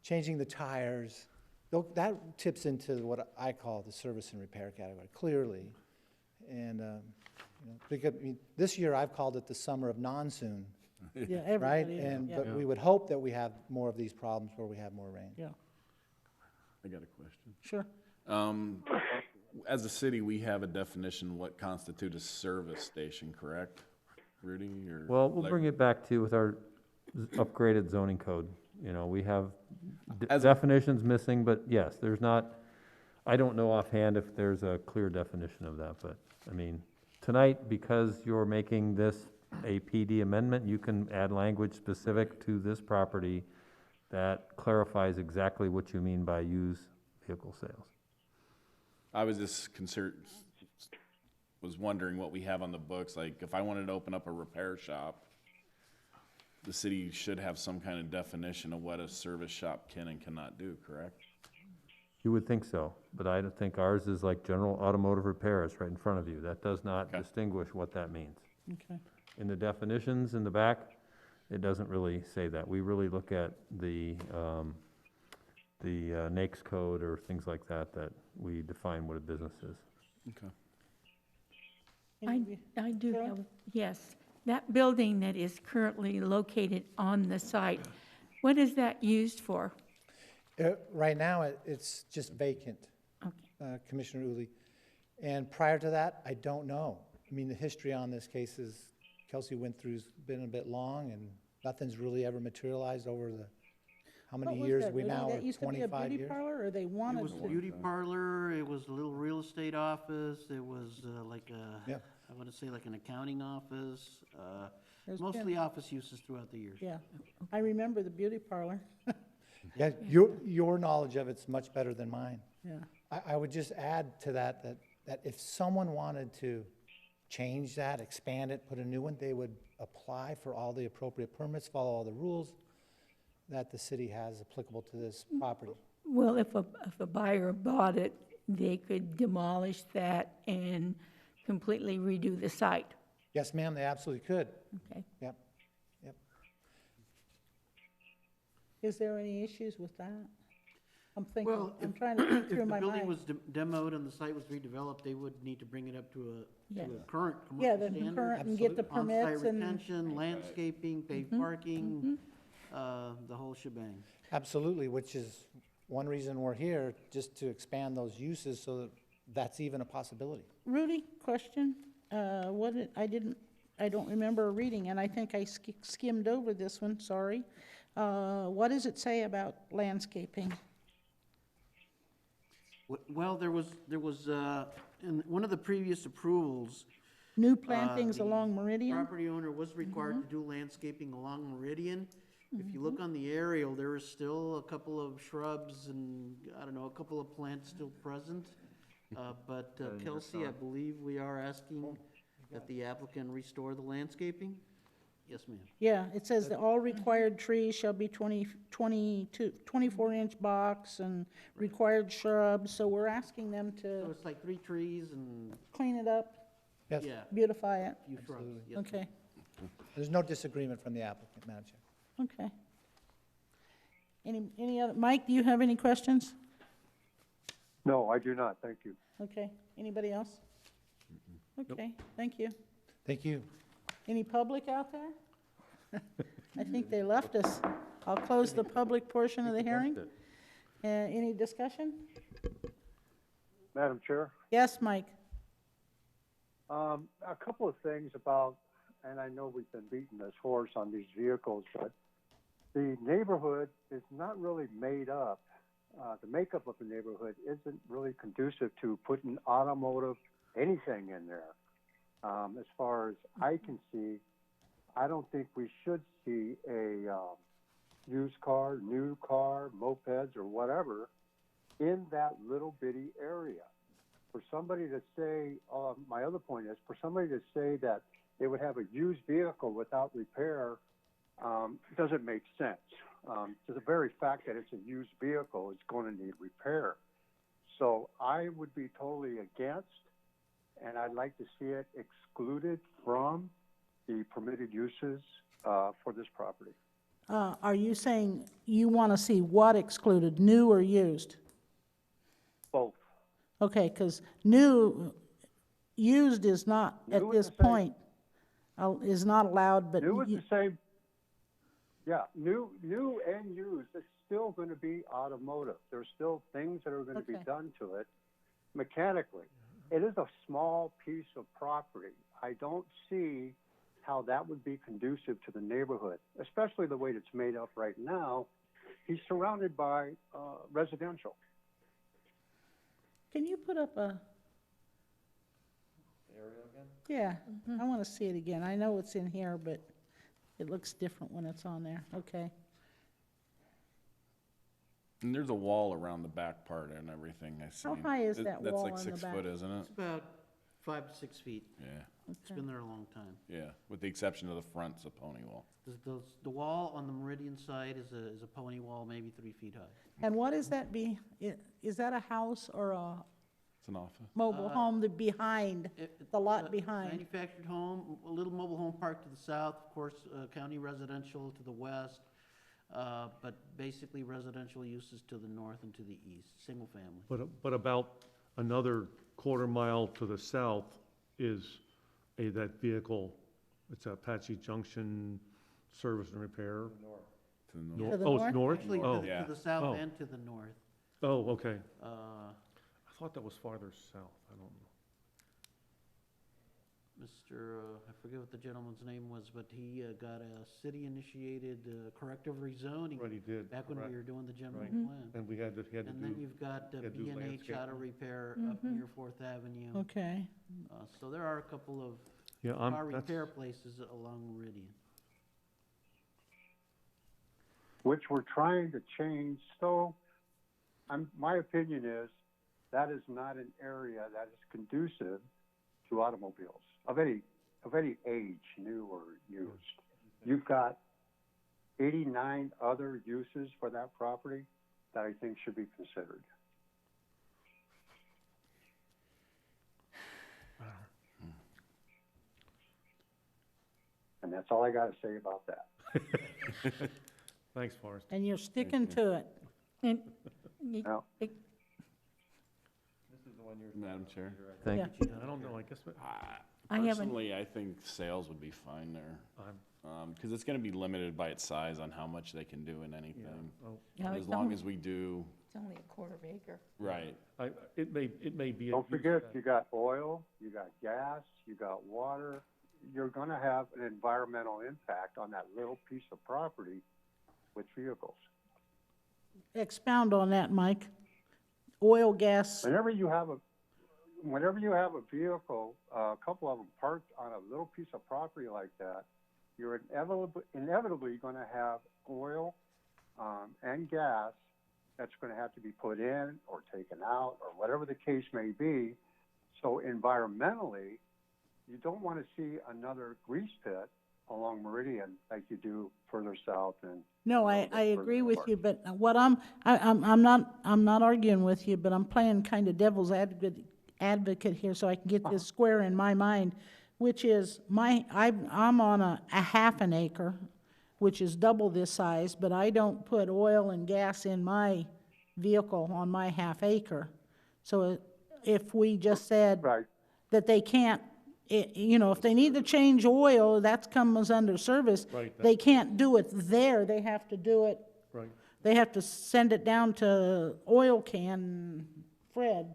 Speaker 17: changing the tires, that tips into what I call the service and repair category, clearly. And, because, this year I've called it the summer of non-soon,
Speaker 9: Yeah,
Speaker 17: right?
Speaker 9: everybody,
Speaker 17: And,
Speaker 9: yeah.
Speaker 17: but we would hope that we have more of these problems where we have more rain.
Speaker 9: Yeah,
Speaker 8: I got a question.
Speaker 9: sure.
Speaker 8: As a city, we have a definition what constitutes a service station, correct, Rudy? Or
Speaker 12: Well, we'll
Speaker 8: like-
Speaker 12: bring it back to you with our upgraded zoning code. We have
Speaker 8: As-
Speaker 12: definitions missing, but yes, there's not, I don't know offhand if there's a clear definition of that, but, I mean, Tonight, because you're making this a PD amendment, you can add language specific to this property that clarifies exactly what you mean by used vehicle sales.
Speaker 8: I was just concerned, was wondering what we have on the books, like if I wanted to open up a repair shop, the city should have some kind of definition of what a service shop can and cannot do, correct?
Speaker 12: You would think so, but I don't think ours is like general automotive repair. It's right in front of you. That does not distinguish what that means.
Speaker 9: Okay.
Speaker 12: In the definitions in the back, it doesn't really say that. We really look at the NAICS code or things like that, that we define what a business is.
Speaker 8: Okay.
Speaker 1: I do have, yes. That building that is currently located on the site, what is that used for?
Speaker 17: Right now, it's just vacant, Commissioner Uli. And prior to that, I don't know. I mean, the history on this case is, Kelsey went through's been a bit long, and nothing's really ever materialized over the, how many years we now are, 25 years?
Speaker 9: That used to be a beauty parlor, or they wanted
Speaker 2: It was
Speaker 9: to?
Speaker 2: a beauty parlor, it was a little real estate office, it was like a,
Speaker 17: Yeah.
Speaker 2: I want to say like an accounting office,
Speaker 9: There's
Speaker 2: mostly
Speaker 9: been-
Speaker 2: office uses throughout the years.
Speaker 9: Yeah, I remember the beauty parlor.
Speaker 17: Yeah, your knowledge of it's much better than mine.
Speaker 9: Yeah.
Speaker 17: I would just add to that if someone wanted to change that, expand it, put a new one, they would apply for all the appropriate permits, follow all the rules that the city has applicable to this property.
Speaker 1: Well, if a buyer bought it, they could demolish that and completely redo the site.
Speaker 17: Yes, ma'am, they absolutely could.
Speaker 1: Okay.
Speaker 17: Yep, yep.
Speaker 9: Is there any issues with that? I'm thinking,
Speaker 2: Well,
Speaker 9: I'm trying to think
Speaker 2: if
Speaker 9: through
Speaker 2: the
Speaker 9: my
Speaker 2: building
Speaker 9: mind.
Speaker 2: was demoed and the site was redeveloped, they would need to bring it up to
Speaker 9: Yeah.
Speaker 2: a current
Speaker 9: Yeah,
Speaker 2: commercial
Speaker 9: the
Speaker 2: standard.
Speaker 9: current, and get the
Speaker 2: On-site
Speaker 9: permits and,
Speaker 2: retention, landscaping, paved parking, the whole shebang.
Speaker 17: Absolutely, which is one reason we're here, just to expand those uses so that that's even a possibility.
Speaker 9: Rudy, question, I don't remember reading, and I think I skimmed over this one, sorry. What does it say about landscaping?
Speaker 2: Well, there was, in one of the previous approvals,
Speaker 9: New plantings
Speaker 2: the
Speaker 9: along Meridian?
Speaker 2: property owner was required to do landscaping along Meridian. If you look on the aerial, there is still a couple of shrubs and, I don't know, a couple of plants still present. But Kelsey, I believe we are asking that the applicant restore the landscaping? Yes, ma'am.
Speaker 9: Yeah, it says that all required trees shall be 24-inch box and required shrubs, so we're asking them
Speaker 2: So
Speaker 9: to
Speaker 2: it's like 3 trees and,
Speaker 9: clean it up,
Speaker 17: Yes,
Speaker 2: yeah,
Speaker 9: beautify it.
Speaker 2: a few shrubs.
Speaker 17: Absolutely.
Speaker 2: Yes, ma'am.
Speaker 9: Okay,
Speaker 17: there's no disagreement from the applicant, Madam Chair.
Speaker 9: okay. Any other, Mike, do you have any questions?
Speaker 3: No, I do not, thank you.
Speaker 9: Okay, anybody else? Okay, thank you.
Speaker 17: Thank you.
Speaker 9: Any public out there? I think they left us. I'll close the public portion of the hearing. Any discussion?
Speaker 3: Madam Chair,
Speaker 9: Yes, Mike?
Speaker 3: a couple of things about, and I know we've been beating this horse on these vehicles, but the neighborhood is not really made up. The makeup of the neighborhood isn't really conducive to putting automotive anything in there. As far as I can see, I don't think we should see a used car, new car, mopeds, or whatever in that little bitty area. For somebody to say, my other point is, for somebody to say that they would have a used vehicle without repair doesn't make sense. To the very fact that it's a used vehicle, it's going to need repair. So I would be totally against, and I'd like to see it excluded from the permitted uses for this property.
Speaker 9: Are you saying you want to see what excluded, new or used?
Speaker 3: Both.
Speaker 9: Okay, because used is not, at
Speaker 3: New is
Speaker 9: this
Speaker 3: the same.
Speaker 9: point, is not allowed, but.
Speaker 3: New is the same. Yeah, new and used, it's still going to be automotive. There's still things that are going to be
Speaker 9: Okay.
Speaker 3: done to it mechanically. It is a small piece of property. I don't see how that would be conducive to the neighborhood, especially the way it's made up right now. He's surrounded by residential.
Speaker 9: Can you put up Yeah, I want to see it again. I know it's in here, but it looks different when it's on there. Okay.
Speaker 8: And there's a wall around the back part and everything, I see.
Speaker 9: How high is that
Speaker 8: That's
Speaker 9: wall
Speaker 8: like
Speaker 9: on the
Speaker 8: 6
Speaker 9: back?
Speaker 8: foot, isn't it?
Speaker 2: It's about 5 to 6 feet.
Speaker 8: Yeah,
Speaker 2: It's been there a long time.
Speaker 8: yeah, with the exception of the front, it's a pony wall.
Speaker 2: The wall on the Meridian side is a pony wall, maybe 3 feet high.
Speaker 9: And what is that is that a house or a
Speaker 8: It's an office.
Speaker 9: mobile home behind, the lot
Speaker 2: Uh,
Speaker 9: behind?
Speaker 2: Manufactured home, a little mobile home park to the south, of course, county residential to the west, but basically residential uses to the north and to the east, single family.
Speaker 4: But about another quarter mile to the south is that vehicle, it's Apache Junction Service and Repair.
Speaker 8: To the north.
Speaker 9: To the
Speaker 4: Oh,
Speaker 9: north?
Speaker 4: it's north?
Speaker 2: Actually,
Speaker 4: Oh,
Speaker 8: Yeah.
Speaker 2: to the south
Speaker 4: Oh.
Speaker 2: and to the north.
Speaker 4: oh, okay.
Speaker 2: Uh,
Speaker 4: I thought that was farther south, I don't know.
Speaker 2: I forget what the gentleman's name was, but he got a city-initiated corrective rezoning
Speaker 4: Right, he did,
Speaker 2: back when we
Speaker 4: correct.
Speaker 2: were doing the general
Speaker 4: Right.
Speaker 2: plan.
Speaker 4: And he had to
Speaker 2: And then
Speaker 4: do,
Speaker 2: you've got
Speaker 4: had to do
Speaker 2: B&H
Speaker 4: landscaping.
Speaker 2: Auto Repair up near Fourth Avenue.
Speaker 9: Okay.
Speaker 2: So there are a couple of
Speaker 4: yeah,
Speaker 2: car
Speaker 4: that's,
Speaker 2: repair places along Meridian.
Speaker 3: which we're trying to change. So my opinion is that is not an area that is conducive to automobiles of any age, new or used. You've got 89 other uses for that property that I think should be considered. And that's all I got to say about that.
Speaker 4: thanks, Forrest.
Speaker 9: And you're sticking to it.
Speaker 1: And
Speaker 3: Now,
Speaker 8: Madam Chair.
Speaker 12: Thank
Speaker 9: Yeah.
Speaker 12: you.
Speaker 4: I don't know, I guess,
Speaker 1: I haven't,
Speaker 8: Personally, I think sales would be fine there. Because it's gonna be limited by its size on how much they can do in anything.
Speaker 4: oh,
Speaker 1: yeah,
Speaker 8: As long as we do,
Speaker 1: it's only a quarter of acre.
Speaker 8: right.
Speaker 4: it may be. a
Speaker 3: don't
Speaker 4: use
Speaker 3: forget,
Speaker 4: that-
Speaker 3: you got oil, you got gas, you got water. You're going to have an environmental impact on that little piece of property with vehicles.
Speaker 9: Expound on that, Mike. Oil, gas,
Speaker 3: Whenever you have a vehicle, a couple of them parked on a little piece of property like that, you're inevitably going to have oil and gas that's going to have to be put in or taken out or whatever the case may be. So environmentally, you don't want to see another grease pit along Meridian like you do further south and.
Speaker 9: no,
Speaker 3: a little
Speaker 9: I
Speaker 3: bit
Speaker 9: agree
Speaker 3: further
Speaker 9: with
Speaker 3: north.
Speaker 9: you, but what I'm not arguing with you, but I'm playing kind of devil's advocate here so I can get this square in my mind, which is I'm on a half an acre, which is double this size, but I don't put oil and gas in my vehicle on my half acre. So if we just said
Speaker 3: Right.
Speaker 9: that they can't, if they need to change oil, that comes under service.
Speaker 4: Right,
Speaker 9: They can't do it there, they have to do it,
Speaker 4: Right,
Speaker 9: they have to send it down to oil can Fred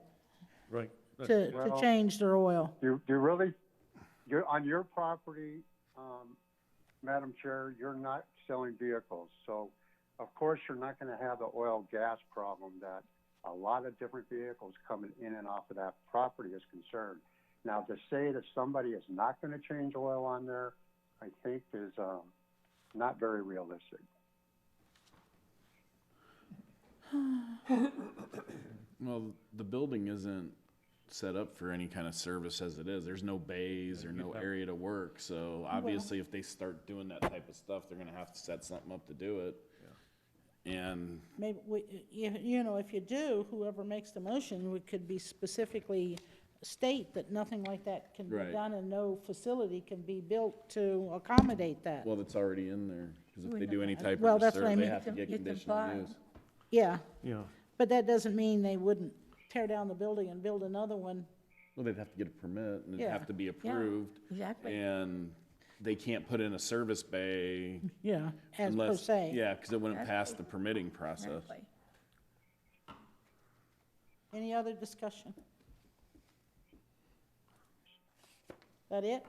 Speaker 4: right.
Speaker 9: to
Speaker 3: Well-
Speaker 9: change their oil.
Speaker 3: You're on your property, Madam Chair, you're not selling vehicles. So, of course, you're not going to have the oil gas problem that a lot of different vehicles coming in and off of that property is concerned. Now, to say that somebody is not going to change oil on there, I think is not very realistic.
Speaker 8: Well, the building isn't set up for any kind of service as it is. There's no bays or no area to work. So obviously, if they start doing that type of stuff, they're gonna have to set something up to do it. And
Speaker 9: Maybe, if you do, whoever makes the motion, we could be specifically state that nothing like that can be
Speaker 8: Right.
Speaker 9: done and no facility can be built to accommodate that.
Speaker 8: well, it's already in there, because if they do any type
Speaker 9: Well,
Speaker 8: of
Speaker 9: that's what I
Speaker 8: service, they
Speaker 9: mean.
Speaker 8: have to get
Speaker 1: It
Speaker 8: conditional
Speaker 1: complies.
Speaker 8: use.
Speaker 9: Yeah,
Speaker 4: Yeah,
Speaker 9: but that doesn't mean they wouldn't tear down the building and build another one.
Speaker 8: Well, they'd have to get a permit and it'd
Speaker 9: Yeah.
Speaker 8: have to be approved.
Speaker 1: Exactly.
Speaker 8: And they can't put in a service bay
Speaker 9: Yeah, as per
Speaker 8: unless,
Speaker 9: se.
Speaker 8: yeah, because it wouldn't pass
Speaker 1: Exactly.
Speaker 8: the permitting process.
Speaker 1: Exactly.
Speaker 9: Any other discussion? That it?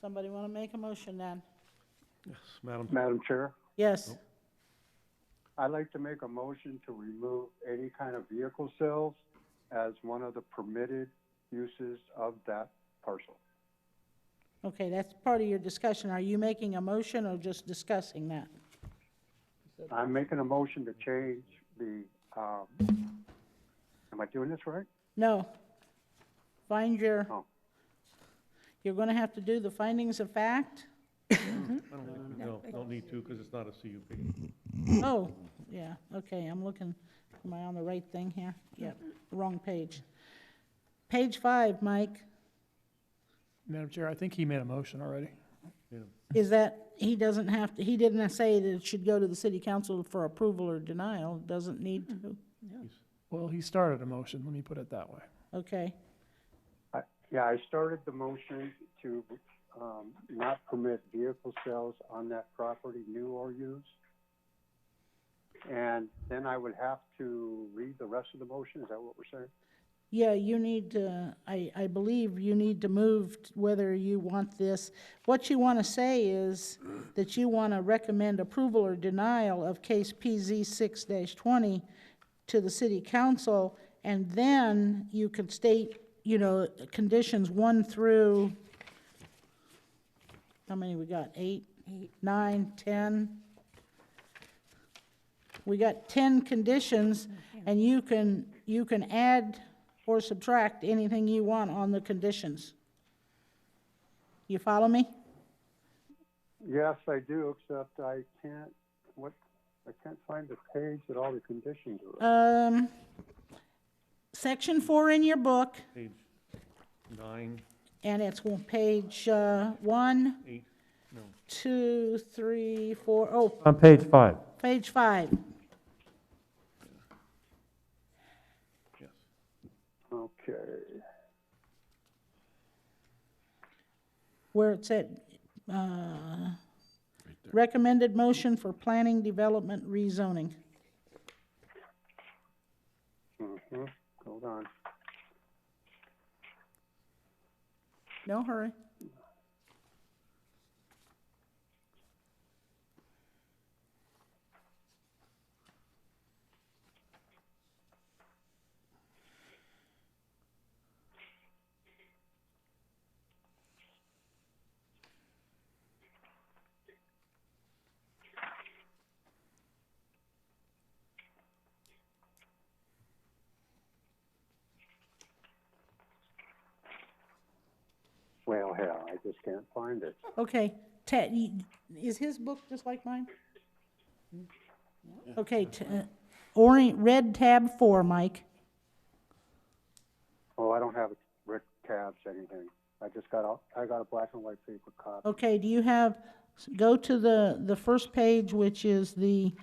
Speaker 9: Somebody want to make a motion then?
Speaker 4: yes, Madam.
Speaker 3: Madam Chair,
Speaker 9: Yes,
Speaker 3: I'd like to make a motion to remove any kind of vehicle sales as one of the permitted uses of that parcel.
Speaker 9: Okay, that's part of your discussion. Are you making a motion or just discussing that?
Speaker 3: I'm making a motion to change the, am I doing this right?
Speaker 9: No. Find your,
Speaker 3: Oh.
Speaker 9: you're gonna have to do the findings of fact?
Speaker 4: Don't need to, because it's not a CUP.
Speaker 9: Oh, yeah, okay, I'm looking, am I on the right thing here? Yep, wrong page. Page 5, Mike,
Speaker 11: Madam Chair, I think he made a motion already.
Speaker 9: is that, he doesn't have to, he didn't say that it should go to the city council for approval or denial, doesn't need to,
Speaker 11: Well, he started a motion, let me put it that way.
Speaker 9: okay.
Speaker 3: Yeah, I started the motion to not permit vehicle sales on that property, new or used. And then I would have to read the rest of the motion, is that what we're saying?
Speaker 9: Yeah, you need to, I believe you need to move whether you want this. What you want to say is that you want to recommend approval or denial of case PZ 6-20 to the city council, and then you could state, you know, conditions 1 through, how many we got? 8, 9, 10? We got 10 conditions, and you can add or subtract anything you want on the conditions. You follow me?
Speaker 3: Yes, I do, except I can't find the page that all the conditions are.
Speaker 9: Section 4 in your book,
Speaker 4: Page 9,
Speaker 9: and it's page 1,
Speaker 4: 8, no.
Speaker 9: 2, 3, 4, oh,
Speaker 12: On page 5.
Speaker 9: page 5.
Speaker 4: Yes.
Speaker 3: Okay.
Speaker 9: Where it's at, recommended motion for planning, development, rezoning.
Speaker 3: Mm-hmm. Hold on.
Speaker 9: No hurry.
Speaker 3: Well, hell, I just can't find it.
Speaker 9: Okay, Ted, is his book just like mine? Okay, red tab 4, Mike.
Speaker 3: Oh, I don't have red tabs, anything. I got a black and white paper copy.
Speaker 9: Okay, do you have, go to the first page, which is the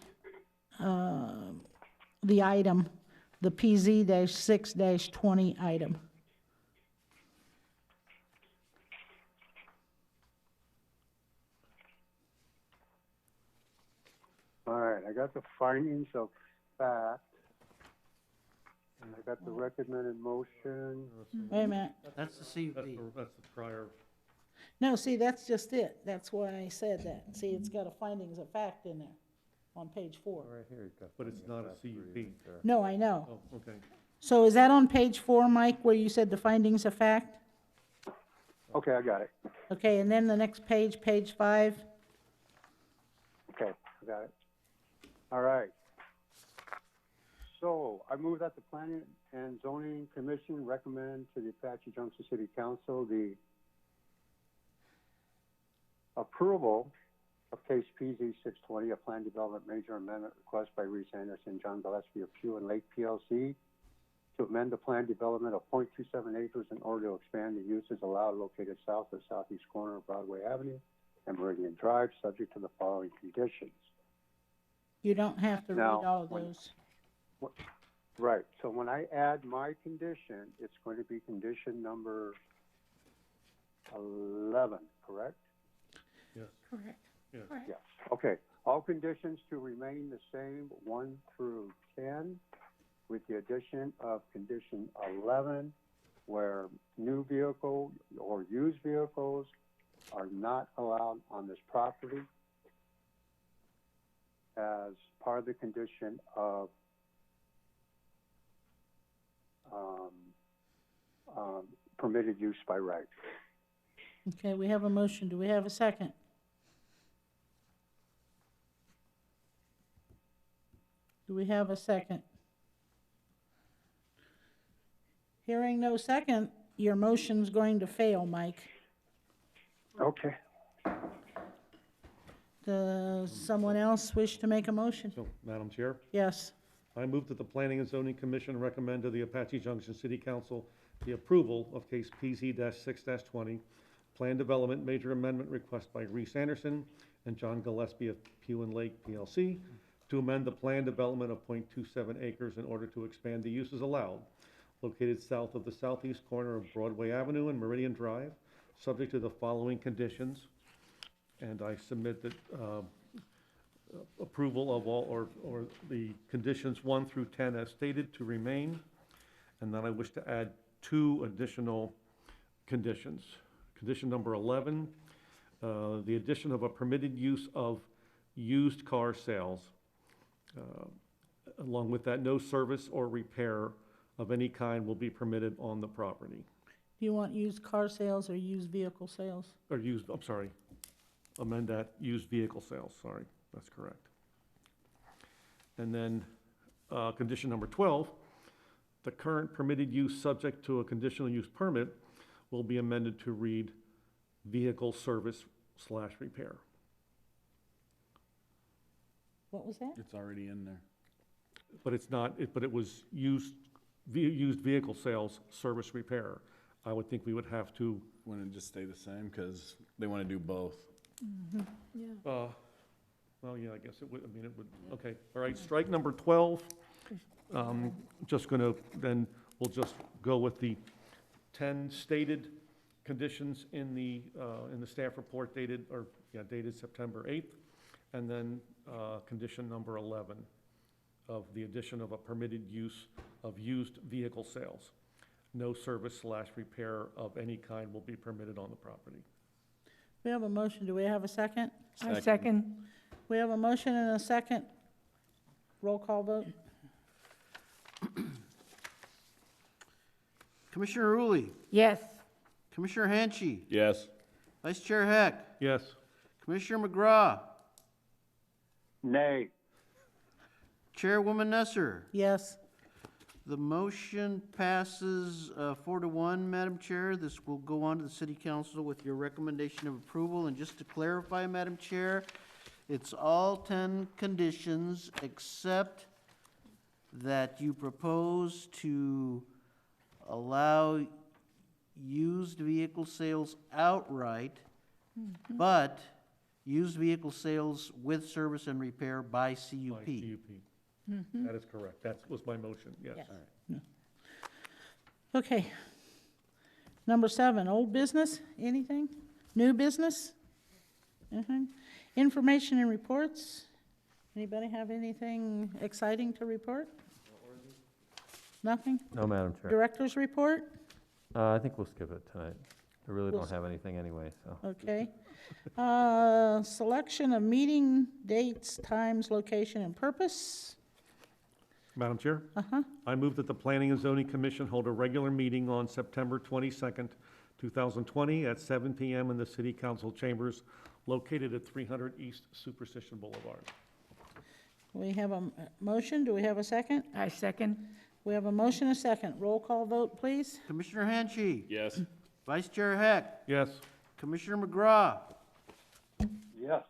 Speaker 9: item, the PZ-6-20 item.
Speaker 3: All right, I got the findings of fact, and I got the recommended motion.
Speaker 9: Wait a minute.
Speaker 2: That's the CUP.
Speaker 4: That's the prior.
Speaker 9: No, see, that's just it. That's why I said that. See, it's got a findings of fact in there on page 4.
Speaker 12: Right here, you've got.
Speaker 4: But it's not a CUP.
Speaker 9: No, I know.
Speaker 4: Oh, okay.
Speaker 9: So is that on page 4, Mike, where you said the findings of fact?
Speaker 3: Okay, I got it.
Speaker 9: Okay, and then the next page, page 5.
Speaker 3: Okay, I got it. All right. So I move that the Planning and Zoning Commission recommend to the Apache Junction City Council the approval of case PZ 620, a plan development major amendment request by Reese Anderson, John Gillespie of Pew and Lake PLC to amend the plan development of 0.27 acres in order to expand the uses allowed located south of southeast corner of Broadway Avenue and Meridian Drive, subject to the following conditions.
Speaker 9: You don't have to read
Speaker 3: Now,
Speaker 9: all of those.
Speaker 3: Right, so when I add my condition, it's going to be condition number 11, correct?
Speaker 4: Yes.
Speaker 9: Correct.
Speaker 4: Yes.
Speaker 3: Yes. Okay, all conditions to remain the same, 1 through 10, with the addition of condition 11, where new vehicle or used vehicles are not allowed on this property as part of the condition of permitted use by right.
Speaker 9: Okay, we have a motion. Do we have a second? Do we have a second? Hearing no second, your motion's going to fail, Mike.
Speaker 3: Okay.
Speaker 9: Does someone else wish to make a motion?
Speaker 4: So, Madam Chair,
Speaker 9: Yes.
Speaker 4: I move that the Planning and Zoning Commission recommend to the Apache Junction City Council the approval of case PZ-6-20, Plan Development Major Amendment Request by Reese Anderson and John Gillespie of Pew and Lake PLC to amend the plan development of .27 acres in order to expand the uses allowed, located south of the southeast corner of Broadway Avenue and Meridian Drive, subject to the following conditions. And I submit that approval of all, or the conditions 1 through 10 as stated to remain. And then I wish to add 2 additional conditions. Condition number 11, the addition of a permitted use of used car sales. Along with that, no service or repair of any kind will be permitted on the property.
Speaker 9: Do you want used car sales or used vehicle sales?
Speaker 4: Or used, I'm sorry, amend that, used vehicle sales, sorry, that's correct. And then, condition number 12, the current permitted use subject to a conditional use permit will be amended to read vehicle service/repair.
Speaker 9: What was that?
Speaker 8: It's already in there.
Speaker 4: But it's not, but it was used vehicle sales, service repair. I would think we would have to,
Speaker 8: Wouldn't it just stay the same, because they want to do both?
Speaker 16: Yeah.
Speaker 4: well, yeah, I guess it would, I mean, it would, okay, all right, strike number 12. Just gonna, then we'll just go with the 10 stated conditions in the staff report dated September 8th, and then condition number 11 of the addition of a permitted use of used vehicle sales. No service/repair of any kind will be permitted on the property.
Speaker 9: We have a motion. Do we have a second?
Speaker 8: I second.
Speaker 9: We have a motion and a second. Roll call vote.
Speaker 2: Commissioner Uli,
Speaker 1: Yes.
Speaker 2: Commissioner Hanchey,
Speaker 8: Yes.
Speaker 2: Vice Chair Heck,
Speaker 4: Yes.
Speaker 2: Commissioner McGraw,
Speaker 3: Nay.
Speaker 2: Chairwoman Nesser.
Speaker 9: Yes.
Speaker 2: The motion passes 4-1, Madam Chair. This will go on to the City Council with your recommendation of approval. And just to clarify, Madam Chair, it's all 10 conditions except that you propose to allow used vehicle sales outright, but used vehicle sales with service and repair by CUP.
Speaker 4: By CUP. That is correct. That was my motion, yes.
Speaker 9: Yes. Okay. Number 7, old business, anything? New business? Anything? Information and reports? Anybody have anything exciting to report? Nothing?
Speaker 12: No, Madam Chair.
Speaker 9: Director's report?
Speaker 12: I think we'll skip it tonight. I really
Speaker 9: We'll
Speaker 12: don't have anything anyway, so.
Speaker 9: Okay. Selection of meeting dates, times, location, and purpose?
Speaker 4: Madam Chair? I move that the Planning and Zoning Commission hold a regular meeting on September 22nd, 2020 at 7 p.m. in the City Council chambers located at 300 East Superstition Boulevard.
Speaker 9: We have a motion. Do we have a second?
Speaker 1: I second.
Speaker 9: We have a motion, a second. Roll call vote, please.
Speaker 2: Commissioner Hanchey,
Speaker 8: Yes.
Speaker 2: Vice Chair Heck,
Speaker 4: Yes.
Speaker 2: Commissioner McGraw,
Speaker 3: Yes.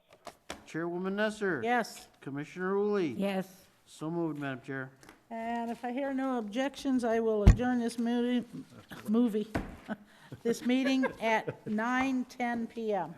Speaker 2: Chairwoman Nesser.
Speaker 9: Yes.
Speaker 2: Commissioner Uli.
Speaker 1: Yes.
Speaker 2: So moved, Madam Chair.
Speaker 9: And if I hear no objections, I will adjourn this this meeting at 9:10 p.m.